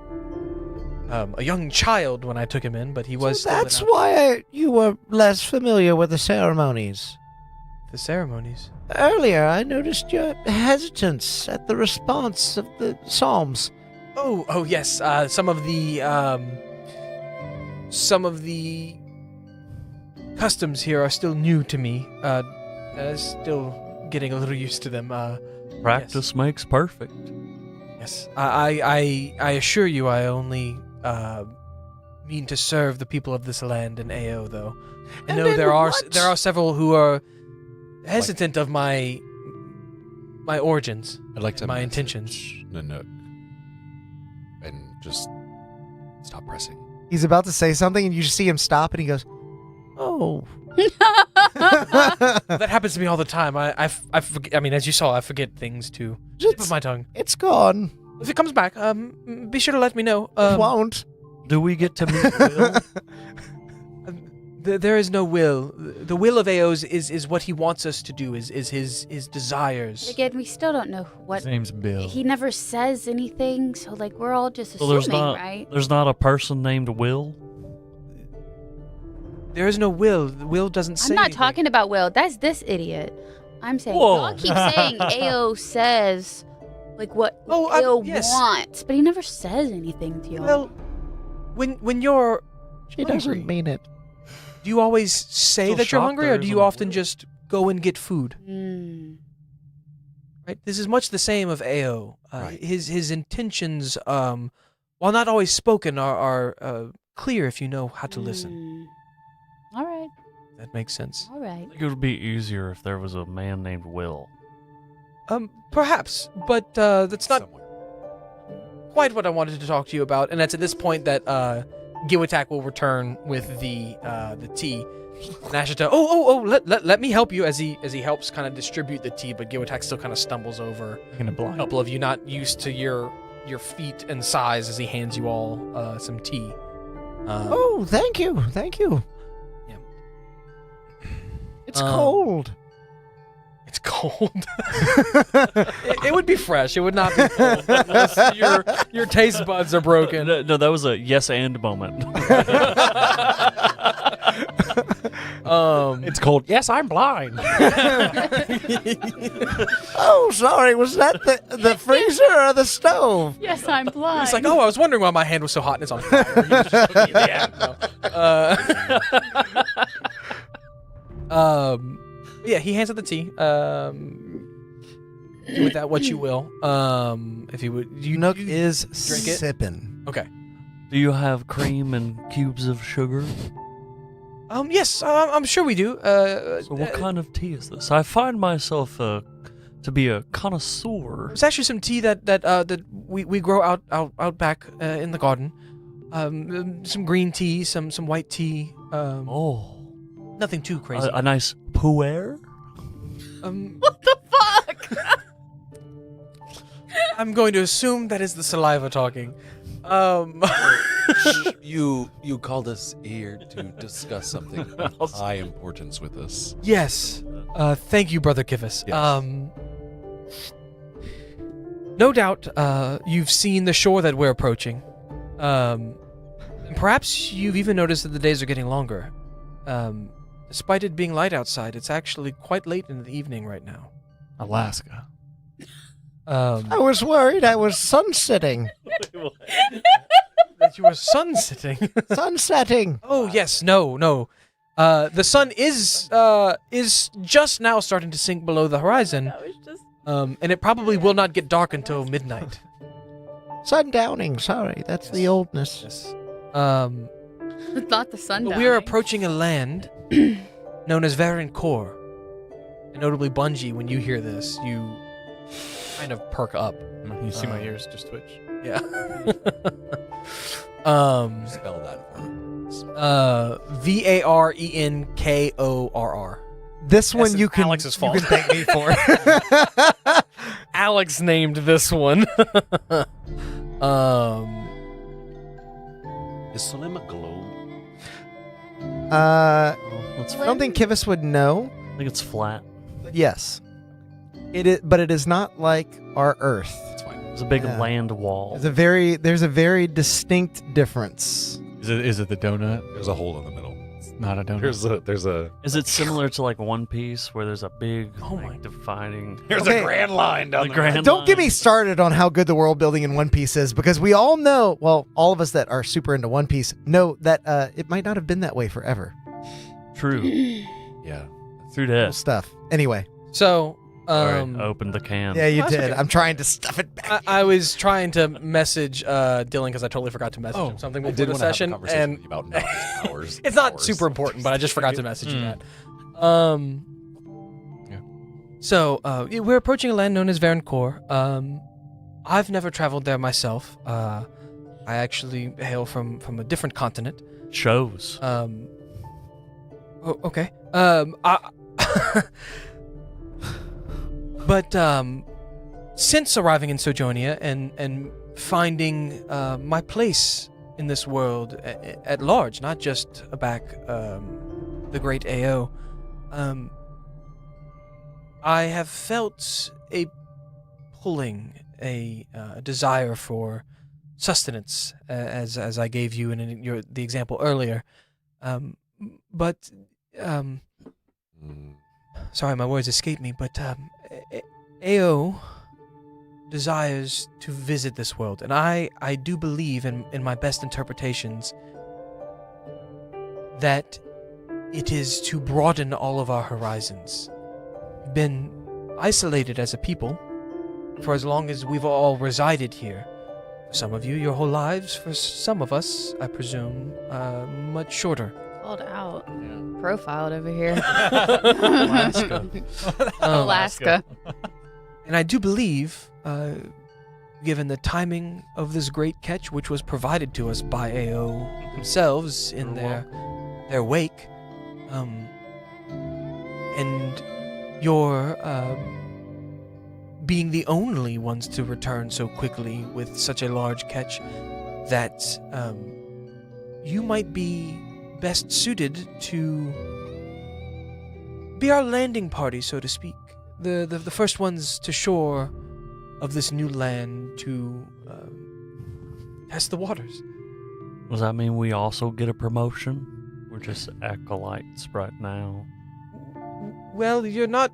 Speaker 2: a young child when I took him in, but he was
Speaker 8: So
Speaker 2: still
Speaker 8: that's
Speaker 2: enough.
Speaker 8: why you were less familiar with the ceremonies.
Speaker 2: The ceremonies.
Speaker 8: Earlier, I noticed your hesitance at the response of the psalms.
Speaker 2: Oh, yes. Some of the customs here are still new to me. Still getting a little used to them.
Speaker 3: Practice makes perfect.
Speaker 2: Yes. I assure you, I only mean to serve the people of this land in AO, though. I
Speaker 8: And
Speaker 2: know
Speaker 8: then
Speaker 2: there are
Speaker 8: what?
Speaker 2: several who are hesitant of my origins.
Speaker 4: I'd like to
Speaker 2: My
Speaker 4: message
Speaker 2: intentions.
Speaker 4: Nanook and just stop pressing.
Speaker 1: He's about to say something, and you just see him stop, and he goes,
Speaker 8: Oh,
Speaker 2: That happens to me all the time. I forget, I mean, as you saw, I forget things too. Tip of my tongue.
Speaker 8: it's gone.
Speaker 2: If it comes back, be sure to let me know.
Speaker 8: It won't.
Speaker 3: Do we get to meet Will?
Speaker 2: There is no will. The will of Ao's is what he wants us to do. Is his desires.
Speaker 6: Again, we still don't know what.
Speaker 7: His name's Bill.
Speaker 6: He never says anything, so like we're all just
Speaker 3: So
Speaker 6: assuming, right?
Speaker 3: there's not a person named Will?
Speaker 2: There is no will. The will doesn't say.
Speaker 6: I'm not
Speaker 2: anything.
Speaker 6: talking about Will. That's this idiot. I'm saying
Speaker 3: Whoa.
Speaker 6: y'all keep saying AO says like what
Speaker 2: Oh,
Speaker 6: AO
Speaker 2: yes.
Speaker 6: wants, but he never says anything to y'all.
Speaker 2: Well, when you're
Speaker 8: She
Speaker 2: hungry,
Speaker 8: doesn't mean it.
Speaker 2: do you always say
Speaker 3: Still
Speaker 2: that you're
Speaker 3: shocked
Speaker 2: hungry,
Speaker 3: there
Speaker 2: or do you
Speaker 3: isn't a
Speaker 2: often
Speaker 3: will.
Speaker 2: just go and get food? Right. This is much the same of AO.
Speaker 4: Right.
Speaker 2: His intentions, while not always spoken, are clear if you know how to listen.
Speaker 6: All right.
Speaker 2: That makes sense.
Speaker 6: All right.
Speaker 3: I think it would be easier if there was a man named Will.
Speaker 2: Perhaps, but that's not
Speaker 4: Somewhere.
Speaker 2: quite what I wanted to talk to you about. And it's at this point that Giwatak will return with the tea. Nashita, let me help you as he helps kind of distribute the tea, but Giwatak still kind of stumbles over
Speaker 7: Gonna
Speaker 2: a
Speaker 7: blind.
Speaker 2: couple of you not used to your feet and size as he hands you all some tea.
Speaker 8: Oh, thank you. Thank you.
Speaker 2: Yeah.
Speaker 8: It's cold.
Speaker 2: It's cold. it would be fresh. It would not be cold unless your taste buds are broken.
Speaker 3: No, that was a yes and moment.
Speaker 4: It's cold. Yes, I'm blind.
Speaker 8: Oh, sorry. Was that the freezer or the stove?
Speaker 6: Yes, I'm blind.
Speaker 2: He's like, oh, I was wondering why my hand was so hot and it's on fire. He was just looking at the hand. Yeah, he hands out the tea. Do with that what you will. If you would,
Speaker 1: Nook
Speaker 2: you
Speaker 1: is
Speaker 2: drink it?
Speaker 1: sipping.
Speaker 2: Okay.
Speaker 3: Do you have cream and cubes of sugar?
Speaker 2: Yes, I'm sure we do.
Speaker 3: So what kind of tea is this? I find myself to be a connoisseur.
Speaker 2: It's actually some tea that we grow out back in the garden. Some green tea, some white tea. Nothing too crazy.
Speaker 3: A nice pu'er?
Speaker 6: What the fuck?
Speaker 2: I'm going to assume that is the saliva talking.
Speaker 10: You called us here to discuss something of high importance with us.
Speaker 2: Yes. Thank you, Brother Kivas.
Speaker 10: Yes.
Speaker 2: No doubt, you've seen the shore that we're approaching. And perhaps you've even noticed that the days are getting longer. Despite it being light outside, it's actually quite late in the evening right now.
Speaker 7: Alaska.
Speaker 1: I was worried I was sunsetting.
Speaker 2: That you were sun-sitting.
Speaker 1: Sunsetting.
Speaker 2: Oh, yes. No. The sun is just now starting to sink below the horizon.
Speaker 6: That was just...
Speaker 2: And it probably will not get dark until midnight.
Speaker 1: Sundowning. Sorry, that's the oldness.
Speaker 2: Yes.
Speaker 6: It's not the sun.
Speaker 2: But we are approaching a land known as Varin Kor. And notably, Bungie, when you hear this, you kind of perk up.
Speaker 7: You see my ears just twitch.
Speaker 2: Yeah.
Speaker 10: Spell that for me.
Speaker 2: Varenkorr.
Speaker 1: This one you can
Speaker 2: Alex's fault.
Speaker 1: You can thank me for.
Speaker 2: Alex named this one.
Speaker 10: Is Solim a globe?
Speaker 1: I
Speaker 3: That's
Speaker 1: don't think Kivas would know.
Speaker 3: I think it's flat.
Speaker 1: But yes, it is, but it is not like our Earth.
Speaker 10: It's fine.
Speaker 3: There's a big
Speaker 1: Yeah.
Speaker 3: land wall.
Speaker 1: There's a very distinct difference.
Speaker 7: Is it the donut?
Speaker 10: There's a hole in the middle.
Speaker 7: It's not a donut.
Speaker 4: There's a
Speaker 3: Is it similar to like One Piece where there's a big
Speaker 2: Oh my-
Speaker 3: defining
Speaker 4: there's
Speaker 1: Okay.
Speaker 4: a grand line down
Speaker 3: the
Speaker 4: there.
Speaker 3: grand
Speaker 1: Don't get me
Speaker 3: line?
Speaker 1: started on how good the world building in One Piece is, because we all know, well, all of us that are super into One Piece know that it might not have been that way forever.
Speaker 3: True.
Speaker 10: Yeah.
Speaker 3: Through
Speaker 1: Cool
Speaker 3: that.
Speaker 1: stuff. Anyway,
Speaker 2: So,
Speaker 3: Alright, open the can.
Speaker 1: yeah, you
Speaker 2: That's
Speaker 1: did.
Speaker 2: okay.
Speaker 1: I'm trying to stuff it back.
Speaker 2: I was trying to message Dylan because I totally forgot to message him something
Speaker 10: I
Speaker 2: before
Speaker 10: did
Speaker 2: the
Speaker 10: want to have a
Speaker 2: session,
Speaker 10: conversation
Speaker 2: and
Speaker 10: with you about Naga's powers.
Speaker 2: it's not
Speaker 10: powers.
Speaker 2: super important, but I just forgot to message you that.
Speaker 7: Yeah.
Speaker 2: So, we're approaching a land known as Varin Kor. I've never traveled there myself. I actually hail from a different continent.
Speaker 3: Shows.
Speaker 2: Okay. But since arriving in Sojonia and finding my place in this world at large, not just back the great AO, I have felt a pulling, a desire for sustenance, as I gave you in the example earlier. But sorry, my words escape me, but AO desires to visit this world, and I do believe in my best interpretations that it is to broaden all of our horizons. We've been isolated as a people for as long as we've all resided here. For some of you, your whole lives. For some of us, I presume, much shorter.
Speaker 6: Called out. Profiled over here.
Speaker 3: Alaska.
Speaker 6: Alaska.
Speaker 2: And I do believe, given the timing of this great catch, which was provided to us by AO themselves in their wake, and your being the only ones to return so quickly with such a large catch, that you might be best suited to be our landing party, so to speak. The first ones to shore of this new land to test the waters.
Speaker 3: Does that mean we also get a promotion? We're just acolytes right now.
Speaker 2: Well, you're not.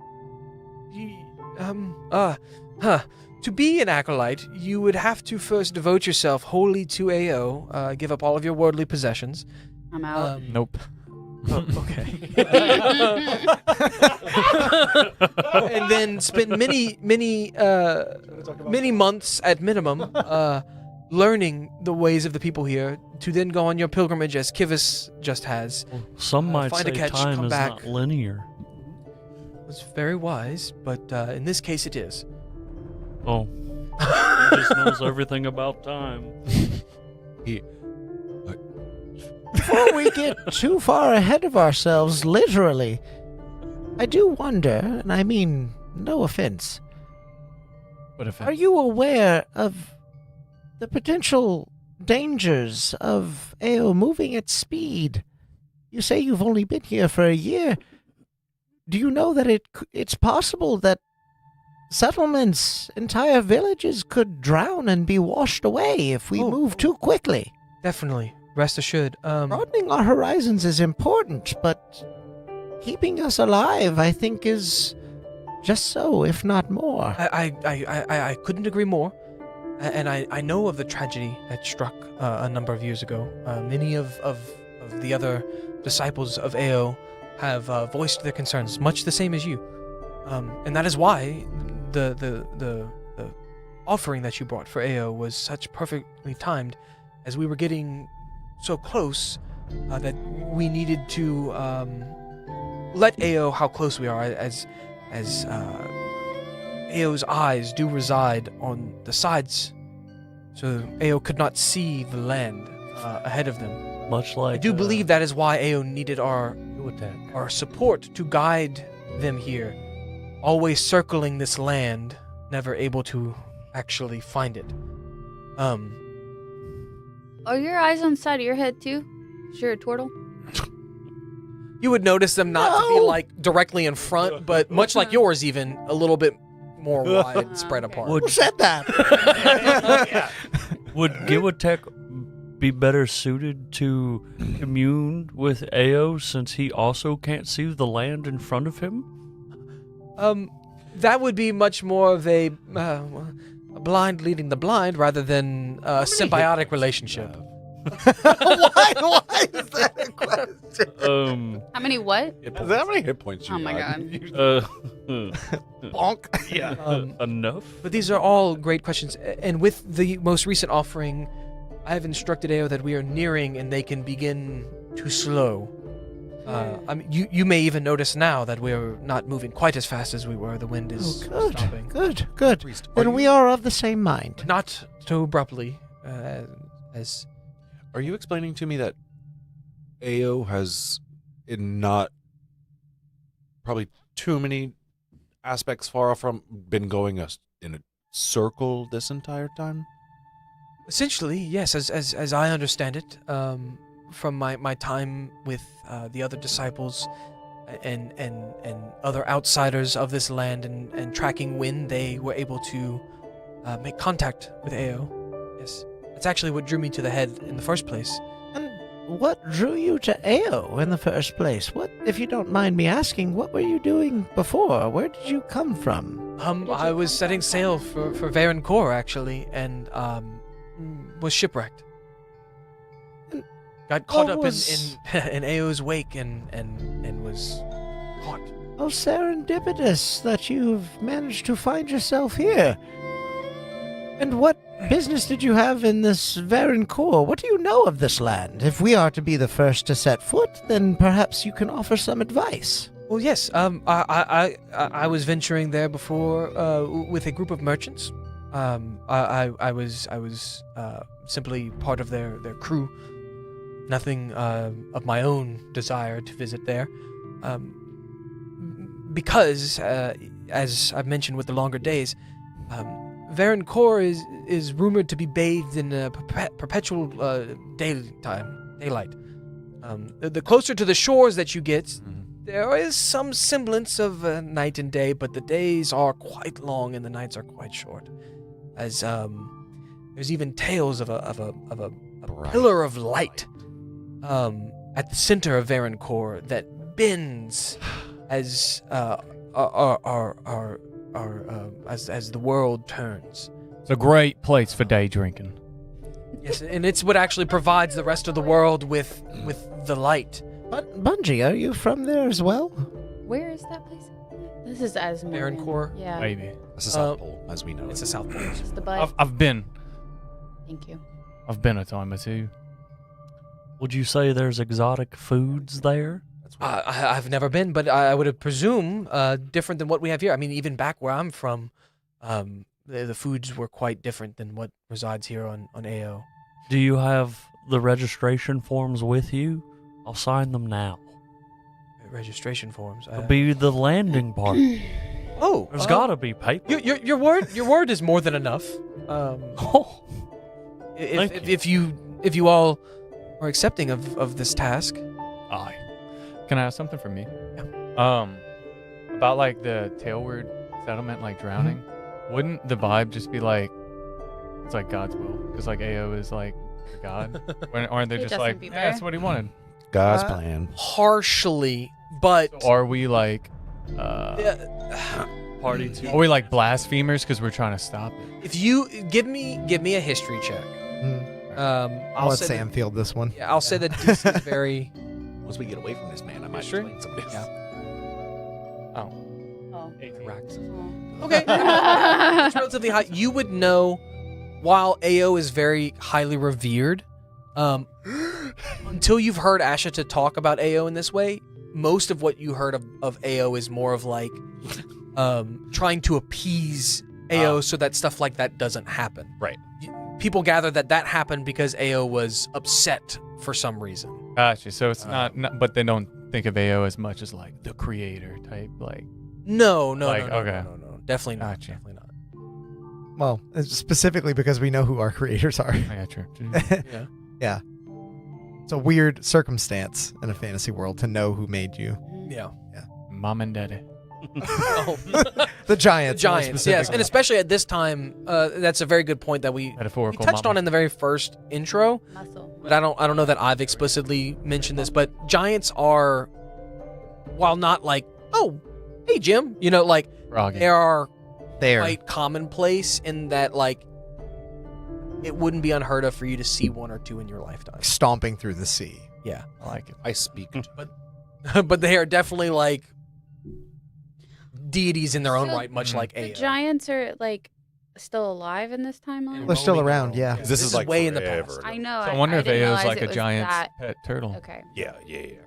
Speaker 2: To be an acolyte, you would have to first devote yourself wholly to AO, give up all of your worldly possessions.
Speaker 6: I'm out.
Speaker 7: Nope.
Speaker 2: Okay. And then spend many months at minimum learning the ways of the people here to then go on your pilgrimage as Kivas just has.
Speaker 3: Some might
Speaker 2: find a
Speaker 3: say
Speaker 2: catch,
Speaker 3: time
Speaker 2: come
Speaker 3: is
Speaker 2: back.
Speaker 3: not linear.
Speaker 2: It's very wise, but in this case it is.
Speaker 3: Oh, he just knows everything about time.
Speaker 8: Before we get too far ahead of ourselves, literally, I do wonder, and I mean no offense,
Speaker 7: What if
Speaker 8: are you aware of the potential dangers of Ao moving at speed? You say you've only been here for a year. Do you know that it's possible that settlements, entire villages could drown and be washed away if we move too quickly?
Speaker 2: Definitely. Rest assured.
Speaker 8: Broadening our horizons is important, but keeping us alive, I think, is just so, if not more.
Speaker 2: I couldn't agree more. And I know of the tragedy that struck a number of years ago. Many of the other disciples of Ao have voiced their concerns, much the same as you. And that is why the offering that you brought for Ao was such perfectly timed, as we were getting so close that we needed to let Ao how close we are, as Ao's eyes do reside on the sides, so Ao could not see the land ahead of them.
Speaker 3: Much like
Speaker 2: I do believe that is why Ao needed our support to guide them here, always circling this land, never able to actually find it.
Speaker 6: Are your eyes on the side of your head too? Is you're a turtle?
Speaker 2: You would notice them not to be
Speaker 8: No.
Speaker 2: like directly in front, but much like yours, even a little bit more wide, spread
Speaker 6: Okay.
Speaker 2: apart.
Speaker 8: Who said that?
Speaker 3: Would Giwatek be better suited to commune with Ao since he also can't see the land in front of him?
Speaker 2: That would be much more of a blind leading the blind rather than a symbiotic relationship.
Speaker 1: Why is that a question?
Speaker 6: How many what?
Speaker 4: How many hit points you
Speaker 6: Oh my
Speaker 4: got?
Speaker 6: god.
Speaker 1: Bonk.
Speaker 3: Yeah. Enough?
Speaker 2: But these are all great questions. And with the most recent offering, I have instructed Ao that we are nearing and they can begin to slow. I mean, you may even notice now that we're not moving quite as fast as we were. The wind is stopping.
Speaker 8: Good.
Speaker 4: Priest,
Speaker 8: Then we are of the same mind.
Speaker 2: Not so abruptly as...
Speaker 4: Are you explaining to me that Ao has, in not probably too many aspects far off from, been going in a circle this entire time?
Speaker 2: Essentially, yes, as I understand it, from my time with the other disciples and other outsiders of this land and tracking when they were able to make contact with Ao. Yes, that's actually what drew me to the head in the first place.
Speaker 8: And what drew you to Ao in the first place? What, if you don't mind me asking, what were you doing before? Where did you come from?
Speaker 2: I was setting sail for Varen Kor, actually, and was shipwrecked. Got caught up in Ao's wake and was caught.
Speaker 8: Oh, serendipitous that you've managed to find yourself here. And what business did you have in this Varen Kor? What do you know of this land? If we are to be the first to set foot, then perhaps you can offer some advice.
Speaker 2: Well, yes. I was venturing there before with a group of merchants. I was simply part of their crew. Nothing of my own desire to visit there, because as I've mentioned with the longer days, Varen Kor is rumored to be bathed in a perpetual daylight. The closer to the shores that you get, there is some semblance of night and day, but the days are quite long and the nights are quite short. As there's even tales of a pillar of light at the center of Varen Kor that bends as as the world turns.
Speaker 7: It's a great place for day drinking.
Speaker 2: Yes, and it's what actually provides the rest of the world with the light.
Speaker 1: Bungie, are you from there as well?
Speaker 6: Where is that place? This is Asmore.
Speaker 2: Aaroncore?
Speaker 6: Yeah.
Speaker 7: Maybe.
Speaker 4: That's the South Pole, as we know.
Speaker 2: It's the South Pole.
Speaker 6: It's the butt.
Speaker 7: I've been.
Speaker 6: Thank you.
Speaker 7: I've been a time or two.
Speaker 3: Would you say there's exotic foods there?
Speaker 2: I've never been, but I would presume different than what we have here. I mean, even back where I'm from, the foods were quite different than what resides here on AO.
Speaker 3: Do you have the registration forms with you? I'll sign them now.
Speaker 2: Registration forms.
Speaker 3: It'll be the landing part.
Speaker 2: Oh,
Speaker 3: There's gotta be paper.
Speaker 2: Your word is more than enough.
Speaker 3: Oh,
Speaker 2: If you all are accepting of this task.
Speaker 7: Aye. Can I have something from me? Yeah. About like the tailward settlement, like drowning. Wouldn't the vibe just be like, it's like God's will? Because like AO is like God. Aren't they
Speaker 6: Hey,
Speaker 7: just
Speaker 6: Justin
Speaker 7: like,
Speaker 6: Bieber.
Speaker 7: yeah, that's what he wanted?
Speaker 4: God's plan.
Speaker 2: Partially, but
Speaker 7: So are we like,
Speaker 3: party to.
Speaker 7: are we like blasphemers because we're trying to stop it?
Speaker 2: if you give me a history check.
Speaker 1: I'll let
Speaker 2: say
Speaker 1: Sam field this one.
Speaker 2: Yeah, I'll say that this is very.
Speaker 4: Once we get away from this man, I might
Speaker 2: Sure.
Speaker 4: explain somebody else.
Speaker 2: Yeah.
Speaker 6: Oh.
Speaker 4: Correct.
Speaker 2: Okay. It's relatively high. You would know, while AO is very highly revered, until you've heard Ashita talk about AO in this way, most of what you heard of AO is more of like trying to appease AO so that stuff like that doesn't happen.
Speaker 4: Right.
Speaker 2: People gather that happened because AO was upset for some reason.
Speaker 7: Gotcha. So it's not, but they don't think of AO as much as like the creator type, like.
Speaker 2: No,
Speaker 7: Like,
Speaker 2: no,
Speaker 7: okay.
Speaker 2: no. Definitely not.
Speaker 7: Gotcha.
Speaker 2: Definitely not.
Speaker 1: Well, specifically because we know who our creators are.
Speaker 7: Yeah, true.
Speaker 2: Yeah.
Speaker 1: Yeah. It's a weird circumstance in a fantasy world to know who made you.
Speaker 2: Yeah.
Speaker 7: Mom and daddy.
Speaker 1: The Giants. more
Speaker 2: Giants, yes,
Speaker 1: specifically.
Speaker 2: and especially at this time, that's a very good point that we
Speaker 7: Metaphorical.
Speaker 2: touched
Speaker 7: mama.
Speaker 2: on in the very first intro.
Speaker 6: Muscle.
Speaker 2: But I don't know that I've explicitly mentioned this. But Giants are, while not like, oh, hey Jim, like
Speaker 7: Froggy.
Speaker 2: they are
Speaker 1: there.
Speaker 2: quite commonplace in that like it wouldn't be unheard of for you to see one or two in your lifetime.
Speaker 1: Stomping through the sea.
Speaker 2: Yeah,
Speaker 7: I like it.
Speaker 4: I speak.
Speaker 2: but they are definitely like deities in their own
Speaker 6: So
Speaker 2: right, much like
Speaker 6: The
Speaker 2: AO.
Speaker 6: Giants are like still alive in this timeline.
Speaker 1: They're still
Speaker 2: Roaming
Speaker 1: around,
Speaker 2: the
Speaker 1: yeah.
Speaker 2: world.
Speaker 4: This is like
Speaker 2: way in the
Speaker 4: forever
Speaker 2: past.
Speaker 4: ago.
Speaker 6: I know.
Speaker 7: So I wonder if
Speaker 6: didn't
Speaker 7: AO is
Speaker 6: realize
Speaker 7: like
Speaker 6: it
Speaker 7: a
Speaker 6: was
Speaker 7: giant's
Speaker 6: that-
Speaker 7: pet turtle.
Speaker 6: Okay.
Speaker 4: Yeah.
Speaker 7: You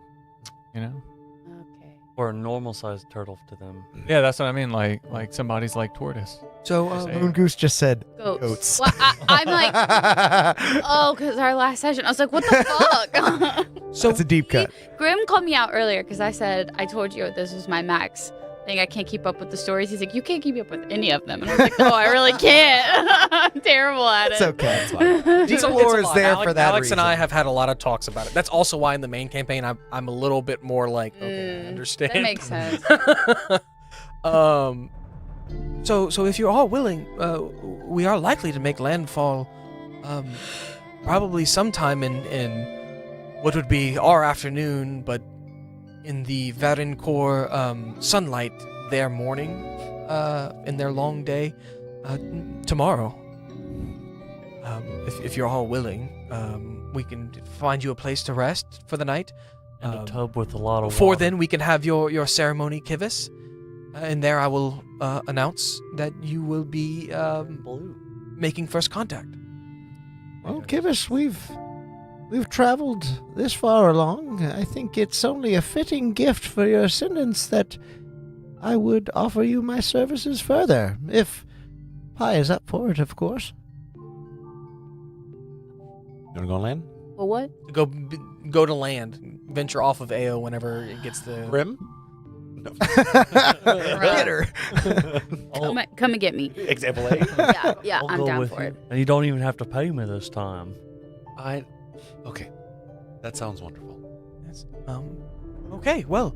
Speaker 7: know?
Speaker 6: Okay.
Speaker 3: Or a normal sized turtle to them.
Speaker 7: Yeah, that's what I mean. Like somebody's like tortoise.
Speaker 2: So
Speaker 7: Just AO.
Speaker 1: Moon Goose just said
Speaker 6: Goats.
Speaker 1: goats.
Speaker 6: Well, I'm like, oh, because our last session, I was like, what the fuck?
Speaker 2: So
Speaker 1: That's a deep cut.
Speaker 6: Grim called me out earlier because I said, I told you this was my max thing. I can't keep up with the stories. He's like, you can't keep up with any of them. And I was like, no, I really can't. I'm terrible at
Speaker 1: It's
Speaker 6: it.
Speaker 1: okay.
Speaker 2: It's
Speaker 1: Deep
Speaker 2: a
Speaker 1: lore is
Speaker 2: lot.
Speaker 1: there for that
Speaker 2: Alex and I
Speaker 1: reason.
Speaker 2: have had a lot of talks about it. That's also why in the main campaign I'm a little bit more like, okay, I understand.
Speaker 6: That makes sense.
Speaker 2: So if you're all willing, we are likely to make landfall, probably sometime in what would be our afternoon, but in the Varencourt sunlight, their morning, in their long day, tomorrow. If you're all willing, we can find you a place to rest for the night.
Speaker 3: And a tub with a lot of
Speaker 2: Before
Speaker 3: water.
Speaker 2: then, we can have your ceremony, Kivis. And there I will announce that you will be making first contact.
Speaker 8: Well, Kivis, we've traveled this far along. I think it's only a fitting gift for your ascendants that I would offer you my services further, if Pi is up for it, of course.
Speaker 4: You want to go on land?
Speaker 6: Well, what?
Speaker 2: Go to land, venture off of AO whenever it gets the
Speaker 4: Rim?
Speaker 1: Bitter.
Speaker 6: Come and get me.
Speaker 4: Example A.
Speaker 6: Yeah,
Speaker 3: I'll
Speaker 6: I'm
Speaker 3: go
Speaker 6: down
Speaker 3: with
Speaker 6: for
Speaker 3: you.
Speaker 6: it.
Speaker 3: And you don't even have to pay me this time.
Speaker 4: Okay. That sounds wonderful.
Speaker 2: Yes. Okay. Well,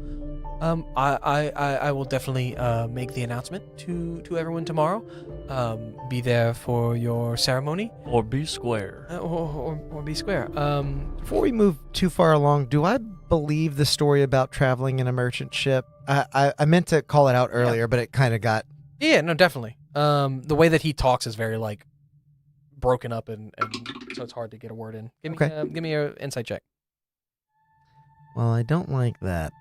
Speaker 2: I will definitely make the announcement to everyone tomorrow. Be there for your ceremony,
Speaker 3: Or be square.
Speaker 2: or be square.
Speaker 1: Before we move too far along, do I believe the story about traveling in a merchant ship? I meant to call it out earlier, but it kind of got...
Speaker 2: Yeah, no, definitely. The way that he talks is very like broken up, and so it's hard to get a word in. Give me
Speaker 1: Okay.
Speaker 2: give me your insight check.
Speaker 1: Well, I don't like that.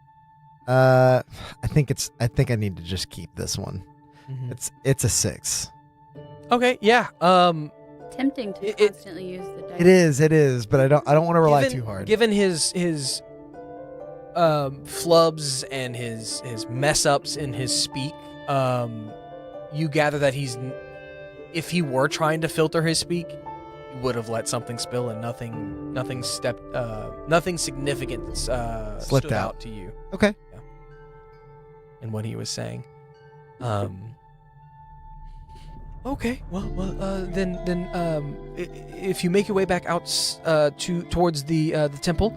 Speaker 1: I think I need to just keep this one. It's a 6.
Speaker 2: Okay, yeah.
Speaker 6: Tempting to constantly use the dice.
Speaker 1: It is, but I don't want to rely too hard.
Speaker 2: Given his flubs and his mess ups in his speak, you gather that if he were trying to filter his speak, he would have let something spill and nothing significant
Speaker 1: Slipped
Speaker 2: stood
Speaker 1: out.
Speaker 2: out to you.
Speaker 1: Okay.
Speaker 2: Yeah. In what he was saying. Okay. Well. Then. If you make your way back out towards the temple,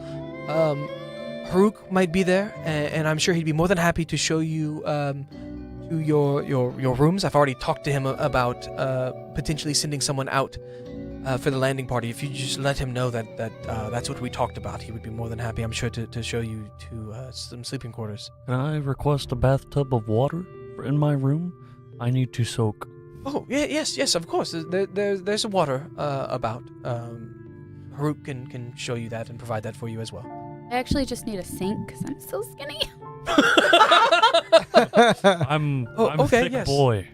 Speaker 2: Haruk might be there, and I'm sure he'd be more than happy to show you to your rooms. I've already talked to him about potentially sending someone out for the landing party. If you just let him know that's what we talked about, he would be more than happy, I'm sure, to show you to some sleeping quarters.
Speaker 3: Can I request a bathtub of water in my room? I need to soak.
Speaker 2: Oh, yes, of course. There's some water about. Haruk can show you that and provide that for you as well.
Speaker 6: I actually just need a sink because I'm so skinny.
Speaker 3: I'm
Speaker 2: okay,
Speaker 3: a thick
Speaker 2: yes.
Speaker 3: boy.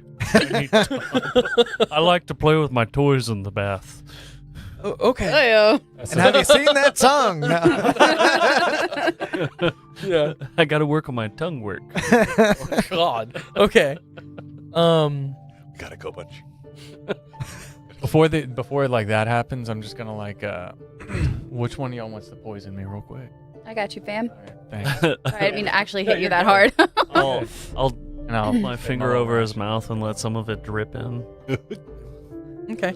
Speaker 3: I like to play with my toys in the bath.
Speaker 2: Oh, okay.
Speaker 6: Hey-o.
Speaker 1: And have you seen that tongue?
Speaker 3: Yeah, I got to work on my tongue work.
Speaker 2: Oh, God. Okay.
Speaker 4: Gotta go bunch.
Speaker 7: Before like that happens, I'm just gonna like which one of y'all wants to poison me real quick?
Speaker 6: I got you, fam.
Speaker 7: All right, thanks.
Speaker 6: Sorry, I didn't mean to actually hit you that hard.
Speaker 3: I'll
Speaker 7: And I'll
Speaker 3: put my finger over his mouth and let some of it drip in.
Speaker 2: Okay.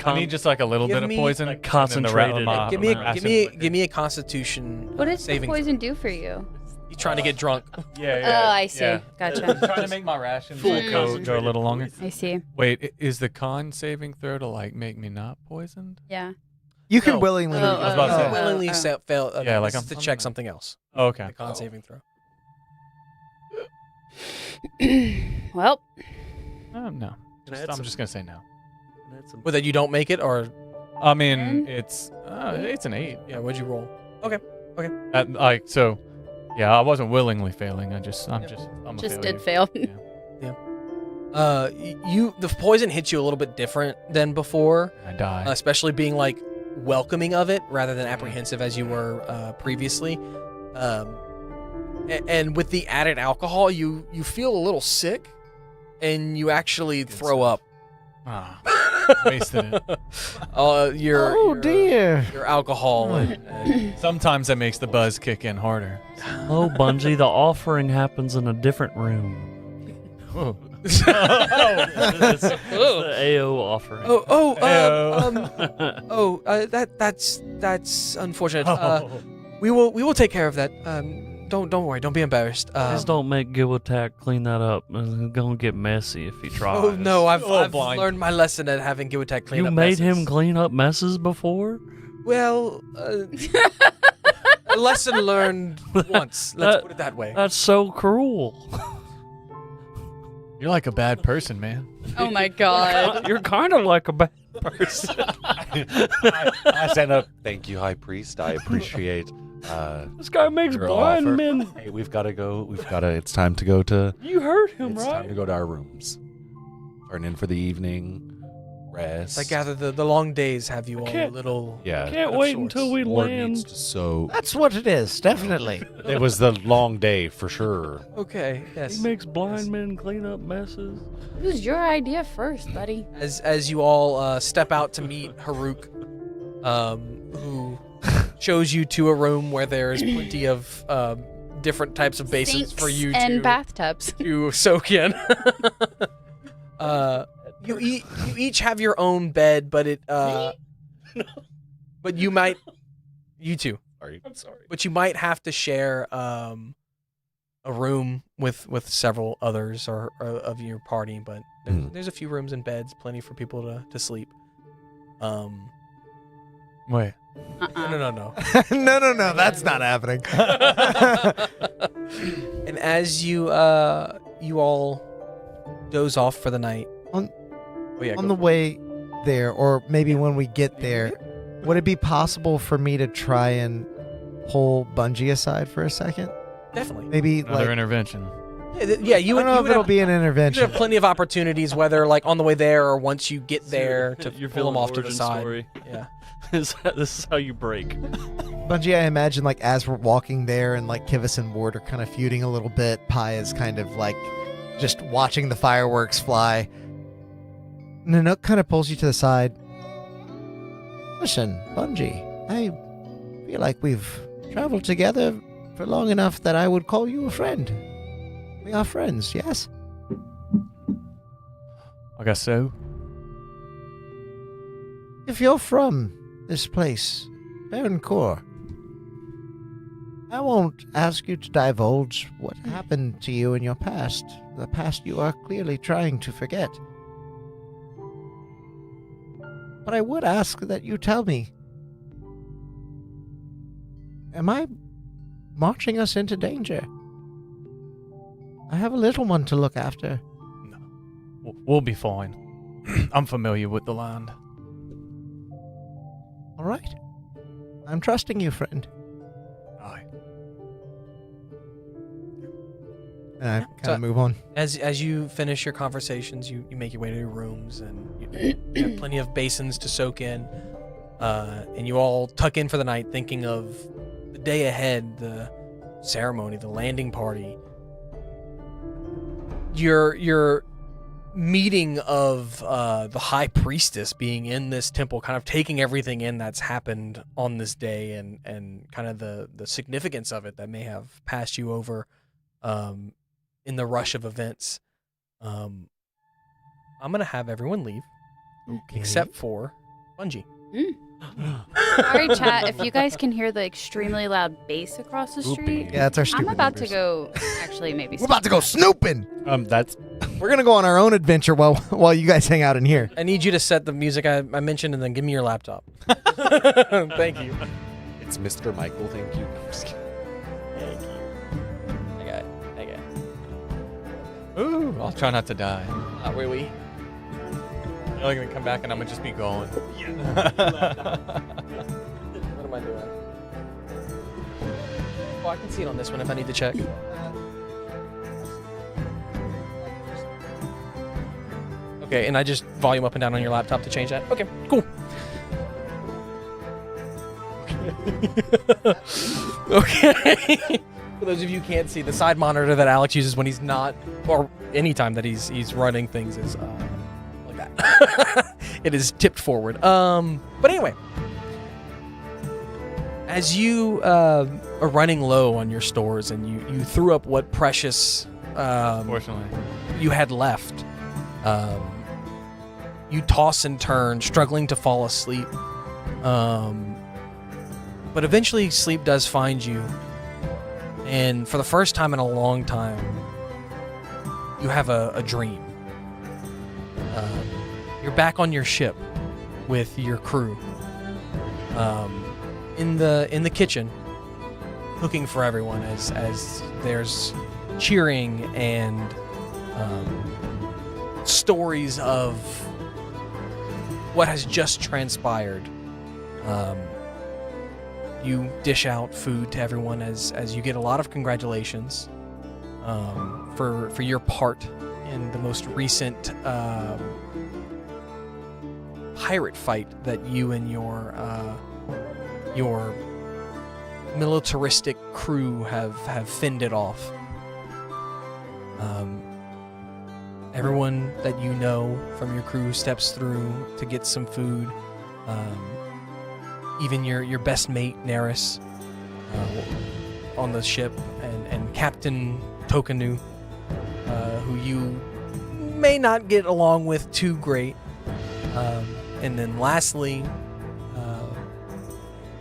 Speaker 7: I need just like a little
Speaker 2: Give
Speaker 7: bit of
Speaker 2: me,
Speaker 7: poison.
Speaker 3: like, concentrated.
Speaker 2: Give me a Constitution.
Speaker 6: What does the
Speaker 2: saving
Speaker 6: poison do for you?
Speaker 2: You trying to get drunk?
Speaker 7: Yeah.
Speaker 6: Oh, I see.
Speaker 7: Yeah.
Speaker 6: Gotcha.
Speaker 7: I'm trying to make my rations go a little longer.
Speaker 6: I see.
Speaker 7: Wait, is the con saving throw to like make me not poisoned?
Speaker 6: Yeah.
Speaker 1: You can
Speaker 2: No.
Speaker 1: willingly.
Speaker 6: I was
Speaker 7: about to say.
Speaker 2: willingly fail.
Speaker 7: Yeah, like
Speaker 2: this is
Speaker 7: I'm
Speaker 2: to check
Speaker 7: gonna-
Speaker 2: something else.
Speaker 7: Oh, okay.
Speaker 2: The con saving throw.
Speaker 6: Well,
Speaker 7: No. I'm just gonna say no.
Speaker 2: Well, that you don't make it, or
Speaker 7: I mean, it's an 8.
Speaker 2: yeah, what'd you roll?
Speaker 7: Yeah, I wasn't willingly failing. I'm a
Speaker 6: just
Speaker 7: failure.
Speaker 6: did fail.
Speaker 7: Yeah.
Speaker 2: The poison hits you a little bit different than before,
Speaker 7: I die.
Speaker 2: especially being like welcoming of it rather than apprehensive as you were previously. And with the added alcohol, you feel a little sick, and you actually throw up.
Speaker 7: Wasted it.
Speaker 2: Your
Speaker 1: dear.
Speaker 2: your alcohol. And
Speaker 7: Sometimes that makes the buzz kick in harder.
Speaker 3: Oh, Bungie, the offering happens in a different room. It's the AO offering.
Speaker 2: That's unfortunate. We will take care of that. Don't worry. Don't be embarrassed.
Speaker 3: Just don't make Giwatak clean that up. It's gonna get messy if he tries.
Speaker 2: Oh no, I've
Speaker 7: blind.
Speaker 2: learned my lesson at having Giwatak clean
Speaker 3: You
Speaker 2: up
Speaker 3: made
Speaker 2: messes.
Speaker 3: him clean up messes before?
Speaker 2: Well, a lesson learned once. Let's put it that way.
Speaker 3: That's so cruel.
Speaker 7: You're like a bad person, man.
Speaker 6: Oh my god.
Speaker 3: You're kind of like a bad person.
Speaker 4: I stand up. Thank you, High Priest. I appreciate.
Speaker 3: This guy makes
Speaker 4: your
Speaker 3: blind
Speaker 4: offer.
Speaker 3: men.
Speaker 4: Hey, we've got to go. It's time to go to.
Speaker 3: You heard him,
Speaker 4: It's time
Speaker 3: right?
Speaker 4: to go to our rooms. Turn in for the evening. Rest.
Speaker 2: I gather the long days have you all a
Speaker 3: can't-
Speaker 2: little.
Speaker 4: Yeah.
Speaker 3: Can't
Speaker 2: of
Speaker 3: wait
Speaker 2: sorts.
Speaker 3: until we
Speaker 4: War
Speaker 3: land.
Speaker 4: needs to soak.
Speaker 1: That's what it is, definitely.
Speaker 4: It was the long day for sure.
Speaker 2: Okay. Yes.
Speaker 3: He makes blind men clean up messes.
Speaker 6: It was your idea first, buddy.
Speaker 2: As you all step out to meet Haruk, who shows you to a room where there's plenty of different types of basins for you
Speaker 6: and
Speaker 2: to
Speaker 6: bathtubs.
Speaker 2: to soak in. You each have your own bed, but but you two.
Speaker 4: I'm sorry.
Speaker 2: But you might have to share a room with several others or of your party. But there's a few rooms and beds, plenty for people to sleep.
Speaker 7: Wait.
Speaker 2: No.
Speaker 1: No, that's not happening.
Speaker 2: And as you all doze off for the night.
Speaker 1: On the way there, or maybe when we get there, would it be possible for me to try and pull Bungie aside for a second?
Speaker 2: Definitely.
Speaker 1: Maybe
Speaker 7: Another intervention.
Speaker 2: Yeah, you
Speaker 1: I
Speaker 2: would.
Speaker 1: don't know
Speaker 2: You
Speaker 1: if
Speaker 2: would
Speaker 1: it'll
Speaker 2: have,
Speaker 1: be an
Speaker 2: you
Speaker 1: intervention.
Speaker 2: have plenty of opportunities, whether like on the way there or once you get there, to
Speaker 3: You're
Speaker 2: pull them
Speaker 3: feeling
Speaker 2: off to the
Speaker 3: origin
Speaker 2: side.
Speaker 3: story.
Speaker 2: Yeah.
Speaker 3: this is how you break.
Speaker 1: Bungie, I imagine, like, as we're walking there and, like, Kivas and Ward are kind of feuding a little bit, Pi is kind of, like, just watching the fireworks fly. Nanook kind of pulls you to the side. Listen, Bungie, I feel like we've traveled together for long enough that I would call you a friend. We are friends, yes?
Speaker 7: I guess so.
Speaker 1: If you're from this place, Baron Core, I won't ask you to divulge what happened to you in your past, the past you are clearly trying to forget. But I would ask that you tell me, am I marching us into danger? I have a little one to look after.
Speaker 7: We'll be fine. I'm familiar with the land.
Speaker 1: All right. I'm trusting you, friend.
Speaker 7: Aye.
Speaker 1: And I
Speaker 2: Yeah,
Speaker 1: kind
Speaker 2: so-
Speaker 1: of move on.
Speaker 2: As you finish your conversations, you make your way to your rooms, and you have plenty of basins to soak in. And you all tuck in for the night, thinking of the day ahead, the ceremony, the landing party. Your meeting of the high priestess being in this temple, kind of taking everything in that's happened on this day, and kind of the significance of it that may have passed you over in the rush of events. I'm gonna have everyone leave except for Bungie.
Speaker 6: Sorry, chat. If you guys can hear the extremely loud bass across the street,
Speaker 1: Yeah, that's our
Speaker 6: I'm
Speaker 1: stupid
Speaker 6: about to
Speaker 1: neighbors.
Speaker 6: go. Actually, maybe
Speaker 1: We're about to go snooping.
Speaker 9: That's
Speaker 1: We're gonna go on our own adventure while you guys hang out in here.
Speaker 2: I need you to set the music I mentioned, and then give me your laptop. Thank you.
Speaker 4: It's Mr. Michael. Thank you. I'm just kidding.
Speaker 2: Thank you. I got it.
Speaker 7: Ooh, I'll try not to die.
Speaker 2: Not really.
Speaker 7: You're only gonna come back and I'm gonna just be going.
Speaker 2: What am I doing? Oh, I can see it on this one if I need to check. Okay, and I just volume up and down on your laptop to change that? Okay, cool. Okay. For those of you who can't see, the side monitor that Alex uses when he's not, or anytime that he's running things is like that. It is tipped forward. But anyway, as you are running low on your stores and you threw up what precious
Speaker 7: Unfortunately.
Speaker 2: you had left, you toss and turn, struggling to fall asleep. But eventually sleep does find you. And for the first time in a long time, you have a dream. You're back on your ship with your crew. In the kitchen, cooking for everyone as there's cheering and stories of what has just transpired. You dish out food to everyone as you get a lot of congratulations for your part in the most recent pirate fight that you and your militaristic crew have fended off. Everyone that you know from your crew steps through to get some food. Even your best mate, Neris, on the ship, and Captain Tokanu, who you may not get along with too great. And then lastly,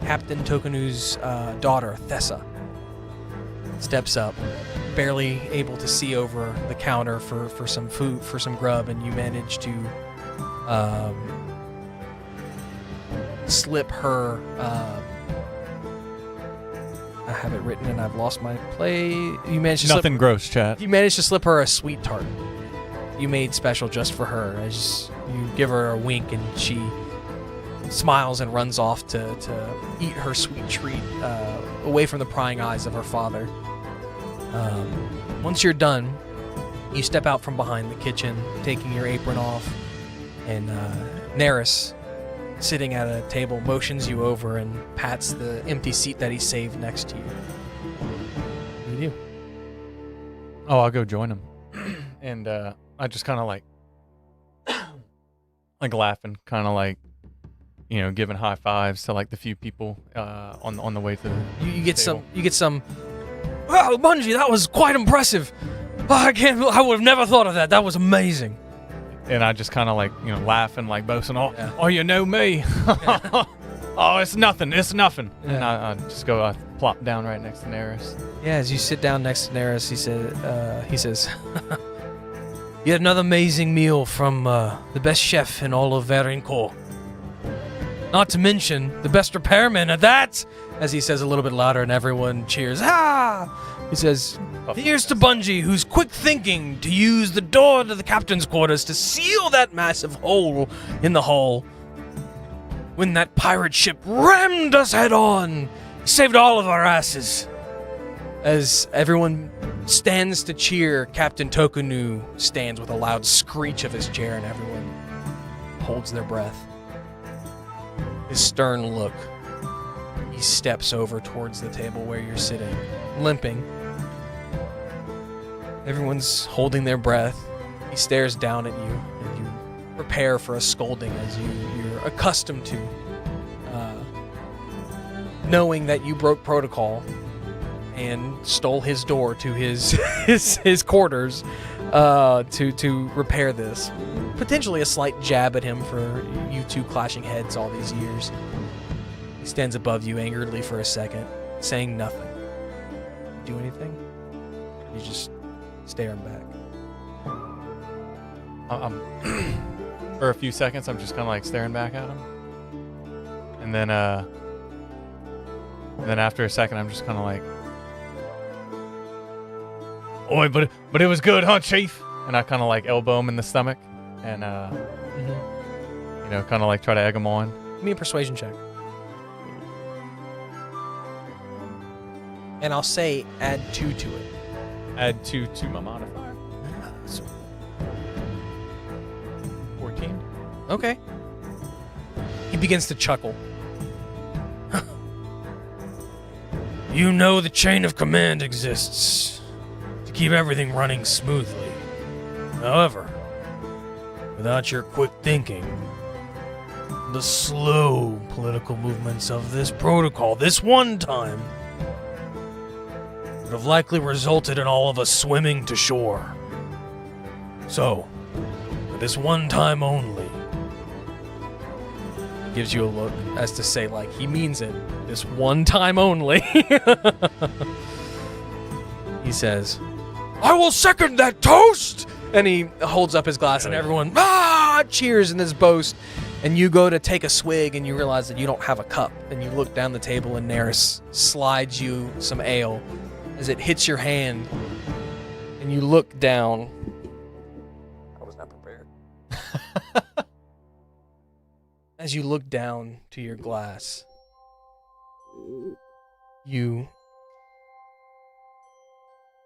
Speaker 2: Captain Tokanu's daughter, Thessa, steps up, barely able to see over the counter for some food, for some grub, and you manage to slip her. I have it written and I've lost my play. You managed to
Speaker 7: Nothing gross, chat.
Speaker 2: You managed to slip her a sweet tart. You made special just for her. As you give her a wink and she smiles and runs off to eat her sweet treat away from the prying eyes of her father. Once you're done, you step out from behind the kitchen, taking your apron off, and Neris, sitting at a table, motions you over and pats the empty seat that he saved next to you. What do you do?
Speaker 7: Oh, I'll go join him. And I just kind of like laughing, kind of like, giving high fives to like the few people on the way to the
Speaker 2: You get
Speaker 7: table.
Speaker 2: some. Wow, Bungie, that was quite impressive. I would have never thought of that. That was amazing.
Speaker 7: And I just kind of like, laughing, like boasting,
Speaker 2: Yeah.
Speaker 7: oh, you know me. Oh, it's nothing. It's nothing.
Speaker 2: Yeah.
Speaker 7: And I just go, I plop down right next to Neris.
Speaker 2: Yeah, as you sit down next to Neris, he says, "You had another amazing meal from the best chef in all of Varencourt. Not to mention the best repairman at that." As he says a little bit louder, and everyone cheers. Ah! He says, "Here's to Bungie, who's quick thinking to use the door to the captain's quarters to seal that massive hole in the hull. When that pirate ship rammed us head on, he saved all of our asses." As everyone stands to cheer, Captain Tokunu stands with a loud screech of his chair, and everyone holds their breath. His stern look. He steps over towards the table where you're sitting, limping. Everyone's holding their breath. He stares down at you, and you prepare for a scolding as you're accustomed to, knowing that you broke protocol and stole his door to his his quarters to repair this. Potentially a slight jab at him for you two clashing heads all these years. He stands above you angeredly for a second, saying nothing. Do anything? You just stare him back.
Speaker 7: For a few seconds, I'm just kind of like staring back at him. And then after a second, I'm just kind of like, "Oi, but it was good, huh, Chief?" And I kind of like elbow him in the stomach, and kind of like try to egg him on.
Speaker 2: Give me a persuasion check. And I'll say add 2 to it.
Speaker 7: Add 2 to my modifier. 14.
Speaker 2: Okay. He begins to chuckle. "You know the chain of command exists to keep everything running smoothly. However, without your quick thinking, the slow political movements of this protocol this one time would have likely resulted in all of us swimming to shore. So, for this one time only," gives you a look as to say, like, he means it. This one time only. He says, "I will second that toast!" And he holds up his glass, and everyone cheers in this boast. And you go to take a swig, and you realize that you don't have a cup. And you look down the table, and Neris slides you some ale as it hits your hand. And you look down. I was not prepared. As you look down to your glass, you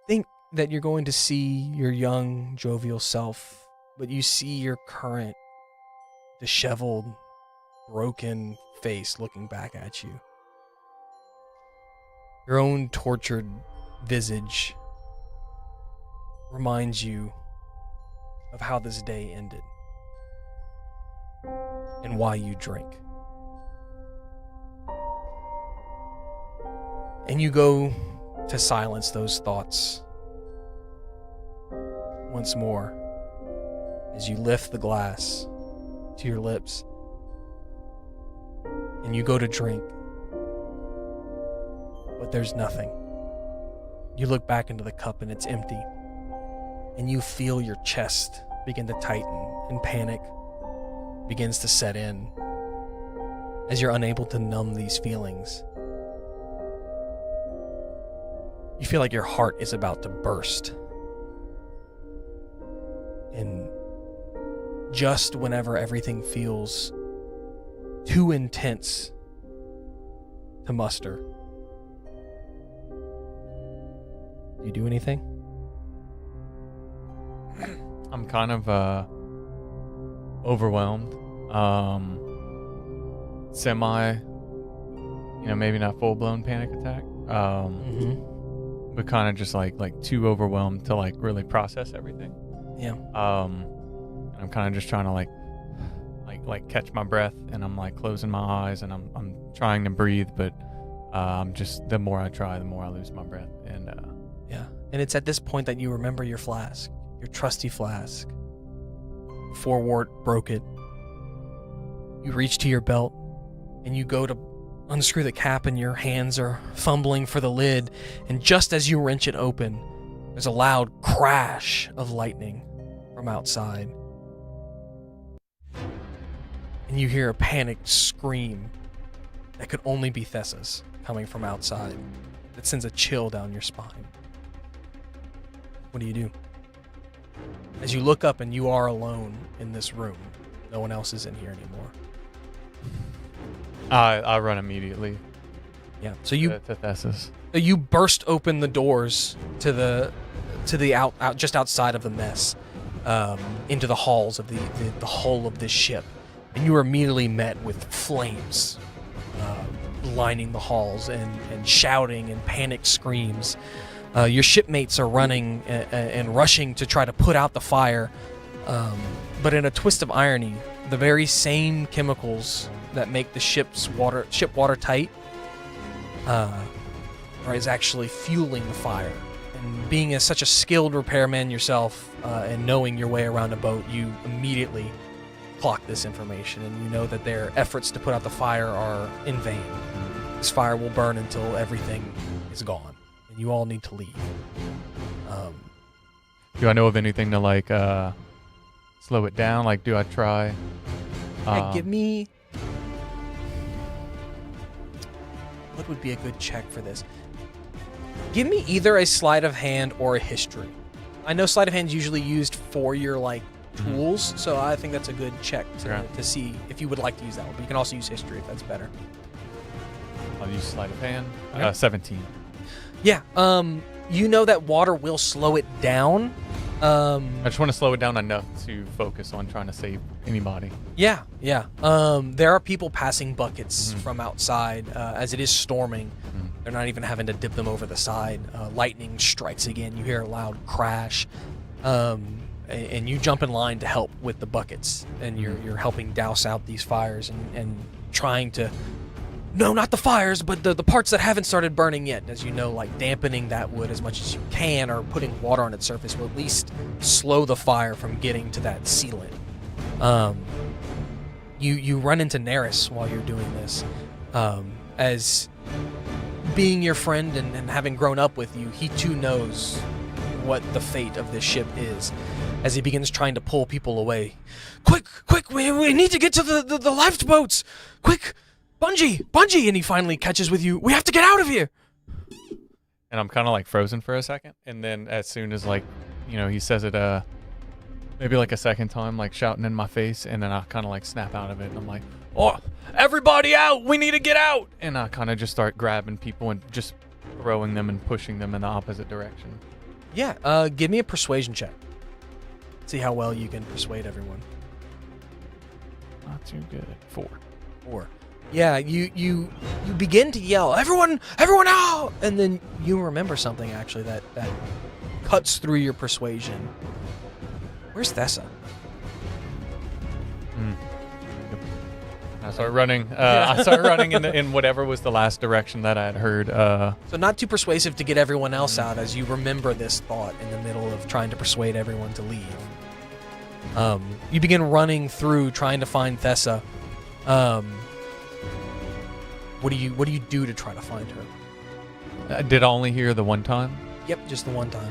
Speaker 2: think that you're going to see your young, jovial self, but you see your current, disheveled, broken face looking back at you. Your own tortured visage reminds you of how this day ended and why you drink. And you go to silence those thoughts once more as you lift the glass to your lips and you go to drink, but there's nothing. You look back into the cup and it's empty, and you feel your chest begin to tighten and panic begins to set in as you're unable to numb these feelings. You feel like your heart is about to burst. And just whenever everything feels too intense to muster. Do you do anything?
Speaker 7: I'm kind of overwhelmed. Semi, maybe not full-blown panic attack. But kind of just like too overwhelmed to like really process everything.
Speaker 2: Yeah.
Speaker 7: I'm kind of just trying to like catch my breath, and I'm like closing my eyes, and I'm trying to breathe, but I'm just, the more I try, the more I lose my breath. And
Speaker 2: yeah. And it's at this point that you remember your flask, your trusty flask. Before Wart broke it, you reach to your belt and you go to unscrew the cap, and your hands are fumbling for the lid, and just as you wrench it open, there's a loud crash of lightning from outside. And you hear a panicked scream that could only be Thessa's coming from outside. That sends a chill down your spine. What do you do? As you look up and you are alone in this room, no one else is in here anymore.
Speaker 7: I run immediately.
Speaker 2: Yeah. So you
Speaker 7: to Thessa's.
Speaker 2: You burst open the doors to the out just outside of the mess, into the halls of the hull of this ship, and you are immediately met with flames lining the halls and shouting and panicked screams. Your shipmates are running and rushing to try to put out the fire, but in a twist of irony, the very same chemicals that make the ship watertight is actually fueling the fire. And being such a skilled repairman yourself, and knowing your way around a boat, you immediately clock this information, and you know that their efforts to put out the fire are in vain. This fire will burn until everything is gone, and you all need to leave.
Speaker 7: Do I know of anything to like slow it down? Like, do I try?
Speaker 2: Give me... What would be a good check for this? Give me either a sleight of hand or a history. I know sleight of hand is usually used for your tools, so I think that's a good check to see if you would like to use that one. But you can also use history if that's better.
Speaker 7: I'll use sleight of hand.
Speaker 2: Okay.
Speaker 7: 17.
Speaker 2: Yeah. You know that water will slow it down.
Speaker 7: I just want to slow it down enough to focus on trying to save anybody.
Speaker 2: Yeah. There are people passing buckets from outside as it is storming. They're not even having to dip them over the side. Lightning strikes again. You hear a loud crash. And you jump in line to help with the buckets. And you're helping douse out these fires and trying to... No, not the fires, but the parts that haven't started burning yet. As you know, dampening that wood as much as you can, or putting water on its surface will at least slow the fire from getting to that sealant. You run into Neris while you're doing this. As being your friend and having grown up with you, he too knows what the fate of this ship is. As he begins trying to pull people away. Quick, we need to get to the lifeboats! Quick! Bungie! And he finally catches with you. We have to get out of here!
Speaker 7: And I'm kind of frozen for a second. And then as soon as he says it maybe a second time, shouting in my face. And then I kind of snap out of it. And I'm like, oh, everybody out! We need to get out! And I kind of just start grabbing people and just throwing them and pushing them in the opposite direction.
Speaker 2: Yeah, give me a persuasion check. See how well you can persuade everyone.
Speaker 7: Not too good. 4.
Speaker 2: Yeah, you begin to yell, everyone out! And then you remember something actually that cuts through your persuasion. Where's Thessa?
Speaker 7: I start running. I start running in whatever was the last direction that I had heard.
Speaker 2: So not too persuasive to get everyone else out as you remember this thought in the middle of trying to persuade everyone to leave. You begin running through trying to find Thessa. What do you do to try to find her?
Speaker 7: Did I only hear the one time?
Speaker 2: Yep, just the one time.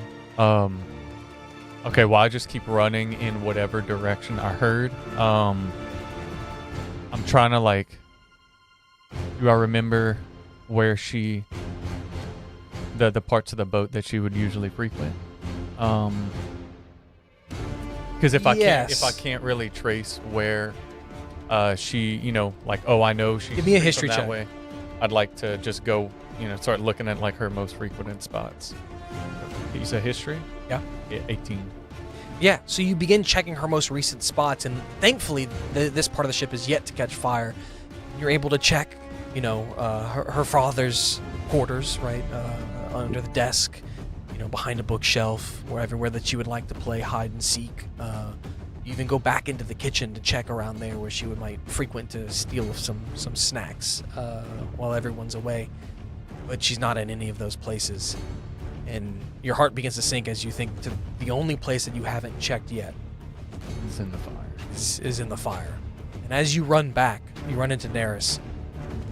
Speaker 7: Okay, well, I just keep running in whatever direction I heard. I'm trying to do I remember where the parts of the boat that she would usually frequent? Because if I can't really trace where she, like, oh, I know she's
Speaker 2: Give me a
Speaker 7: from
Speaker 2: history
Speaker 7: that
Speaker 2: check.
Speaker 7: way. I'd like to just go, start looking at like her most frequented spots. You said history?
Speaker 2: Yeah.
Speaker 7: 18.
Speaker 2: Yeah, so you begin checking her most recent spots, and thankfully, this part of the ship is yet to catch fire. You're able to check, her father's quarters, right, under the desk, behind a bookshelf, or everywhere that she would like to play hide and seek. You even go back into the kitchen to check around there where she might frequent to steal some snacks while everyone's away. But she's not in any of those places. And your heart begins to sink as you think the only place that you haven't checked yet
Speaker 7: It's in the fire.
Speaker 2: is in the fire. And as you run back, you run into Daenerys,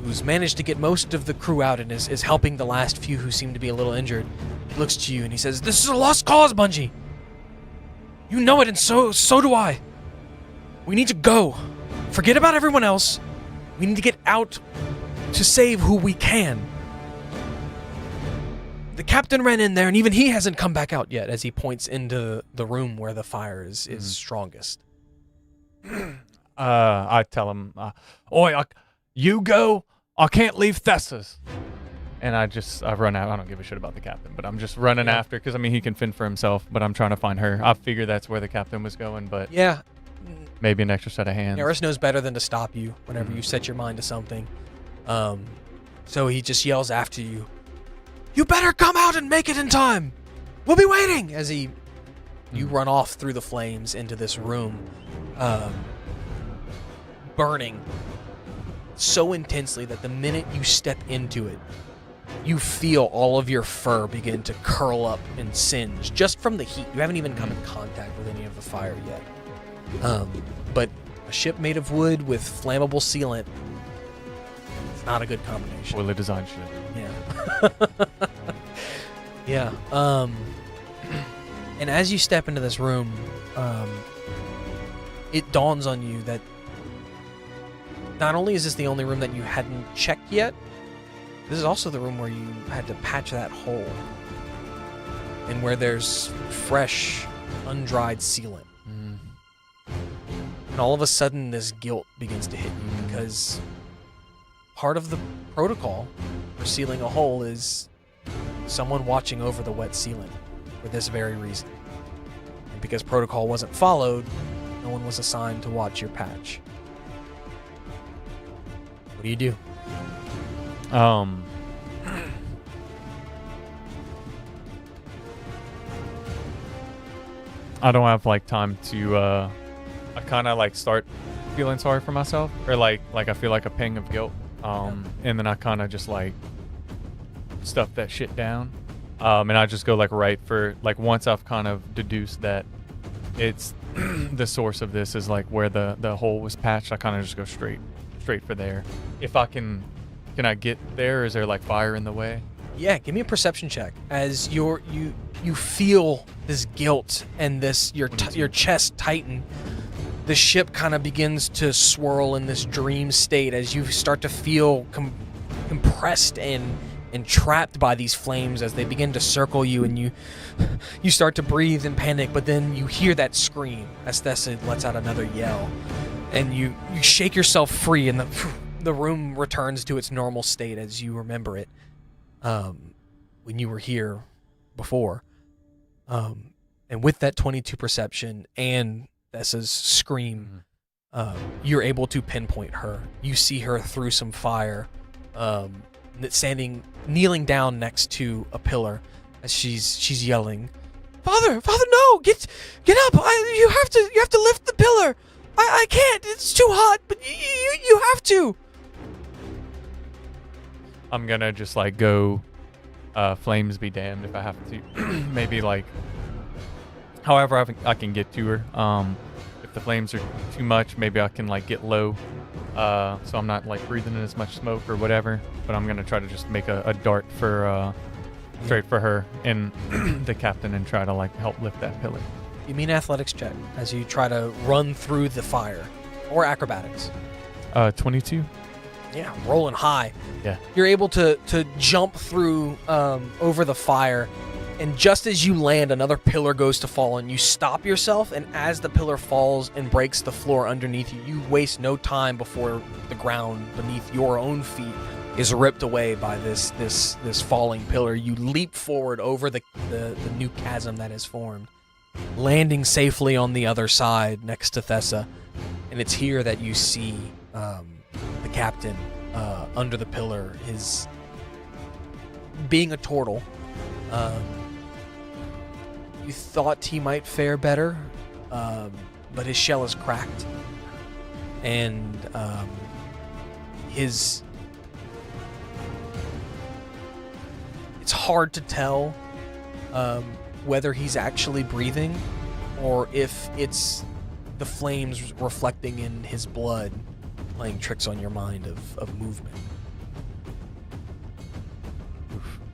Speaker 2: who's managed to get most of the crew out and is helping the last few who seem to be a little injured. He looks to you and he says, "This is a lost cause, Bungie. You know it, and so do I. We need to go. Forget about everyone else. We need to get out to save who we can." The captain ran in there, and even he hasn't come back out yet, as he points into the room where the fire is strongest.
Speaker 7: I tell him, "Oi, you go. I can't leave Thessus." And I run out. I don't give a shit about the captain, but I'm just running after because he can fend for himself. But I'm trying to find her. I figure that's where the captain was going, but
Speaker 2: Yeah,
Speaker 7: maybe an extra set of hands.
Speaker 2: Daenerys knows better than to stop you whenever you set your mind to something. So he just yells after you, "You better come out and make it in time. We'll be waiting." As you run off through the flames into this room, burning so intensely that the minute you step into it, you feel all of your fur begin to curl up and singe just from the heat. You haven't even come in contact with any of the fire yet. But a ship made of wood with flammable sealant, it's not a good combination.
Speaker 7: Poorly designed shit.
Speaker 2: Yeah. Yeah. And as you step into this room, it dawns on you that not only is this the only room that you hadn't checked yet, this is also the room where you had to patch that hole, and where there's fresh, undried sealant. And all of a sudden, this guilt begins to hit you, because part of the protocol for sealing a hole is someone watching over the wet sealant for this very reason. And because protocol wasn't followed, no one was assigned to watch your patch. What do you do?
Speaker 7: I don't have time to I kind of start feeling sorry for myself, or like I feel like a pang of guilt, and then I kind of just stuff that shit down, and I just go right for once I've kind of deduced that it's the source of this is where the hole was patched, I kind of just go straight for there. If I can I get there? Is there fire in the way?
Speaker 2: Yeah, give me a perception check as you feel this guilt and this your chest tighten. The ship kind of begins to swirl in this dream state as you start to feel compressed and trapped by these flames as they begin to circle you, and you start to breathe in panic, but then you hear that scream as Thessa lets out another yell, and you shake yourself free, and the room returns to its normal state as you remember it when you were here before. And with that 22 perception and Thessa's scream, you're able to pinpoint her. You see her through some fire, kneeling down next to a pillar as she's yelling, Father, no! Get up! You have to lift the pillar! I can't! It's too hot, but you have to!
Speaker 7: I'm gonna just go flames be damned if I have to. Maybe however I can get to her. If the flames are too much, maybe I can get low, so I'm not breathing in as much smoke or whatever. But I'm gonna try to just make a dart for straight for her and the captain and try to help lift that pillar.
Speaker 2: You mean athletics check as you try to run through the fire, or acrobatics?
Speaker 7: 22.
Speaker 2: Yeah, rolling high.
Speaker 7: Yeah.
Speaker 2: You're able to jump through over the fire, And just as you land, another pillar goes to fall, and you stop yourself, and as the pillar falls and breaks the floor underneath you, you waste no time before the ground beneath your own feet is ripped away by this falling pillar. You leap forward over the new chasm that has formed, landing safely on the other side next to Thessa. And it's here that you see the captain under the pillar, his being a turtle. You thought he might fare better, but his shell is cracked, and it's hard to tell whether he's actually breathing or if it's the flames reflecting in his blood playing tricks on your mind of movement.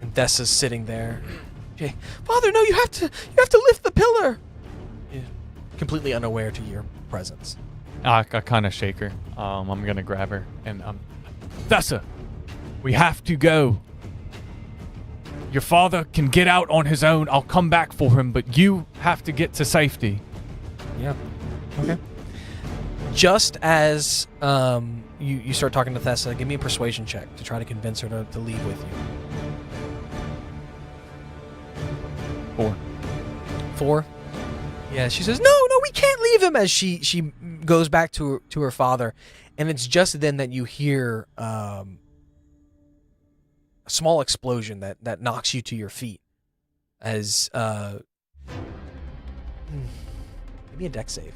Speaker 2: And Thessa's sitting there. Father, no, you have to lift the pillar. Completely unaware to your presence.
Speaker 7: I kind of shake her. I'm gonna grab her and Thessa, we have to go. Your father can get out on his own. I'll come back for him, but you have to get to safety.
Speaker 2: Yeah. Okay. Just as you start talking to Thessa, give me a persuasion check to try to convince her to leave with you. 4. Yeah, she says, no, we can't leave him, as she goes back to her father. And it's just then that you hear a small explosion that knocks you to your feet. As maybe a dex save.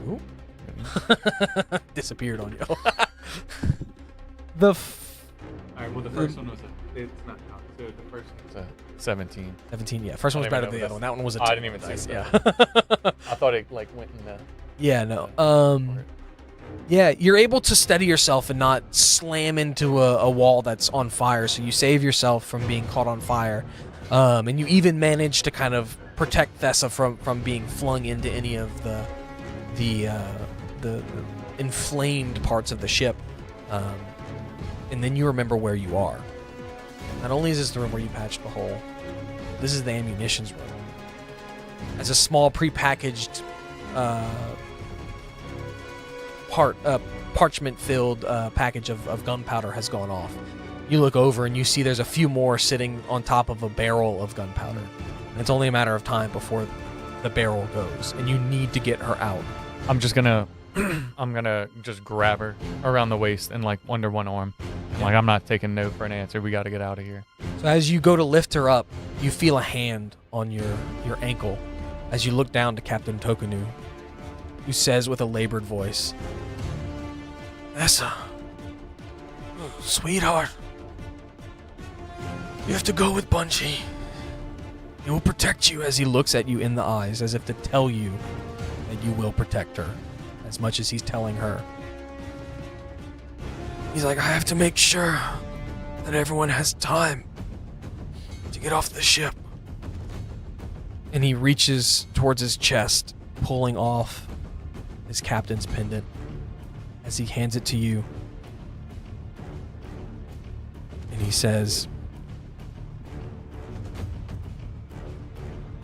Speaker 2: Ooh. Disappeared on you.
Speaker 7: All right, well, the first one was it's not count. So the first one was a 17.
Speaker 2: 17, yeah. First one was better than the other one. That one was a 2.
Speaker 7: I didn't even
Speaker 2: nice,
Speaker 7: see
Speaker 2: yeah.
Speaker 7: I thought it like went in the...
Speaker 2: Yeah, no. Yeah, you're able to steady yourself and not slam into a wall that's on fire, so you save yourself from being caught on fire. And you even manage to kind of protect Thessa from being flung into any of the inflamed parts of the ship. And then you remember where you are. Not only is this the room where you patched the hole, this is the ammunitions room. As a small prepackaged parchment-filled package of gunpowder has gone off. You look over and you see there's a few more sitting on top of a barrel of gunpowder. And it's only a matter of time before the barrel goes, and you need to get her out.
Speaker 7: I'm gonna just grab her around the waist and like under one arm. Like, I'm not taking no for an answer. We got to get out of here.
Speaker 2: So as you go to lift her up, you feel a hand on your ankle as you look down to Captain Tokenu, who says with a labored voice, Thessa, sweetheart, you have to go with Bunchy. He will protect you, as he looks at you in the eyes, as if to tell you that you will protect her, as much as he's telling her. He's like, I have to make sure that everyone has time to get off the ship. And he reaches towards his chest, pulling off his captain's pendant as he hands it to you. And he says,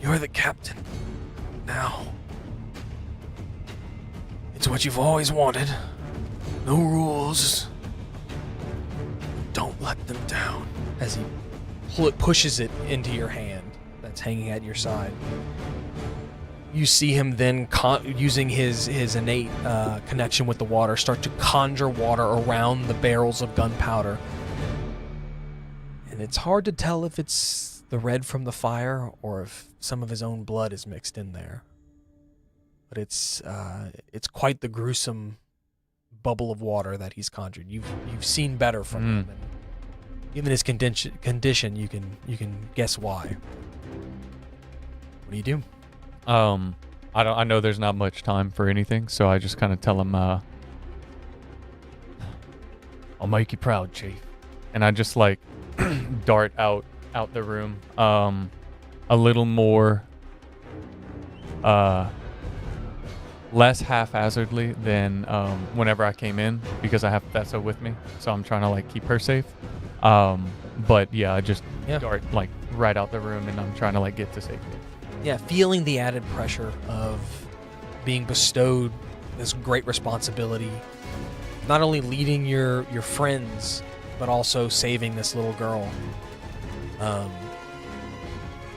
Speaker 2: you're the captain now. It's what you've always wanted. No rules. Don't let them down. As he pushes it into your hand that's hanging at your side. You see him then using his innate connection with the water start to conjure water around the barrels of gunpowder. And it's hard to tell if it's the red from the fire or if some of his own blood is mixed in there. But it's quite the gruesome bubble of water that he's conjured. You've seen better from him. And given his condition, you can guess why. What do you do?
Speaker 7: I know there's not much time for anything, so I just kind of tell him, I'll make you proud, Chief. And I just like dart out the room, a little more, less haphazardly than whenever I came in, because I have Thessa with me, so I'm trying to like keep her safe. But yeah, I just
Speaker 2: Yeah.
Speaker 7: dart like right out the room, and I'm trying to like get to safety.
Speaker 2: Yeah, feeling the added pressure of being bestowed this great responsibility, not only leading your friends, but also saving this little girl.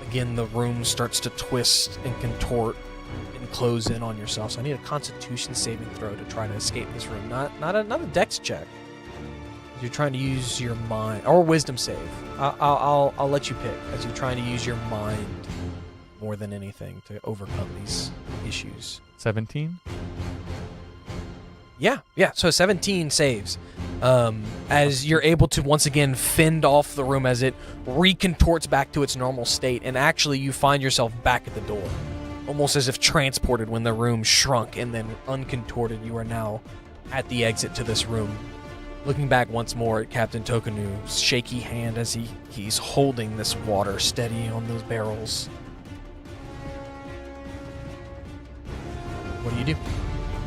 Speaker 2: Again, the room starts to twist and contort and close in on yourself. So I need a Constitution saving throw to try to escape this room. Not a Dex check. You're trying to use your mind, or Wisdom save. I'll let you pick, as you're trying to use your mind more than anything to overcome these issues.
Speaker 7: 17.
Speaker 2: Yeah. So 17 saves. As you're able to once again fend off the room as it recontorts back to its normal state, and actually you find yourself back at the door, almost as if transported when the room shrunk and then uncontorted. You are now at the exit to this room. Looking back once more at Captain Tokanu's shaky hand as he's holding this water steady on those barrels. What do you do?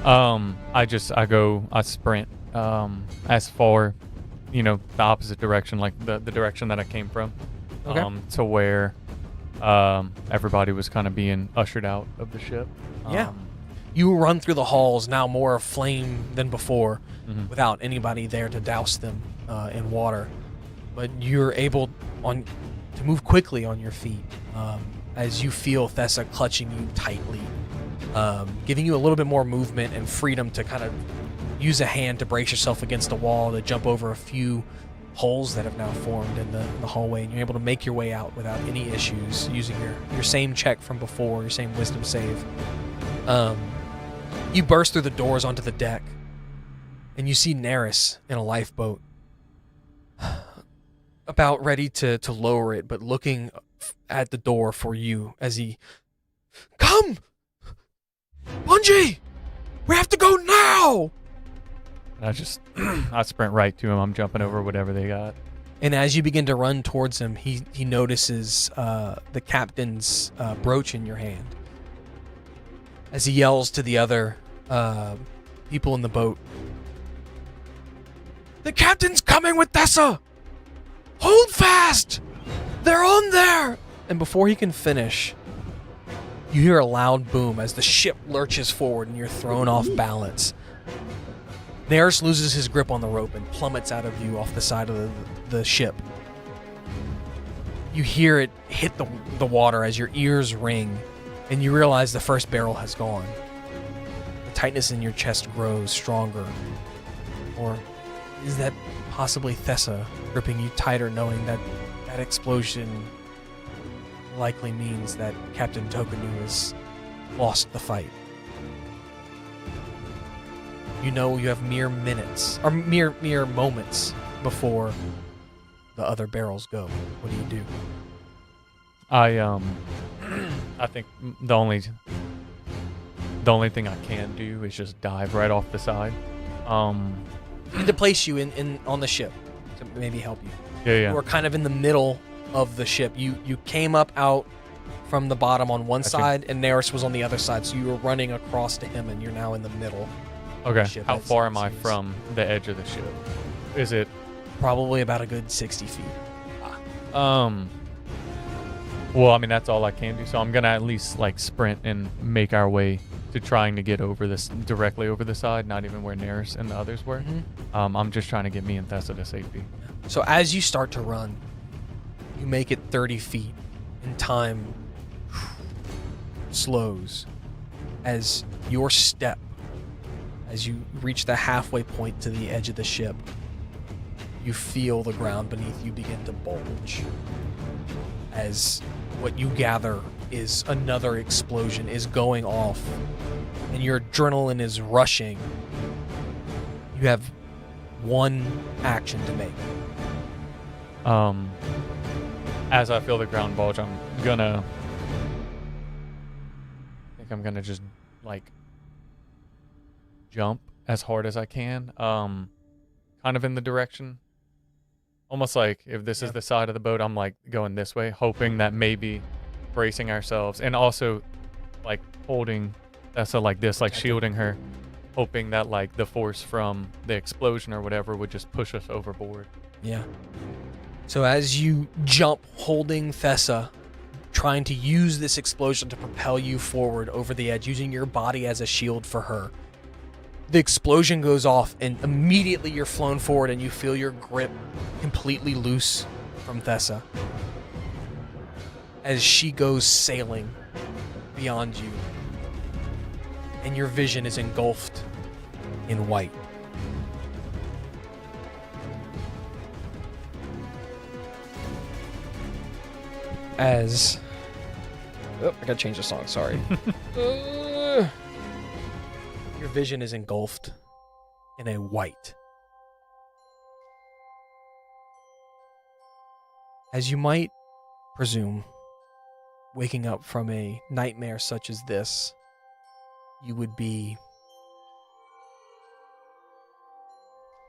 Speaker 7: I sprint as far, the opposite direction, like the direction that I came from.
Speaker 2: Okay.
Speaker 7: To where everybody was kind of being ushered out of the ship.
Speaker 2: Yeah. You run through the halls, now more aflame than before, without anybody there to douse them in water. But you're able to move quickly on your feet as you feel Thessa clutching you tightly, giving you a little bit more movement and freedom to kind of use a hand to brace yourself against the wall, to jump over a few holes that have now formed in the hallway, and you're able to make your way out without any issues using your same check from before, your same wisdom save. You burst through the doors onto the deck, and you see Neris in a lifeboat, about ready to lower it, but looking at the door for you as he... Come! Bungie! We have to go now!
Speaker 7: I sprint right to him. I'm jumping over whatever they got.
Speaker 2: And as you begin to run towards him, he notices the captain's brooch in your hand. As he yells to the other people in the boat, "The captain's coming with Thessa! Hold fast! They're on there!" And before he can finish, you hear a loud boom as the ship lurches forward and you're thrown off balance. Neris loses his grip on the rope and plummets out of view off the side of the ship. You hear it hit the water as your ears ring, and you realize the first barrel has gone. The tightness in your chest grows stronger. Or is that possibly Thessa gripping you tighter, knowing that that explosion likely means that Captain Tokanu has lost the fight? You know you have mere minutes, or mere moments before the other barrels go. What do you do?
Speaker 7: I think the only thing I can do is just dive right off the side.
Speaker 2: To place you in on the ship to maybe help you.
Speaker 7: Yeah.
Speaker 2: You are kind of in the middle of the ship. You came up out from the bottom on one side, and Neris was on the other side, so you were running across to him, and you're now in the middle.
Speaker 7: Okay. How far am I from the edge of the ship? Is it
Speaker 2: probably about a good 60 feet?
Speaker 7: Well, I mean, that's all I can do, so I'm gonna at least like sprint and make our way to trying to get over this, directly over the side, not even where Neris and the others were. I'm just trying to get me and Thessa to safety.
Speaker 2: So as you start to run, you make it 30 feet, and time slows as your step, as you reach the halfway point to the edge of the ship, you feel the ground beneath you begin to bulge as what you gather is another explosion is going off, and your adrenaline is rushing. You have one action to make.
Speaker 7: As I feel the ground bulge, I'm gonna just like jump as hard as I can, kind of in the direction, almost like if this is the side of the boat, I'm like going this way, hoping that maybe bracing ourselves, and also like holding Thessa like this, like shielding her, hoping that like the force from the explosion or whatever would just push us overboard.
Speaker 2: Yeah. So as you jump, holding Thessa, trying to use this explosion to propel you forward over the edge, using your body as a shield for her, the explosion goes off, and immediately you're flown forward, and you feel your grip completely loose from Thessa as she goes sailing beyond you, and your vision is engulfed in white. As I gotta change the song, sorry. Your vision is engulfed in a white. As you might presume, waking up from a nightmare such as this, you would be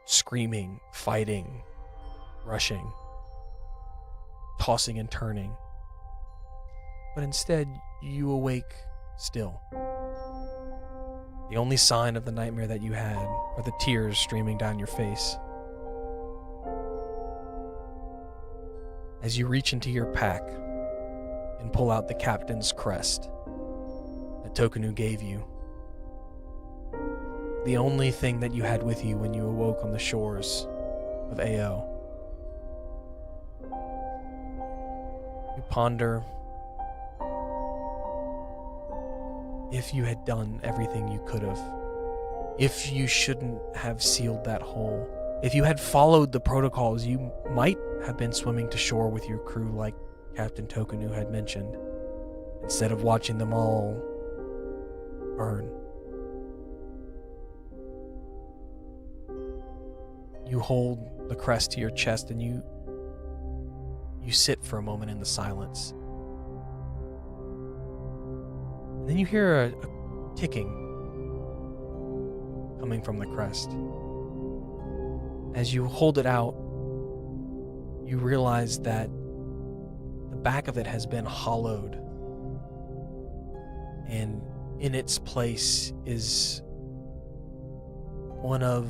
Speaker 2: screaming, fighting, rushing, tossing and turning. But instead, you awake still. The only sign of the nightmare that you had are the tears streaming down your face. As you reach into your pack and pull out the captain's crest that Tokenu gave you, the only thing that you had with you when you awoke on the shores of Ao. You ponder if you had done everything you could have, if you shouldn't have sealed that hole, if you had followed the protocols, you might have been swimming to shore with your crew like Captain Tokenu had mentioned, instead of watching them all burn. You hold the crest to your chest and you sit for a moment in the silence. And then you hear a ticking coming from the crest. As you hold it out, you realize that the back of it has been hollowed, and in its place is one of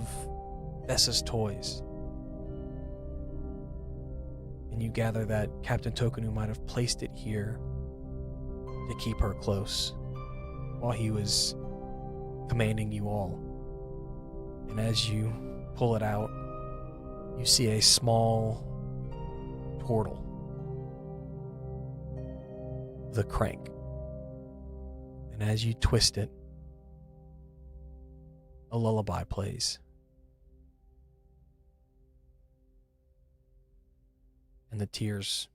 Speaker 2: Thessa's toys. And you gather that Captain Tokenu might have placed it here to keep her close while he was commanding you all. And as you pull it out, you see a small turtle with a crank. And as you twist it, a lullaby plays. And the tears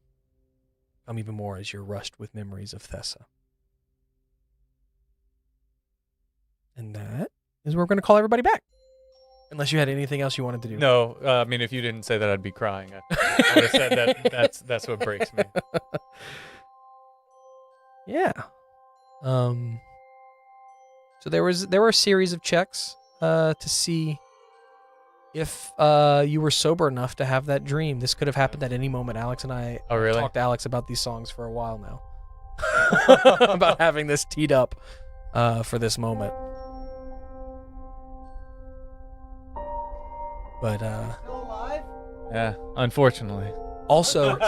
Speaker 2: come even more as you're rushed with memories of Thessa. And that is where we're going to call everybody back. Unless you had anything else you wanted to do.
Speaker 7: No, I mean, if you didn't say that, I'd be crying. I would have said that that's what breaks me.
Speaker 2: Yeah. So there were a series of checks to see if you were sober enough to have that dream. This could have happened at any moment. Alex and I talked to Alex about these songs for a while now. About having this teed up for this moment. But
Speaker 1: Still alive?
Speaker 7: Yeah, unfortunately.
Speaker 2: also,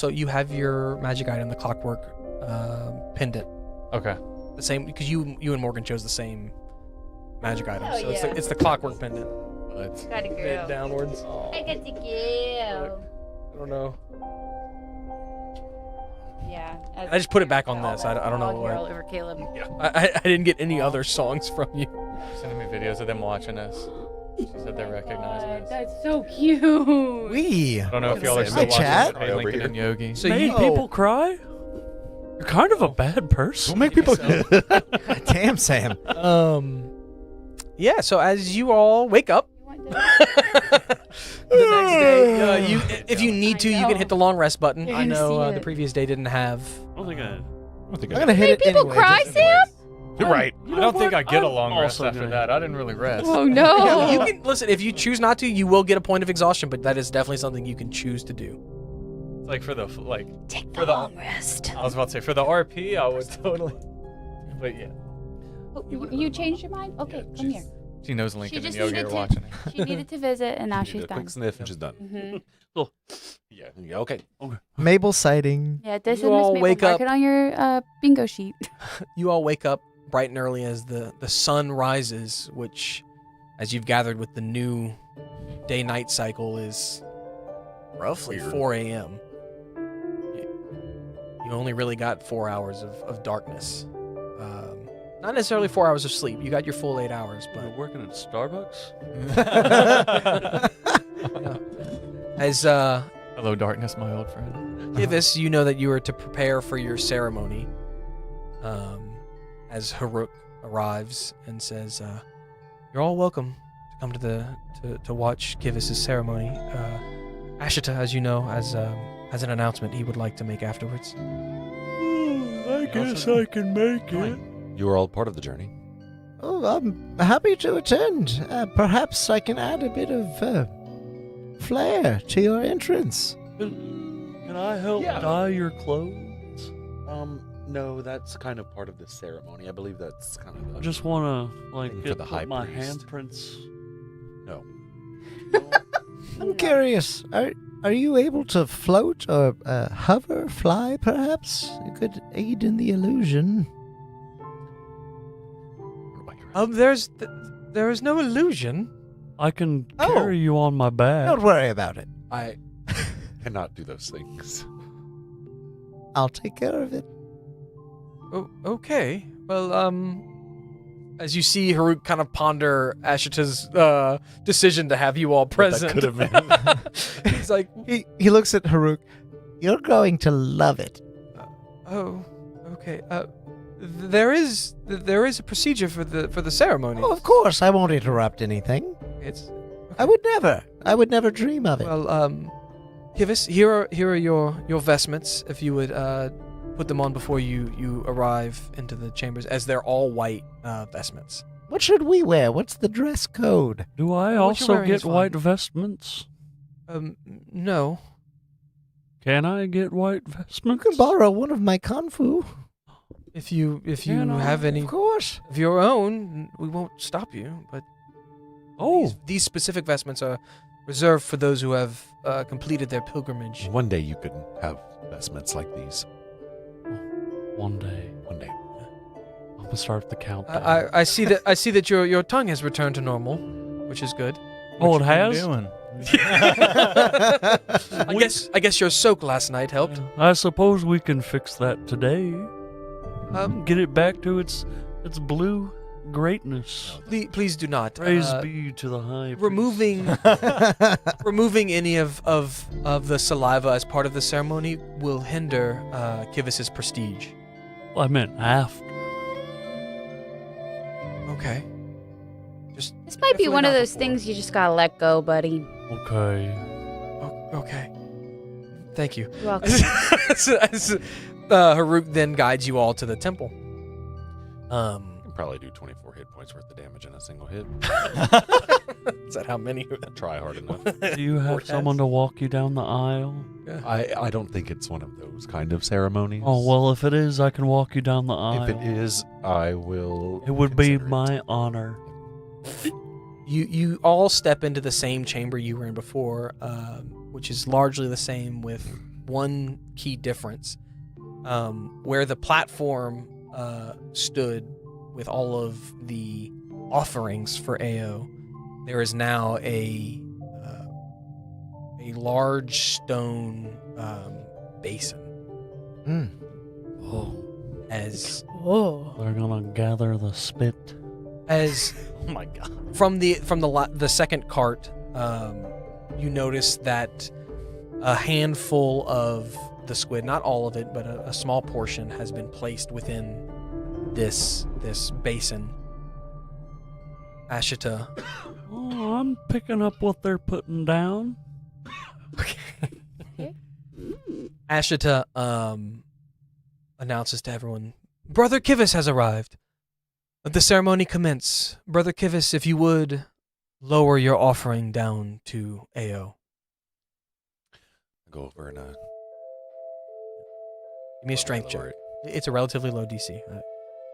Speaker 2: you have your magic item, the clockwork pendant.
Speaker 7: Okay.
Speaker 2: The same, because you and Morgan chose the same magic item.
Speaker 6: Oh,
Speaker 2: So
Speaker 6: yeah.
Speaker 2: it's the clockwork pendant.
Speaker 6: Got a
Speaker 2: Mid
Speaker 6: girl.
Speaker 2: downwards.
Speaker 6: I got the girl.
Speaker 2: I don't know.
Speaker 6: Yeah.
Speaker 2: I just put it back on this. I don't know
Speaker 6: All
Speaker 2: what.
Speaker 6: girl over Caleb.
Speaker 2: I didn't get any other songs from you.
Speaker 7: Sending me videos of them watching us. She said they're recognizing us.
Speaker 6: That's so cute.
Speaker 1: We.
Speaker 7: I don't know if y'all are
Speaker 1: Hi,
Speaker 7: still watching
Speaker 1: chat.
Speaker 7: Hey, Lincoln and Yogi.
Speaker 2: So
Speaker 3: Made
Speaker 2: you
Speaker 3: people cry? You're kind of a bad person.
Speaker 4: Don't make people.
Speaker 1: Damn, Sam.
Speaker 2: yeah. So as you all wake up
Speaker 6: You want
Speaker 2: the next day, if you need to,
Speaker 6: I
Speaker 2: you can
Speaker 6: know.
Speaker 2: hit the long rest button.
Speaker 6: You're
Speaker 2: I
Speaker 6: gonna
Speaker 2: know
Speaker 6: see
Speaker 2: the
Speaker 6: it.
Speaker 2: previous day didn't have.
Speaker 3: I don't think I.
Speaker 1: I'm gonna hit it
Speaker 6: People
Speaker 1: anyway.
Speaker 6: cry,
Speaker 1: just-
Speaker 6: Sam?
Speaker 4: You're right.
Speaker 7: I don't think I get a
Speaker 3: I'm
Speaker 7: long rest
Speaker 3: also
Speaker 7: after
Speaker 3: gonna-
Speaker 7: that. I didn't really rest.
Speaker 6: Oh no.
Speaker 2: You can listen. If you choose not to, you will get a point of exhaustion. But that is definitely something you can choose to do.
Speaker 7: It's like for the
Speaker 6: Take
Speaker 7: for
Speaker 6: the
Speaker 7: the-
Speaker 6: long rest.
Speaker 7: I was about to say for the RP, I would totally. But yeah.
Speaker 6: Oh, you changed your mind? Okay, come here.
Speaker 7: She knows Lincoln
Speaker 6: She
Speaker 7: and
Speaker 6: just
Speaker 7: Yogi
Speaker 6: needed
Speaker 7: are
Speaker 6: to-
Speaker 7: watching it.
Speaker 6: She needed to visit, and now
Speaker 4: She
Speaker 6: she's
Speaker 4: did a
Speaker 6: done.
Speaker 4: quick sniff and she's done.
Speaker 6: Hmm
Speaker 4: Yeah. Okay.
Speaker 1: Mabel sighting.
Speaker 6: Yeah, this
Speaker 2: You
Speaker 6: is Miss
Speaker 2: all
Speaker 6: Mabel.
Speaker 2: wake
Speaker 6: Mark
Speaker 2: up-
Speaker 6: it on your bingo sheet.
Speaker 2: You all wake up bright and early as the sun rises, which, as you've gathered with the new day-night cycle, is roughly
Speaker 4: Weird.
Speaker 2: 4 a.m. You only really got 4 hours of darkness. Not necessarily 4 hours of sleep. You got your full 8 hours,
Speaker 3: You're
Speaker 2: but
Speaker 3: working at Starbucks?
Speaker 2: as
Speaker 7: Hello, darkness, my old friend.
Speaker 2: Kivis, you know that you are to prepare for your ceremony. As Haruk arrives and says, "You're all welcome to come to watch Kivis's ceremony." Ashita, as you know, has an announcement he would like to make afterwards.
Speaker 3: I guess I can make it.
Speaker 4: You were all part of the journey.
Speaker 8: Oh, I'm happy to attend. Perhaps I can add a bit of flair to your entrance.
Speaker 3: Can I help dye your clothes?
Speaker 4: No, that's kind of part of the ceremony. I believe that's kind of.
Speaker 3: I just want to
Speaker 4: Thing for
Speaker 3: get
Speaker 4: the high
Speaker 3: my
Speaker 4: priest.
Speaker 3: handprints.
Speaker 4: No.
Speaker 8: I'm curious. Are you able to float or hover, fly? Perhaps you could aid in the illusion.
Speaker 2: There is no illusion.
Speaker 3: I can
Speaker 8: Oh.
Speaker 3: carry you on my back.
Speaker 8: Don't worry about it.
Speaker 2: I
Speaker 4: Cannot do those things.
Speaker 8: I'll take care of it.
Speaker 2: okay. Well, as you see Haruk kind of ponder Ashita's decision to have you all present,
Speaker 4: could have been.
Speaker 2: he's like,
Speaker 8: He looks at Haruk. You're going to love it.
Speaker 2: "Oh, okay. There is a procedure for the ceremony.
Speaker 8: Oh, of course, I won't interrupt anything.
Speaker 2: It's
Speaker 8: I would never dream of it.
Speaker 2: well, Kivis, here are your vestments. If you would put them on before you arrive into the chambers, as they're all white vestments.
Speaker 8: What should we wear? What's the dress code?
Speaker 3: Do I
Speaker 2: What you're
Speaker 3: also
Speaker 2: wearing is
Speaker 3: get
Speaker 2: fine.
Speaker 3: white vestments?
Speaker 2: No.
Speaker 3: Can I get white
Speaker 8: You
Speaker 3: vestments?
Speaker 8: can borrow one of my kanfu.
Speaker 2: If you
Speaker 3: Can I?
Speaker 2: have any
Speaker 8: Of course.
Speaker 2: of your own, we won't stop you. But
Speaker 3: Oh,
Speaker 2: these specific vestments are reserved for those who have completed their pilgrimage.
Speaker 4: One day you could have vestments like these.
Speaker 3: one day.
Speaker 4: One day.
Speaker 3: I'm gonna start the countdown.
Speaker 2: I see that your tongue has returned to normal, which is good.
Speaker 3: Oh,
Speaker 7: What
Speaker 3: it
Speaker 7: you been
Speaker 3: has?
Speaker 7: doing?
Speaker 2: I guess your soak last night helped.
Speaker 3: I suppose we can fix that today. Get it back to its blue greatness.
Speaker 2: Please do not.
Speaker 3: Praise be to the high priest.
Speaker 2: Removing any of the saliva as part of the ceremony will hinder Kivis's prestige.
Speaker 3: Well, I meant after.
Speaker 2: Okay.
Speaker 6: This might be
Speaker 2: Definitely
Speaker 6: one of
Speaker 2: not
Speaker 6: those
Speaker 2: before.
Speaker 6: things you just gotta let go, buddy.
Speaker 3: Okay.
Speaker 2: Okay. Thank you.
Speaker 6: You're welcome.
Speaker 2: as Haruk then guides you all to the temple.
Speaker 4: You can probably do 24 hit points worth of damage in a single hit.
Speaker 2: Is that how many?
Speaker 4: Try hard enough.
Speaker 3: Do you have someone to walk you down the aisle?
Speaker 4: I don't think it's one of those kind of ceremonies.
Speaker 3: Oh, well, if it is, I can walk you down the aisle.
Speaker 4: If it is, I will.
Speaker 3: It would be
Speaker 4: consider it.
Speaker 3: my honor.
Speaker 2: You all step into the same chamber you were in before, which is largely the same with one key difference. Where the platform stood with all of the offerings for AO, there is now a large stone basin.
Speaker 3: Oh,
Speaker 2: As
Speaker 3: they're gonna gather the spit.
Speaker 2: as
Speaker 3: Oh my god.
Speaker 2: from the second cart, you notice that a handful of the squid, not all of it, but a small portion, has been placed within this basin. Ashita,
Speaker 3: Oh, I'm picking up what they're putting down.
Speaker 2: Ashita announces to everyone, Brother Kivis has arrived. Let the ceremony commence. Brother Kivis, if you would, lower your offering down to AO.
Speaker 4: Go over and
Speaker 2: Give me a strength check. It's a relatively low DC.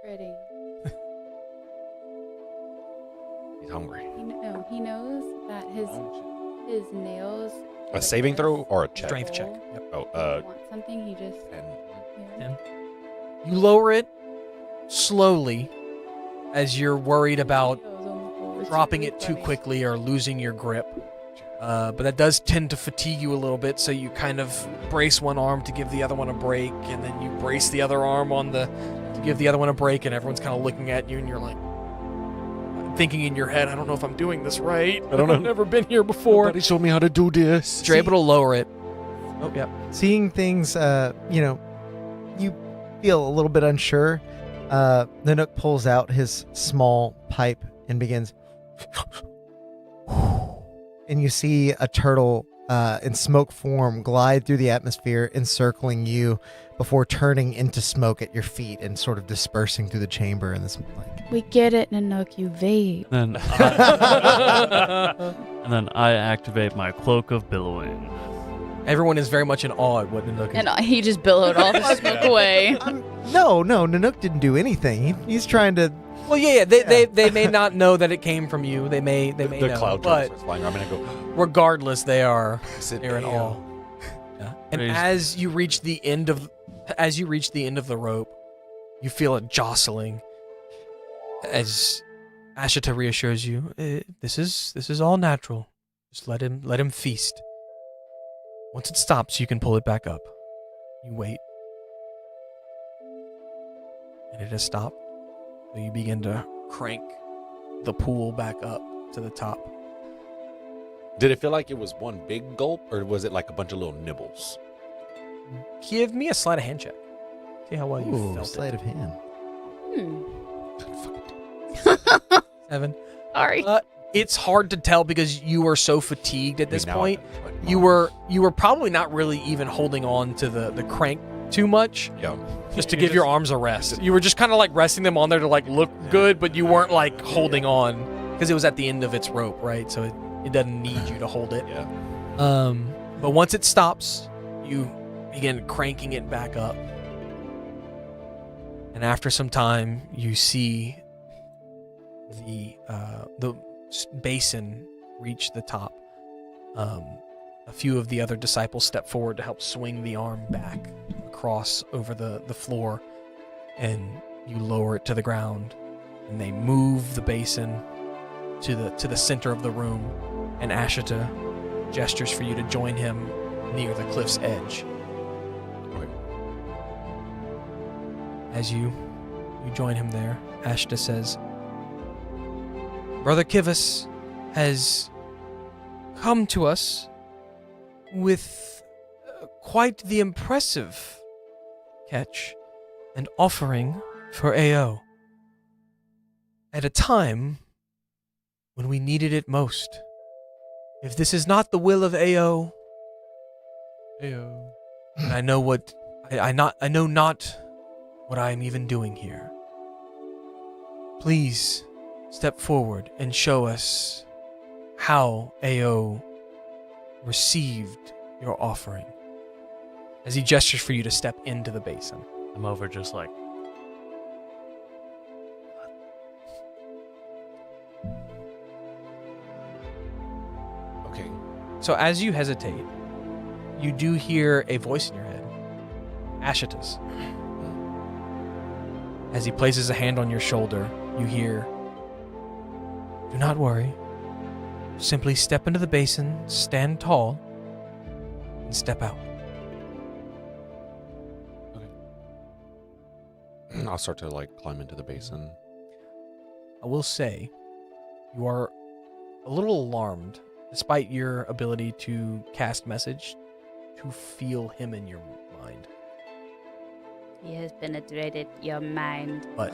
Speaker 6: Pretty.
Speaker 4: He's hungry.
Speaker 6: He knows that his nails.
Speaker 4: A saving throw or a check?
Speaker 2: Strength check. Yep.
Speaker 4: Oh,
Speaker 6: Want something? He just.
Speaker 2: And you lower it slowly as you're worried about dropping it too quickly or losing your grip. But that does tend to fatigue you a little bit, so you kind of brace one arm to give the other one a break, and then you brace the other arm to give the other one a break, and everyone's kind of looking at you, and you're like thinking in your head, I don't know if I'm doing this right.
Speaker 4: I don't know.
Speaker 2: I've never been here before.
Speaker 4: Nobody showed me how to do this.
Speaker 2: You're able to lower it. Oh, yeah.
Speaker 1: Seeing things, you feel a little bit unsure. Nanook pulls out his small pipe and begins. And you see a turtle in smoke form glide through the atmosphere, encircling you before turning into smoke at your feet and sort of dispersing through the chamber. And this,
Speaker 6: We get it, Nanook. You vape.
Speaker 3: And then I activate my cloak of billowing.
Speaker 2: Everyone is very much in awe at what Nanook is.
Speaker 6: And he just billowed all the smoke away.
Speaker 1: no, Nanook didn't do anything. He's trying to.
Speaker 2: Well, yeah. They may not know that it came from you. They may
Speaker 4: The
Speaker 2: know.
Speaker 4: cloud
Speaker 2: But
Speaker 4: starts flying around. I'm going to go.
Speaker 2: regardless, they're in
Speaker 4: AO.
Speaker 2: awe. Yeah. And
Speaker 3: Praise-
Speaker 2: as you reach the end of the rope, you feel a jostling. As Ashita reassures you, this is all natural. Just let him feast. Once it stops, you can pull it back up. You wait. And it has stopped. So you begin to crank the pool back up to the top.
Speaker 4: Did it feel like it was one big gulp, or was it like a bunch of little nibbles?
Speaker 2: Give me a sleight of hand check. See how well you
Speaker 1: Ooh,
Speaker 2: felt
Speaker 1: sleight of hand.
Speaker 2: it. 7.
Speaker 6: Sorry.
Speaker 2: It's hard to tell because you were so fatigued at this
Speaker 4: Now
Speaker 2: point.
Speaker 4: I'm like,
Speaker 2: You were probably not really even holding on to the crank too much,
Speaker 4: Yeah.
Speaker 2: just to give your arms a rest. You were just kind of like resting them on there to like look good, but you weren't like holding on because it was at the end of its rope, right? So it doesn't need you to hold it.
Speaker 4: Yeah.
Speaker 2: But once it stops, you begin cranking it back up. And after some time, you see the basin reach the top. A few of the other disciples step forward to help swing the arm back across over the floor, and you lower it to the ground, and they move the basin to the center of the room, and Ashita gestures for you to join him near the cliff's edge.
Speaker 4: Okay.
Speaker 2: As you join him there, Ashita says, Brother Kivas has come to us with quite the impressive catch and offering for AO at a time when we needed it most. If this is not the will of AO, I know what I know not what I am even doing here. Please step forward and show us how AO received your offering. As he gestures for you to step into the basin.
Speaker 3: I'm over just like,
Speaker 4: Okay.
Speaker 2: So as you hesitate, you do hear a voice in your head. Ashita's. As he places a hand on your shoulder, you hear, do not worry. Simply step into the basin, stand tall, and step out.
Speaker 4: I'll start to like climb into the basin.
Speaker 2: I will say, you are a little alarmed, despite your ability to cast message, to feel him in your mind.
Speaker 6: He has penetrated your mind.
Speaker 2: But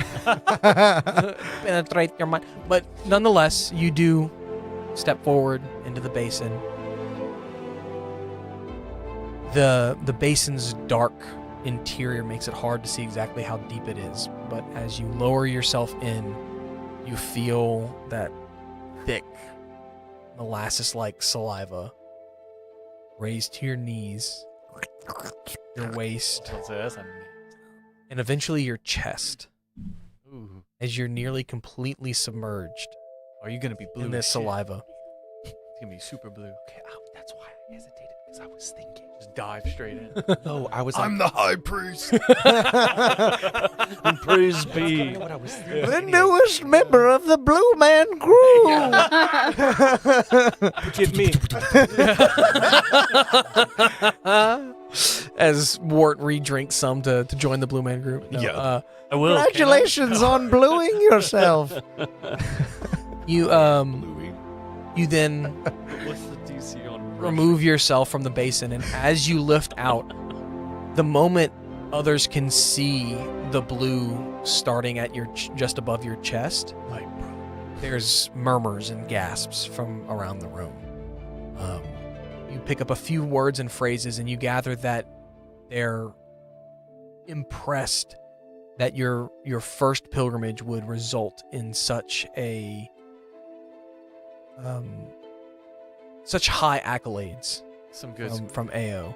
Speaker 2: penetrate your mind. But nonetheless, you do step forward into the basin. The basin's dark interior makes it hard to see exactly how deep it is. But as you lower yourself in, you feel that thick, molasses-like saliva raised to your knees, your waist, and eventually your chest, as you're nearly completely submerged
Speaker 7: Are you gonna be blue?
Speaker 2: in this
Speaker 7: as shit.
Speaker 2: saliva.
Speaker 7: It's gonna be super blue.
Speaker 9: Okay, that's why I hesitated because I was thinking.
Speaker 7: Just dive straight in.
Speaker 9: No, I was. I'm
Speaker 2: the high priest.
Speaker 3: Praise be.
Speaker 9: what I was
Speaker 1: The newest member of the Blue Man crew.
Speaker 2: Forgive me. As Wart re-drinks some to join the Blue Man group. No,
Speaker 4: Yeah.
Speaker 3: I will.
Speaker 1: Congratulations on bluing yourself.
Speaker 2: you you then
Speaker 3: What's the DC on
Speaker 2: remove yourself from the basin, and as you lift out, the moment others can see the blue starting at your just above your chest, there's murmurs and gasps from around the room. You pick up a few words and phrases, and you gather that they're impressed that your first pilgrimage would result in such a such high accolades
Speaker 7: Some good.
Speaker 2: from AO.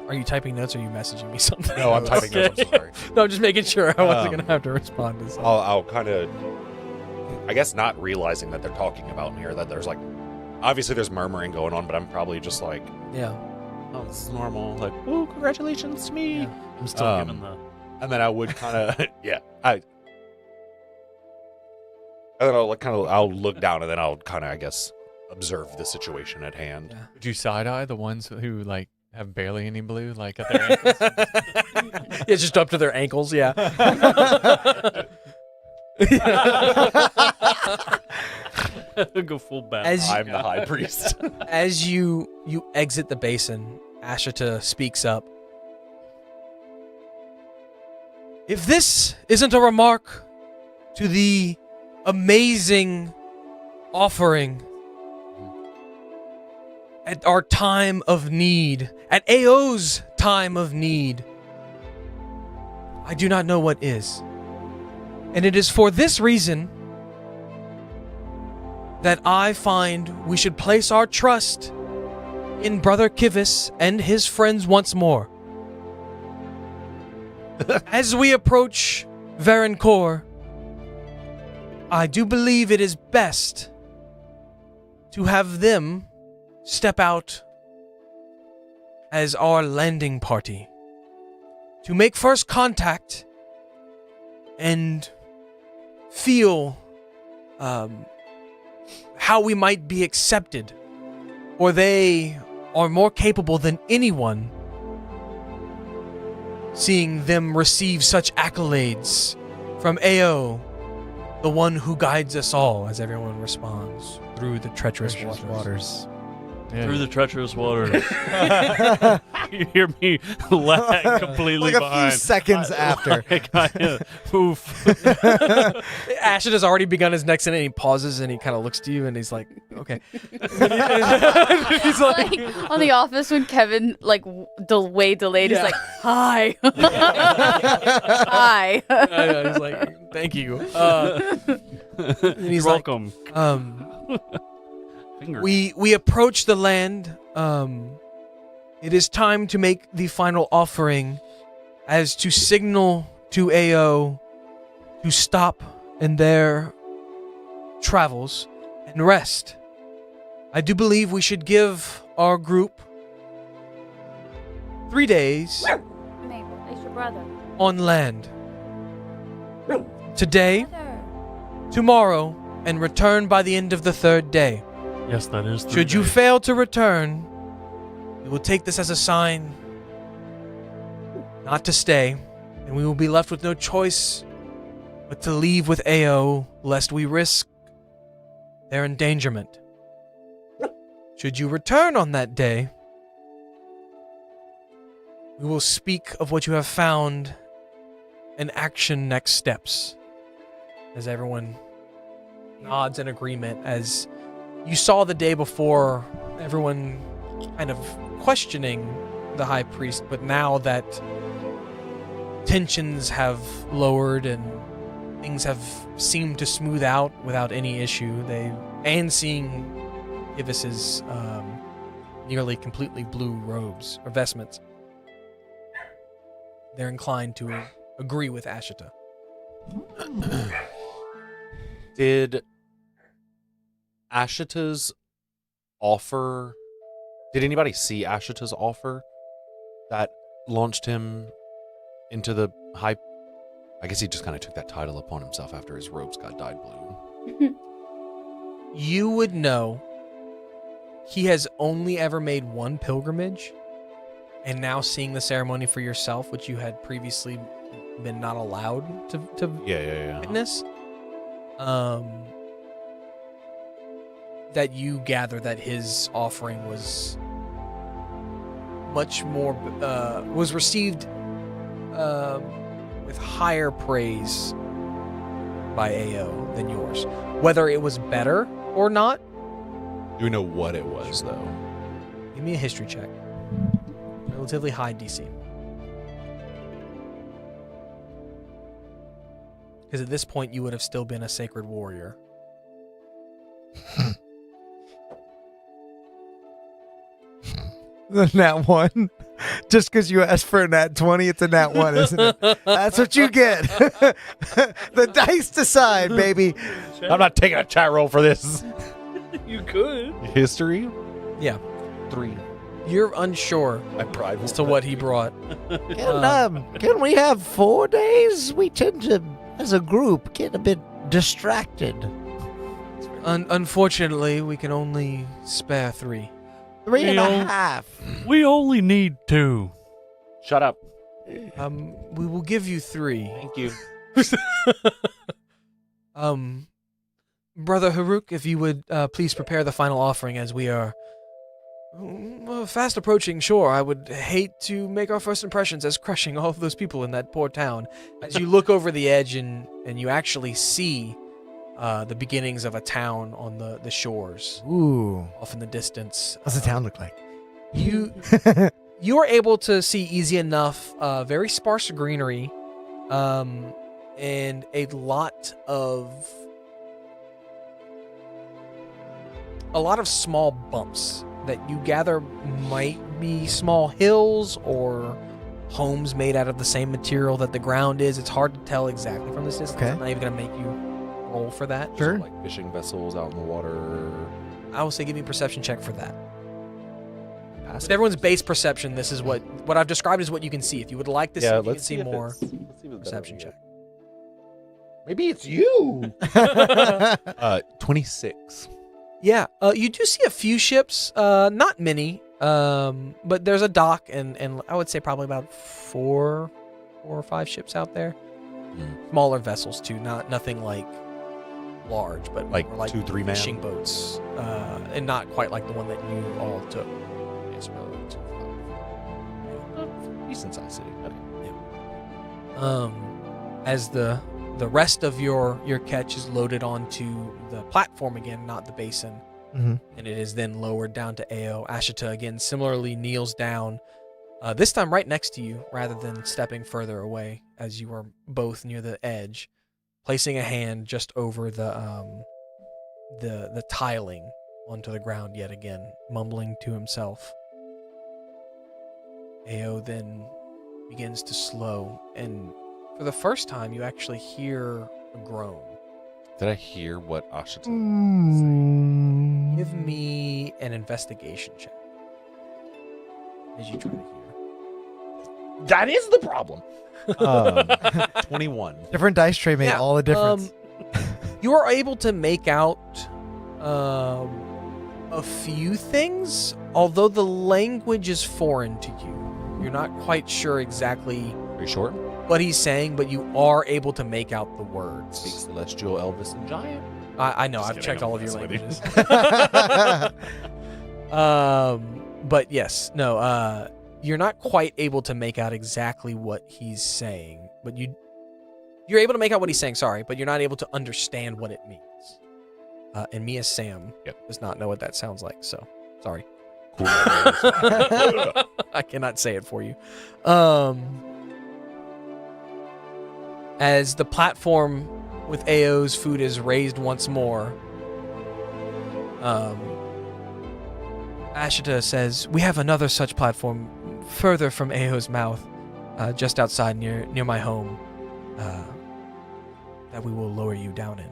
Speaker 2: Are you typing notes or are you messaging me something?
Speaker 4: No, I'm typing notes. I'm sorry.
Speaker 2: No, I'm just making sure I wasn't
Speaker 4: Um,
Speaker 2: going to have to respond to something.
Speaker 4: I'll kind of, I guess, not realizing that they're talking about me, or that there's like, obviously there's murmuring going on, but I'm probably just like,
Speaker 2: Yeah.
Speaker 4: oh, this is normal. Like, oh, congratulations to me.
Speaker 2: Yeah.
Speaker 3: I'm still giving the.
Speaker 4: And then I would kind of, and then I'll look down, and then I'll kind of, I guess, observe the situation at hand.
Speaker 2: Yeah.
Speaker 7: Would you side eye the ones who like have barely any blue, like at their ankles?
Speaker 2: Yeah, just up to their ankles, yeah.
Speaker 3: Go full back.
Speaker 2: As
Speaker 4: I'm the high priest.
Speaker 2: As you exit the basin, Ashita speaks up. If this isn't a remark to the amazing offering at our time of need, at AO's time of need, I do not know what is. And it is for this reason that I find we should place our trust in Brother Kivis and his friends once more. As we approach Varencourt, I do believe it is best to have them step out as our landing party to make first contact and feel how we might be accepted, or they are more capable than anyone, seeing them receive such accolades from AO, the one who guides us all, as everyone responds through the treacherous waters.
Speaker 7: Yeah.
Speaker 3: Through the treacherous waters. You hear me lag completely
Speaker 1: Like a
Speaker 3: behind.
Speaker 1: few seconds after.
Speaker 3: Oof.
Speaker 2: Ashton has already begun his next and he pauses and he kind of looks to you and he's like, okay. He's like,
Speaker 6: Like on The Office when Kevin way delayed.
Speaker 2: Yeah.
Speaker 6: He's like, hi, hi.
Speaker 2: he's like, thank you. And he's
Speaker 3: You're
Speaker 2: like,
Speaker 3: welcome. Finger.
Speaker 2: we approach the land. It is time to make the final offering as to signal to AO to stop in their travels and rest. I do believe we should give our group 3 days
Speaker 6: Mabel, it's your brother.
Speaker 2: on land. Today, tomorrow, and return by the end of the 3rd day.
Speaker 3: Yes, that is. 3
Speaker 2: Should you
Speaker 3: days.
Speaker 2: fail to return, we will take this as a sign not to stay, and we will be left with no choice but to leave with AO, lest we risk their endangerment. Should you return on that day, we will speak of what you have found and action next steps. As everyone nods in agreement, as you saw the day before everyone kind of questioning the high priest, but now that tensions have lowered and things have seemed to smooth out without any issue, and seeing Ivis's nearly completely blue robes or vestments, they're inclined to agree with Ashita.
Speaker 4: Did Ashita's offer? Did anybody see Ashita's offer that launched him into the hype? I guess he just kind of took that title upon himself after his robes got dyed blue.
Speaker 2: You would know he has only ever made one pilgrimage, and now seeing the ceremony for yourself, which you had previously been not allowed to
Speaker 4: Yeah.
Speaker 2: witness, that you gather that his offering was much more, was received with higher praise by AO than yours. Whether it was better or not,
Speaker 4: Do we know what it was, though?
Speaker 2: give me a history check. Relatively high DC. Because at this point, you would have still been a sacred warrior.
Speaker 1: The nat 1. Just because you asked for a nat 20, it's a nat 1, isn't it? That's what you get. The dice decide, baby.
Speaker 4: I'm not taking a chat roll for this.
Speaker 3: You could.
Speaker 4: History?
Speaker 2: Yeah.
Speaker 4: 3.
Speaker 2: You're unsure
Speaker 4: My pride
Speaker 2: as to what he brought.
Speaker 8: Can we have 4 days? We tend to, as a group, get a bit distracted.
Speaker 2: Unfortunately, we can only spare 3.
Speaker 8: 3 and
Speaker 3: You
Speaker 8: a
Speaker 3: know-
Speaker 8: half.
Speaker 3: We only need 2.
Speaker 4: Shut up.
Speaker 2: We will give you 3.
Speaker 4: Thank you.
Speaker 2: Brother Haruk, if you would please prepare the final offering, as we are fast approaching shore. I would hate to make our first impressions as crushing all of those people in that poor town. As you look over the edge and you actually see the beginnings of a town on the shores,
Speaker 1: Ooh.
Speaker 2: off in the distance.
Speaker 1: What's the town look like?
Speaker 2: You are able to see easy enough, very sparse greenery, and a lot of small bumps that you gather might be small hills or homes made out of the same material that the ground is. It's hard to tell exactly from this distance.
Speaker 1: Okay.
Speaker 2: I'm not even going to make you roll for that.
Speaker 1: Sure.
Speaker 4: Like fishing vessels out in the water.
Speaker 2: I will say give me a perception check for that. With everyone's base perception, this is what I've described is what you can see. If you would like to see, you can see more perception check.
Speaker 4: Maybe it's you. 26.
Speaker 2: Yeah, you do see a few ships, not many, but there's a dock and I would say probably about 4 or 5 ships out there. Smaller vessels too, nothing like large, but
Speaker 4: Like
Speaker 2: more
Speaker 4: 2-3 man?
Speaker 2: fishing boats, and not quite like the one that you all took.
Speaker 4: It's probably like 2-5. Decent sized city.
Speaker 2: As the rest of your catch is loaded onto the platform again, not the basin, and it is then lowered down to Ao. Ashita again similarly kneels down, this time right next to you rather than stepping further away, as you are both near the edge, placing a hand just over the tiling onto the ground yet again, mumbling to himself. Ao then begins to slow, and for the first time, you actually hear a groan.
Speaker 4: Did I hear what Ashita
Speaker 2: Give me an investigation check as you try to hear.
Speaker 4: That is the problem. 21.
Speaker 1: Different dice tray made all the difference.
Speaker 2: You are able to make out a few things, although the language is foreign to you. You're not quite sure exactly
Speaker 4: Are you sure?
Speaker 2: what he's saying, but you are able to make out the words.
Speaker 4: Speak Celestial, Elvis, and Giant.
Speaker 2: I know,
Speaker 4: Just
Speaker 2: I've
Speaker 4: kidding,
Speaker 2: checked
Speaker 4: I'm
Speaker 2: all of your
Speaker 4: messing with
Speaker 2: languages. But yes, no, you're not quite able to make out exactly what he's saying, but you're able to make out what he's saying, sorry, but you're not able to understand what it means. And me as Sam does not know what that sounds like, so sorry.
Speaker 4: Cool.
Speaker 2: I cannot say it for you. As the platform with Ao's food is raised once more, Ashita says, "We have another such platform further from Ao's mouth, just outside near my home. that we will lower you down in.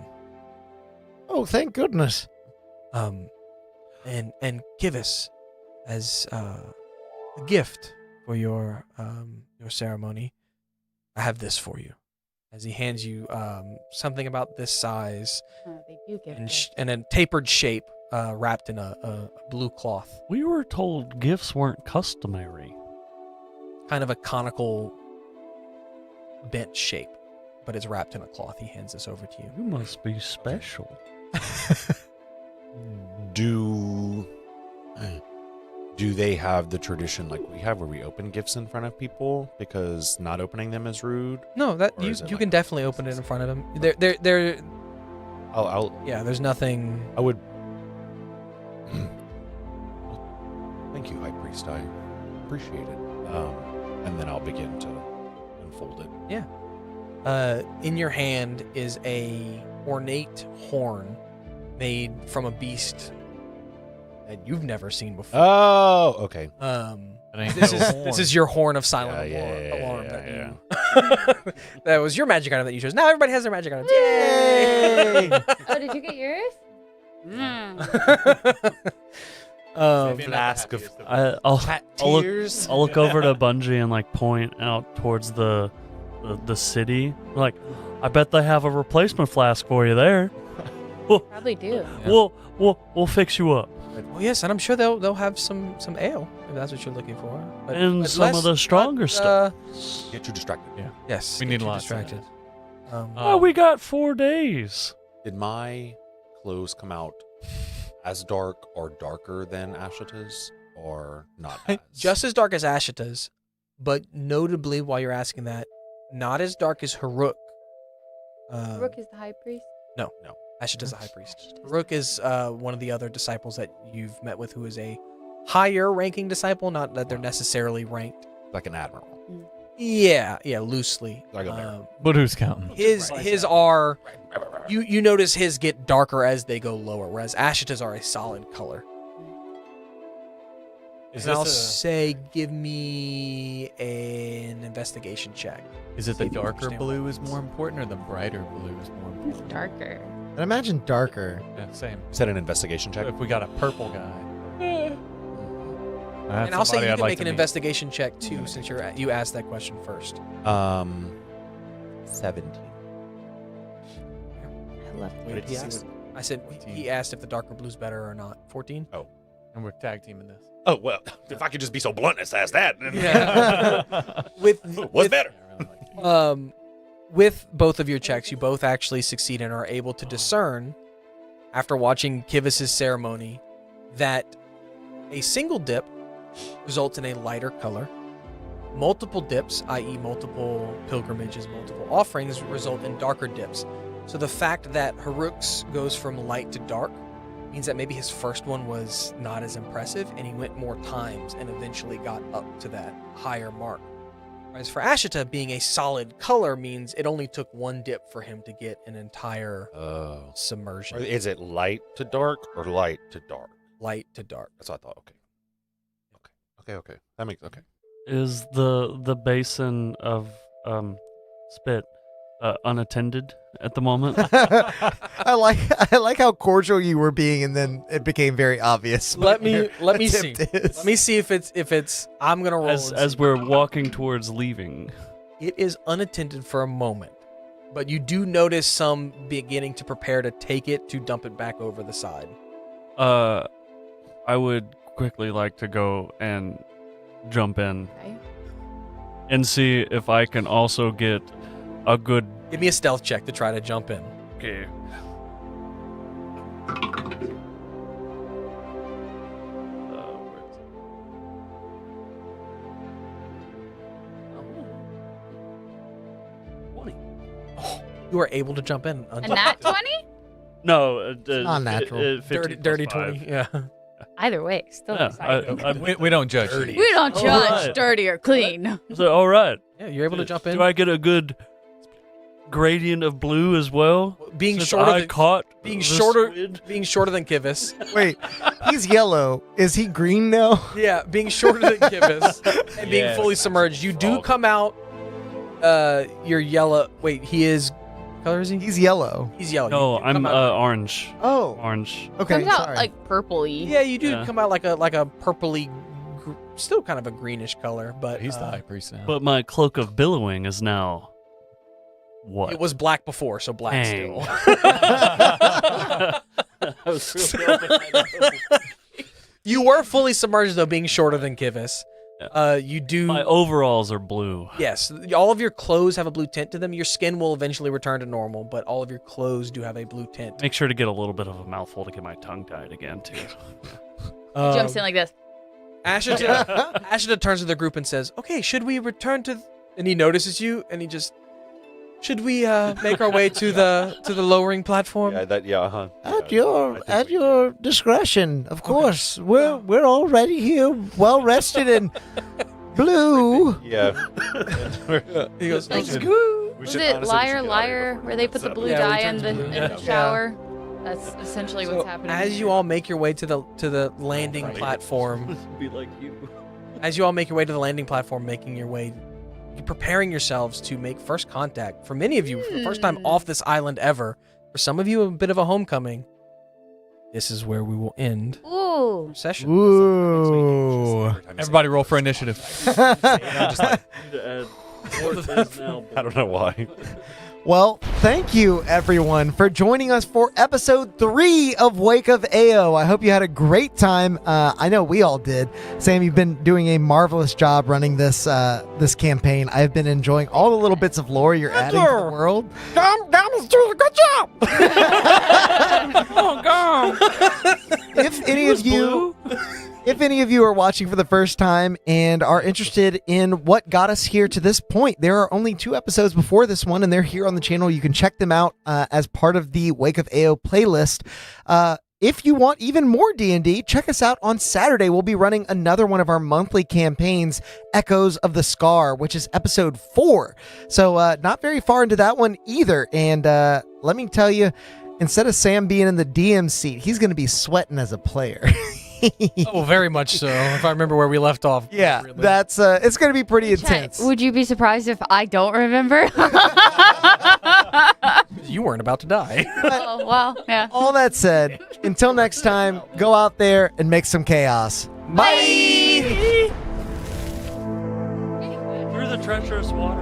Speaker 1: Oh, thank goodness.
Speaker 2: And Kivis, as a gift for your ceremony, I have this for you. As he hands you something about this size
Speaker 6: They do give
Speaker 2: and a tapered shape wrapped in a blue cloth.
Speaker 3: We were told gifts weren't customary.
Speaker 2: Kind of a conical bent shape, but it's wrapped in a cloth. He hands this over to you.
Speaker 3: You must be special.
Speaker 4: Do they have the tradition like we have where we open gifts in front of people because not opening them is rude?
Speaker 2: No, that
Speaker 4: Or
Speaker 2: you
Speaker 4: is it
Speaker 2: can
Speaker 4: like-
Speaker 2: definitely open it in front of him. They're
Speaker 4: I'll
Speaker 2: there's nothing.
Speaker 4: I would. Thank you, High Priest. I appreciate it. And then I'll begin to unfold it.
Speaker 2: In your hand is a ornate horn made from a beast that you've never seen before.
Speaker 4: Oh, okay.
Speaker 7: That ain't
Speaker 2: This
Speaker 7: no
Speaker 2: is
Speaker 7: horn.
Speaker 2: this is your horn of silent alarm. That was your magic item that you chose. Now everybody has their magic items. Yay!
Speaker 6: Oh, did you get yours?
Speaker 4: Flask of
Speaker 3: I'll look,
Speaker 4: tears.
Speaker 3: I'll look over to Bungie and like point out towards the city. Like, I bet they have a replacement flask for you there.
Speaker 6: Probably do.
Speaker 3: We'll fix you up.
Speaker 2: Well, yes, and I'm sure they'll have some ale if that's what you're looking for.
Speaker 3: And some of the stronger stuff.
Speaker 4: Get you distracted.
Speaker 7: Yeah.
Speaker 2: Yes,
Speaker 7: We
Speaker 2: get
Speaker 7: need
Speaker 2: you
Speaker 7: lots of
Speaker 2: distracted.
Speaker 3: Oh, we got 4 days.
Speaker 4: Did my clothes come out as dark or darker than Ashita's, or not? As?
Speaker 2: Just as dark as Ashita's, but notably, while you're asking that, not as dark as Haruk.
Speaker 6: Rook is the high priest.
Speaker 4: no.
Speaker 2: Ashita's a high priest. Haruk is one of the other disciples that you've met with, who is a higher ranking disciple. Not that they're necessarily ranked.
Speaker 4: Like an admiral.
Speaker 2: Yeah, loosely.
Speaker 4: Like a bear.
Speaker 7: But who's counting?
Speaker 2: His are you notice his get darker as they go lower, whereas Ashita's are a solid color.
Speaker 7: Is
Speaker 2: And I'll
Speaker 7: this
Speaker 2: say, give me an investigation check.
Speaker 7: is it
Speaker 2: see
Speaker 7: the
Speaker 2: if you
Speaker 7: darker
Speaker 2: understand
Speaker 7: blue
Speaker 2: what
Speaker 7: is
Speaker 2: it is.
Speaker 7: more important or the brighter blue is more
Speaker 6: It's
Speaker 7: important?
Speaker 6: darker.
Speaker 1: I imagine darker.
Speaker 7: Yeah, same.
Speaker 4: Is that an investigation check?
Speaker 7: So if we got a purple guy.
Speaker 2: And I'll say you
Speaker 7: I'd
Speaker 2: can
Speaker 7: like
Speaker 2: make
Speaker 7: to
Speaker 2: an
Speaker 7: meet.
Speaker 2: investigation check too, since you asked that question first.
Speaker 4: 17.
Speaker 6: I love
Speaker 2: Wait,
Speaker 4: did he
Speaker 2: to see
Speaker 4: ask?
Speaker 2: what- I said he asked if the darker blue's better or not. 14.
Speaker 7: And we're tag teaming this.
Speaker 4: Oh well, if I could just be so blunt as to ask that. Then
Speaker 2: Yeah.
Speaker 4: What's
Speaker 2: with
Speaker 4: better?
Speaker 2: with both of your checks, you both actually succeed and are able to discern, after watching Kivis's ceremony, that a single dip results in a lighter color. Multiple dips, i.e. multiple pilgrimages, multiple offerings, result in darker dips. So the fact that Haruk's goes from light to dark means that maybe his first one was not as impressive and he went more times and eventually got up to that higher mark. Whereas for Ashita, being a solid color means it only took one dip for him to get an entire
Speaker 4: Oh.
Speaker 2: submersion.
Speaker 4: Is it light to dark or light to dark?
Speaker 2: Light to dark.
Speaker 4: That's what I thought. Okay. That makes okay.
Speaker 3: Is the basin of spit unattended at the moment?
Speaker 1: I like how cordial you were being, and then it became very obvious.
Speaker 2: Let
Speaker 1: what
Speaker 2: me
Speaker 1: your
Speaker 2: see.
Speaker 1: attempt is.
Speaker 2: Let me see if it's. I'm gonna roll. and
Speaker 3: as
Speaker 2: see.
Speaker 3: we're walking towards leaving.
Speaker 2: It is unattended for a moment, but you do notice some beginning to prepare to take it to dump it back over the side.
Speaker 3: I would quickly like to go and jump in
Speaker 6: Okay.
Speaker 3: and see if I can also get a good.
Speaker 2: Give me a stealth check to try to jump in.
Speaker 3: Okay.
Speaker 2: You are able to jump in.
Speaker 6: A nat 20?
Speaker 3: No,
Speaker 1: non-natural.
Speaker 3: 15
Speaker 2: dirty
Speaker 3: plus
Speaker 2: 20.
Speaker 3: 5.
Speaker 2: Yeah.
Speaker 6: Either way, still
Speaker 3: Yeah,
Speaker 6: exciting.
Speaker 7: We don't judge.
Speaker 2: Dirty.
Speaker 6: We don't judge
Speaker 3: Alright.
Speaker 6: dirty or clean.
Speaker 3: So, all right.
Speaker 2: Yeah, you're able to jump in.
Speaker 3: Do I get a good gradient of blue as well?
Speaker 2: Being
Speaker 3: Since
Speaker 2: shorter
Speaker 3: I
Speaker 2: than
Speaker 3: caught
Speaker 2: being
Speaker 3: the
Speaker 2: shorter
Speaker 3: squid?
Speaker 2: being shorter than Kivis.
Speaker 1: Wait, he's yellow. Is he green now?
Speaker 2: Yeah, being shorter than Kivis and being
Speaker 7: Yes.
Speaker 2: fully submerged. You do
Speaker 7: Frog.
Speaker 2: come out you're yellow. Wait, he is color is he?
Speaker 1: He's yellow.
Speaker 2: He's yellow.
Speaker 3: No,
Speaker 2: You
Speaker 3: I'm
Speaker 2: come out-
Speaker 3: orange.
Speaker 1: Oh,
Speaker 3: Orange.
Speaker 1: okay.
Speaker 6: Comes out
Speaker 1: Sorry.
Speaker 6: like purpley.
Speaker 2: Yeah, you do
Speaker 3: Yeah.
Speaker 2: come out like a purpley, still kind of a greenish color, but
Speaker 7: He's the high priest now.
Speaker 3: But my cloak of billowing is now what?
Speaker 2: it was black before, so black
Speaker 3: Dang.
Speaker 2: still.
Speaker 3: I was really hoping that-
Speaker 2: You were fully submerged though, being shorter than Kivus.
Speaker 3: Yeah.
Speaker 2: You do.
Speaker 3: My overalls are blue.
Speaker 2: Yes, all of your clothes have a blue tint to them. Your skin will eventually return to normal, but all of your clothes do have a blue tint.
Speaker 3: Make sure to get a little bit of a mouthful to get my tongue tied again too.
Speaker 6: Jumps in like this.
Speaker 2: Ashita turns to the group and says, "Okay, should we return to?" And he notices you, and he just, "Should we make our way to the lowering platform?"
Speaker 4: Uh-huh.
Speaker 8: At your discretion, of course. We're already here, well rested and blue.
Speaker 4: Yeah.
Speaker 2: He goes,
Speaker 6: Like, was it liar, where they put the blue
Speaker 2: Yeah,
Speaker 6: dye
Speaker 2: we
Speaker 6: in
Speaker 2: turned
Speaker 6: the,
Speaker 2: blue.
Speaker 6: in the shower? That's essentially what's
Speaker 2: So
Speaker 6: happening.
Speaker 2: as you all make your way to the landing platform,
Speaker 3: Be like you.
Speaker 2: as you all make your way to the landing platform, making your way, you're preparing yourselves to make first contact. For many of you, for the first time off this island ever. For some of you, a bit of a homecoming. This is where we will end
Speaker 6: Ooh.
Speaker 2: our session.
Speaker 1: Ooh.
Speaker 7: Everybody roll for initiative.
Speaker 4: I
Speaker 3: now.
Speaker 4: don't know why.
Speaker 1: Well, thank you everyone for joining us for episode 3 of Wake of AO. I hope you had a great time. I know we all did. Sam, you've been doing a marvelous job running this this campaign. I've been enjoying all the little bits of lore you're adding to the world.
Speaker 2: Dom is doing a good job.
Speaker 3: Oh God!
Speaker 1: If any of you are watching for the first time and are interested in what got us here to this point, there are only 2 episodes before this one, and they're here on the channel. You can check them out as part of the Wake of AO playlist. If you want even more D&D, check us out on Saturday. We'll be running another one of our monthly campaigns, Echoes of the Scar, which is episode 4. So not very far into that one either. And let me tell you, instead of Sam being in the DM seat, he's going to be sweating as a player.
Speaker 2: Oh, very much so. If I remember where we left off.
Speaker 1: Yeah,
Speaker 2: Really.
Speaker 1: that's it's going to be pretty intense.
Speaker 6: Would you be surprised if I don't remember?
Speaker 2: You weren't about to die.
Speaker 6: Oh, well, yeah.
Speaker 1: All that said, until next time, go out there and make some chaos. Bye.
Speaker 3: Through the treacherous water.